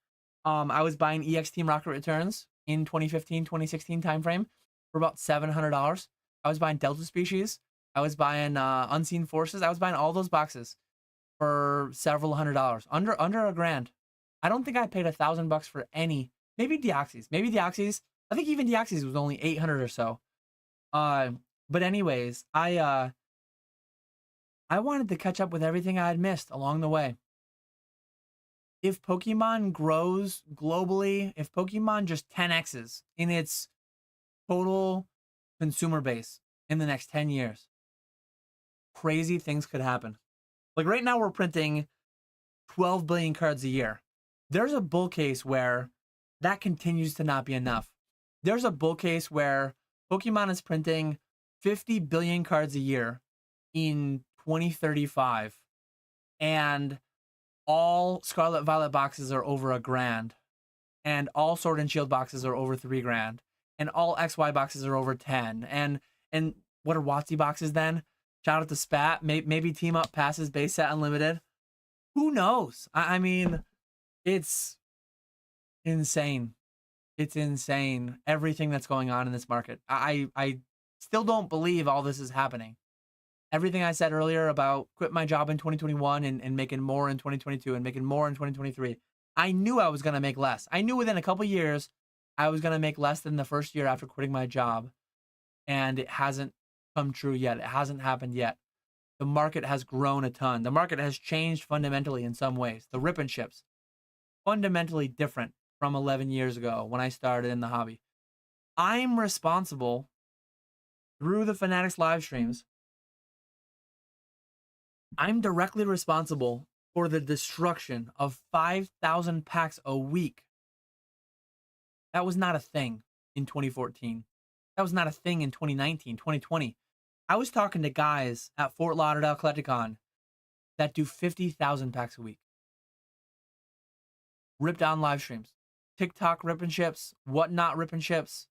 Speaker 1: I was buying EX Team Rocket Returns in 2015, 2016 timeframe for about $700. I was buying Delta Species. I was buying Unseen Forces. I was buying all those boxes for several $100s, under $1,000. I don't think I paid $1,000 for any. Maybe Deoxys. I think even Deoxys was only 800 or so. But anyways, I wanted to catch up with everything I had missed along the way. If Pokemon grows globally, if Pokemon just 10x's in its total consumer base in the next 10 years, crazy things could happen. Like right now we're printing 12 billion cards a year. There's a bull case where that continues to not be enough. There's a bull case where Pokemon is printing 50 billion cards a year in 2035, and all Scarlet Violet boxes are over $1,000, and all Sword and Shield boxes are over $3,000, and all XY boxes are over 10. And what are WotC boxes then? Shout out to Spat. Maybe Team Up passes base set unlimited. Who knows? I mean, it's insane. It's insane, everything that's going on in this market. I still don't believe all this is happening. Everything I said earlier about quit my job in 2021 and making more in 2022 and making more in 2023, I knew I was going to make less. I knew within a couple years I was going to make less than the first year after quitting my job. And it hasn't come true yet. It hasn't happened yet. The market has grown a ton. The market has changed fundamentally in some ways. The rip and ships, fundamentally different from 11 years ago when I started in the hobby. I'm responsible through the Fanatics live streams. I'm directly responsible for the destruction of 5,000 packs a week. That was not a thing in 2014. That was not a thing in 2019, 2020. I was talking to guys at Fort Lauderdale Collecticon that do 50,000 packs a week. Ripped on live streams. TikTok rip and ships, whatnot rip and ships.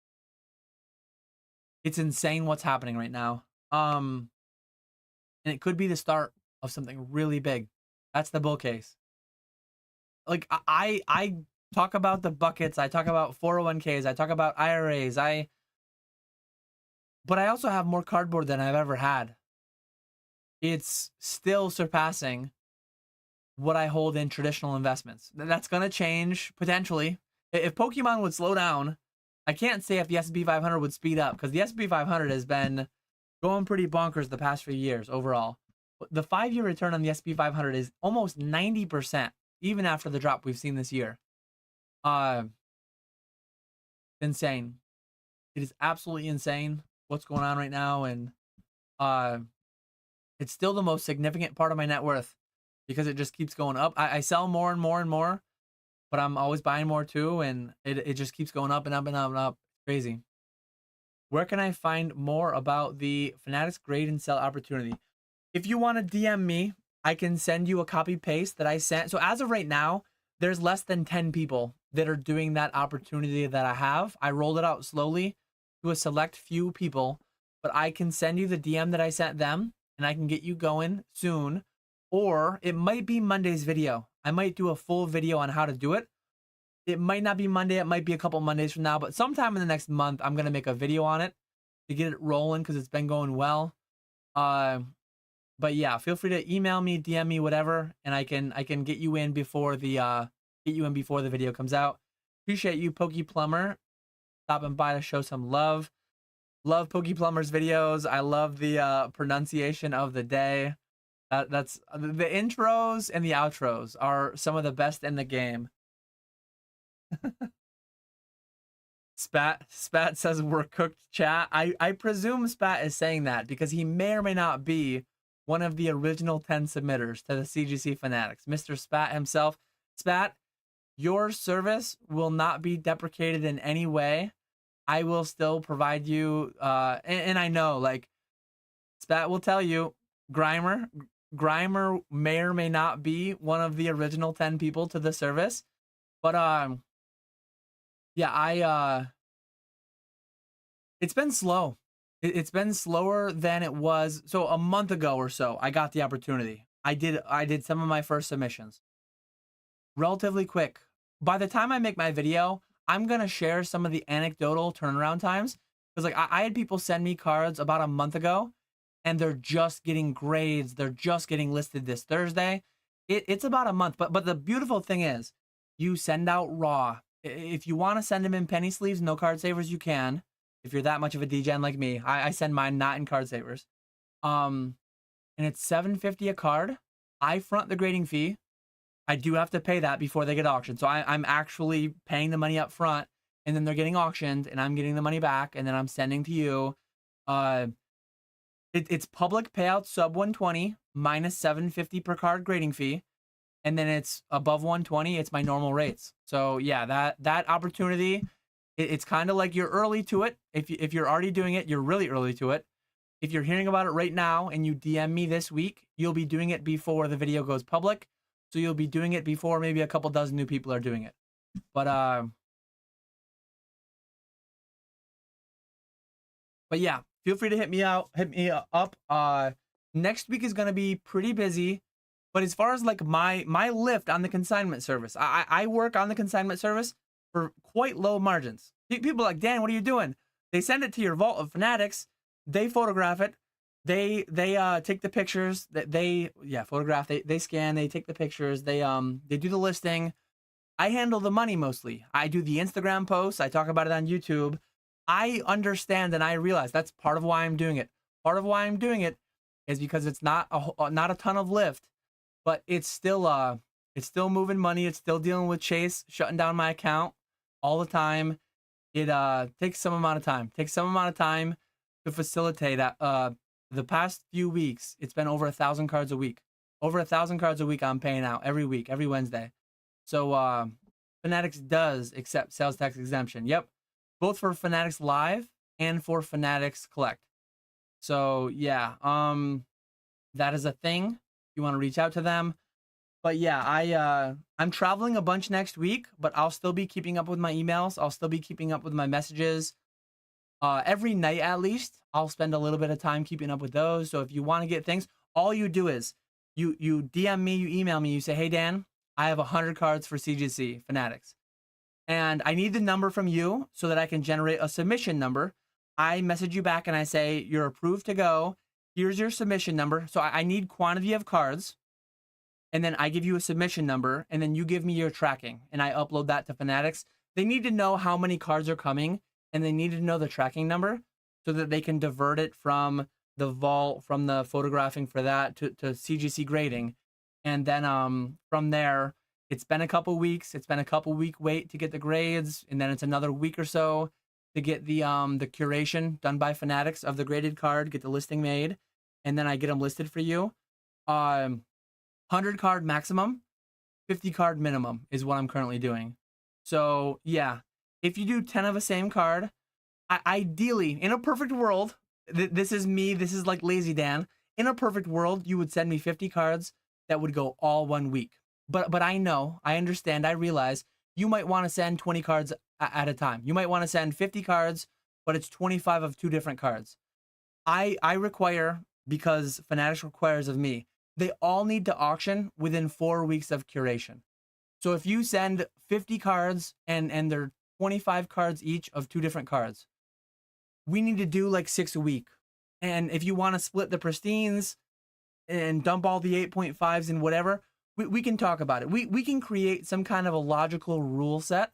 Speaker 1: It's insane what's happening right now. And it could be the start of something really big. That's the bull case. Like I talk about the buckets, I talk about 401ks, I talk about IRAs, but I also have more cardboard than I've ever had. It's still surpassing what I hold in traditional investments. That's going to change potentially. If Pokemon would slow down, I can't say if the S&P 500 would speed up, because the S&P 500 has been going pretty bonkers the past few years overall. The 5-year return on the S&P 500 is almost 90%, even after the drop we've seen this year. insane. It is absolutely insane what's going on right now, and it's still the most significant part of my net worth because it just keeps going up. I sell more and more and more, but I'm always buying more too, and it just keeps going up and up and up and up. Crazy. Where can I find more about the Fanatics grade and sell opportunity? If you want to DM me, I can send you a copy paste that I sent. So as of right now, there's less than 10 people that are doing that opportunity that I have. I rolled it out slowly to a select few people, but I can send you the DM that I sent them and I can get you going soon. Or it might be Monday's video. I might do a full video on how to do it. It might not be Monday. It might be a couple Mondays from now, but sometime in the next month, I'm going to make a video on it to get it rolling because it's been going well. But yeah, feel free to email me, DM me, whatever, and I can get you in before the video comes out. Appreciate you, Pokey Plumber, stopping by to show some love. Love Pokey Plumber's videos. I love the pronunciation of the day. That's the intros and the outros are some of the best in the game. Spat says we're cooked, chat. I presume Spat is saying that because he may or may not be one of the original 10 submitters to the CGC Fanatics. Mr. Spat himself. Spat, your service will not be deprecated in any way. I will still provide you, and I know, like, Spat will tell you, Grimer may or may not be one of the original 10 people to the service. But, yeah, it's been slow. It's been slower than it was. So a month ago or so, I got the opportunity. I did some of my first submissions. Relatively quick. By the time I make my video, I'm going to share some of the anecdotal turnaround times. Because like I had people send me cards about a month ago, and they're just getting grades. They're just getting listed this Thursday. It's about a month. But the beautiful thing is, you send out raw. If you want to send them in penny sleeves, no card savers, you can. If you're that much of a degen like me, I send mine not in card savers. And it's $7.50 a card. I front the grading fee. I do have to pay that before they get auctioned. So I'm actually paying the money up front, and then they're getting auctioned, and I'm getting the money back, and then I'm sending to you. It's public payout sub 120 minus $7.50 per card grading fee. And then it's above 120, it's my normal rates. So yeah, that opportunity, it's kind of like you're early to it. If you're already doing it, you're really early to it. If you're hearing about it right now and you DM me this week, you'll be doing it before the video goes public. So you'll be doing it before maybe a couple dozen new people are doing it. But yeah, feel free to hit me up. Next week is gonna be pretty busy. But as far as like my lift on the consignment service, I work on the consignment service for quite low margins. People are like, Dan, what are you doing? They send it to your vault of Fanatics. They photograph it. They take the pictures. They photograph. They scan. They take the pictures. They do the listing. I handle the money mostly. I do the Instagram posts. I talk about it on YouTube. I understand and I realize that's part of why I'm doing it. Part of why I'm doing it is because it's not a ton of lift. But it's still moving money. It's still dealing with Chase shutting down my account all the time. It takes some amount of time. To facilitate that. The past few weeks, it's been over 1,000 cards a week. Over 1,000 cards a week I'm paying out every week, every Wednesday. So Fanatics does accept sales tax exemption. Yep, both for Fanatics Live and for Fanatics Collect. So yeah, that is a thing. You want to reach out to them. But yeah, I'm traveling a bunch next week, but I'll still be keeping up with my emails. I'll still be keeping up with my messages. Every night at least, I'll spend a little bit of time keeping up with those. So if you want to get things, all you do is you DM me, you email me, you say, hey Dan, I have 100 cards for CGC Fanatics. And I need the number from you so that I can generate a submission number. I message you back and I say, you're approved to go. Here's your submission number. So I need quantity of cards. And then I give you a submission number. And then you give me your tracking. And I upload that to Fanatics. They need to know how many cards are coming. And they need to know the tracking number so that they can divert it from the vault, from the photographing for that to CGC grading. And then from there, It's been a couple weeks. It's been a couple week wait to get the grades, and then it's another week or so to get the curation done by Fanatics of the graded card, get the listing made, and then I get them listed for you. 100 card maximum, 50 card minimum is what I'm currently doing. So yeah, if you do 10 of a same card, ideally, in a perfect world, this is me, this is like Lazy Dan. In a perfect world, you would send me 50 cards that would go all 1 week. But I know, I understand, I realize you might want to send 20 cards at a time. You might want to send 50 cards, but it's 25 of 2 different cards. I require, because Fanatics requires of me, they all need to auction within 4 weeks of curation. So if you send 50 cards and they're 25 cards each of 2 different cards, we need to do like 6 a week. And if you want to split the pristines and dump all the 8.5s and whatever, we can talk about it. We can create some kind of a logical rule set,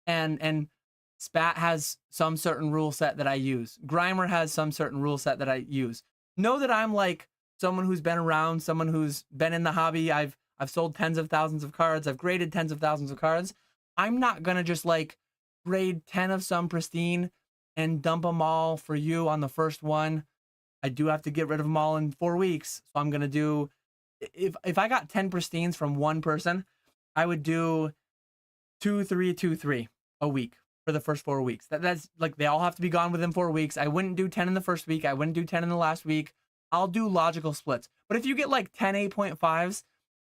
Speaker 1: and Spat has some certain rule set that I use. Grimer has some certain rule set that I use. Know that I'm like someone who's been around, someone who's been in the hobby. I've sold tens of thousands of cards. I've graded tens of thousands of cards. I'm not gonna just like grade 10 of some pristine and dump them all for you on the first one. I do have to get rid of them all in 4 weeks. So I'm gonna do, if I got 10 pristines from one person, I would do 2, 3, 2, 3 a week for the first 4 weeks. That's like, they all have to be gone within 4 weeks. I wouldn't do 10 in the first week. I wouldn't do 10 in the last week. I'll do logical splits. But if you get like 10 8.5s,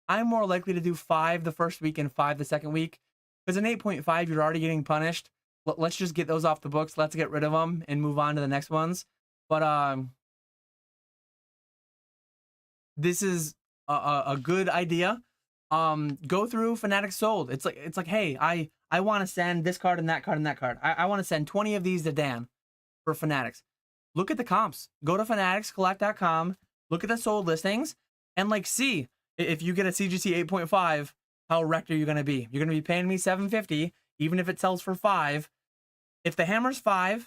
Speaker 1: I'm more likely to do 5 the first week and 5 the second week. Because an 8.5, you're already getting punished. Let's just get those off the books. Let's get rid of them and move on to the next ones. But this is a good idea. Go through Fanatics sold. It's like, hey, I want to send this card and that card and that card. I want to send 20 of these to Dan for Fanatics. Look at the comps. Go to fanaticscollect.com. Look at the sold listings and like see if you get a CGC 8.5, how wrecked are you going to be? You're going to be paying me $750, even if it sells for $5. If the hammer's $5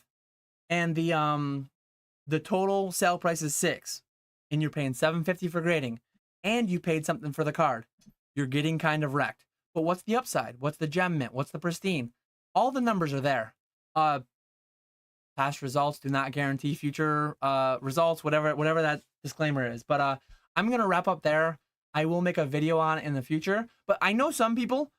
Speaker 1: and the total sale price is $6, and you're paying $750 for grading, and you paid something for the card, you're getting kind of wrecked. But what's the upside? What's the gem mint? What's the pristine? All the numbers are there. Past results do not guarantee future results, whatever that disclaimer is. But I'm gonna wrap up there. I will make a video on it in the future. But I know some people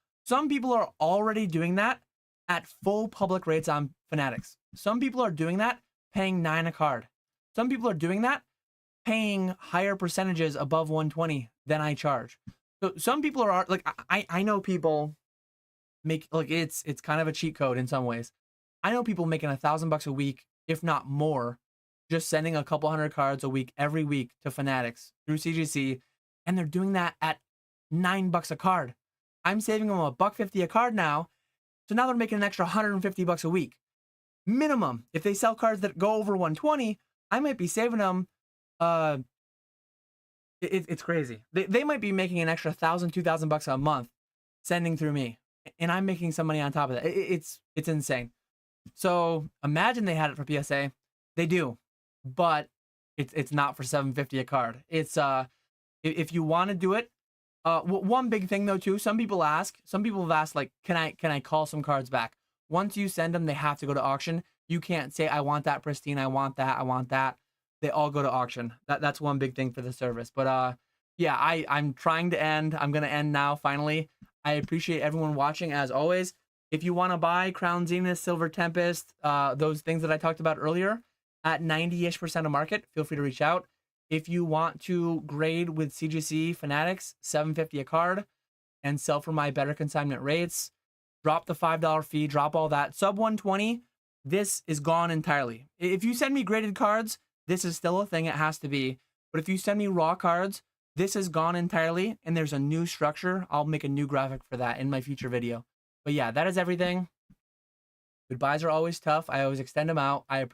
Speaker 1: are already doing that at full public rates on Fanatics. Some people are doing that paying $9 a card. Some people are doing that paying higher percentages above 120 than I charge. So some people are like, I know people make, like, it's kind of a cheat code in some ways. I know people making $1,000 a week, if not more, just sending a couple hundred cards a week every week to Fanatics through CGC, and they're doing that at $9 a card. I'm saving them $1.50 a card now, so now they're making an extra $150 a week minimum. If they sell cards that go over 120, I might be saving them. It's crazy. They might be making an extra $1,000, $2,000 a month sending through me, and I'm making some money on top of that. It's insane. So imagine they had it for PSA. They do, but it's not for $750 a card. It's if you want to do it. One big thing though too, some people have asked like, can I call some cards back? Once you send them, they have to go to auction. You can't say I want that pristine, I want that. They all go to auction. That's one big thing for the service. But yeah, I'm trying to end. I'm gonna end now finally. I appreciate everyone watching as always. If you want to buy Crown Zenith, Silver Tempest, those things that I talked about earlier at 90-ish% of market, feel free to reach out. If you want to grade with CGC Fanatics, $750 a card, and sell for my better consignment rates, drop the $5 fee, drop all that. Sub 120, this is gone entirely. If you send me graded cards, this is still a thing, it has to be. But if you send me raw cards, this is gone entirely, and there's a new structure. I'll make a new graphic for that in my future video. But yeah, that is everything. Goodbyes are always tough. I always extend them out. I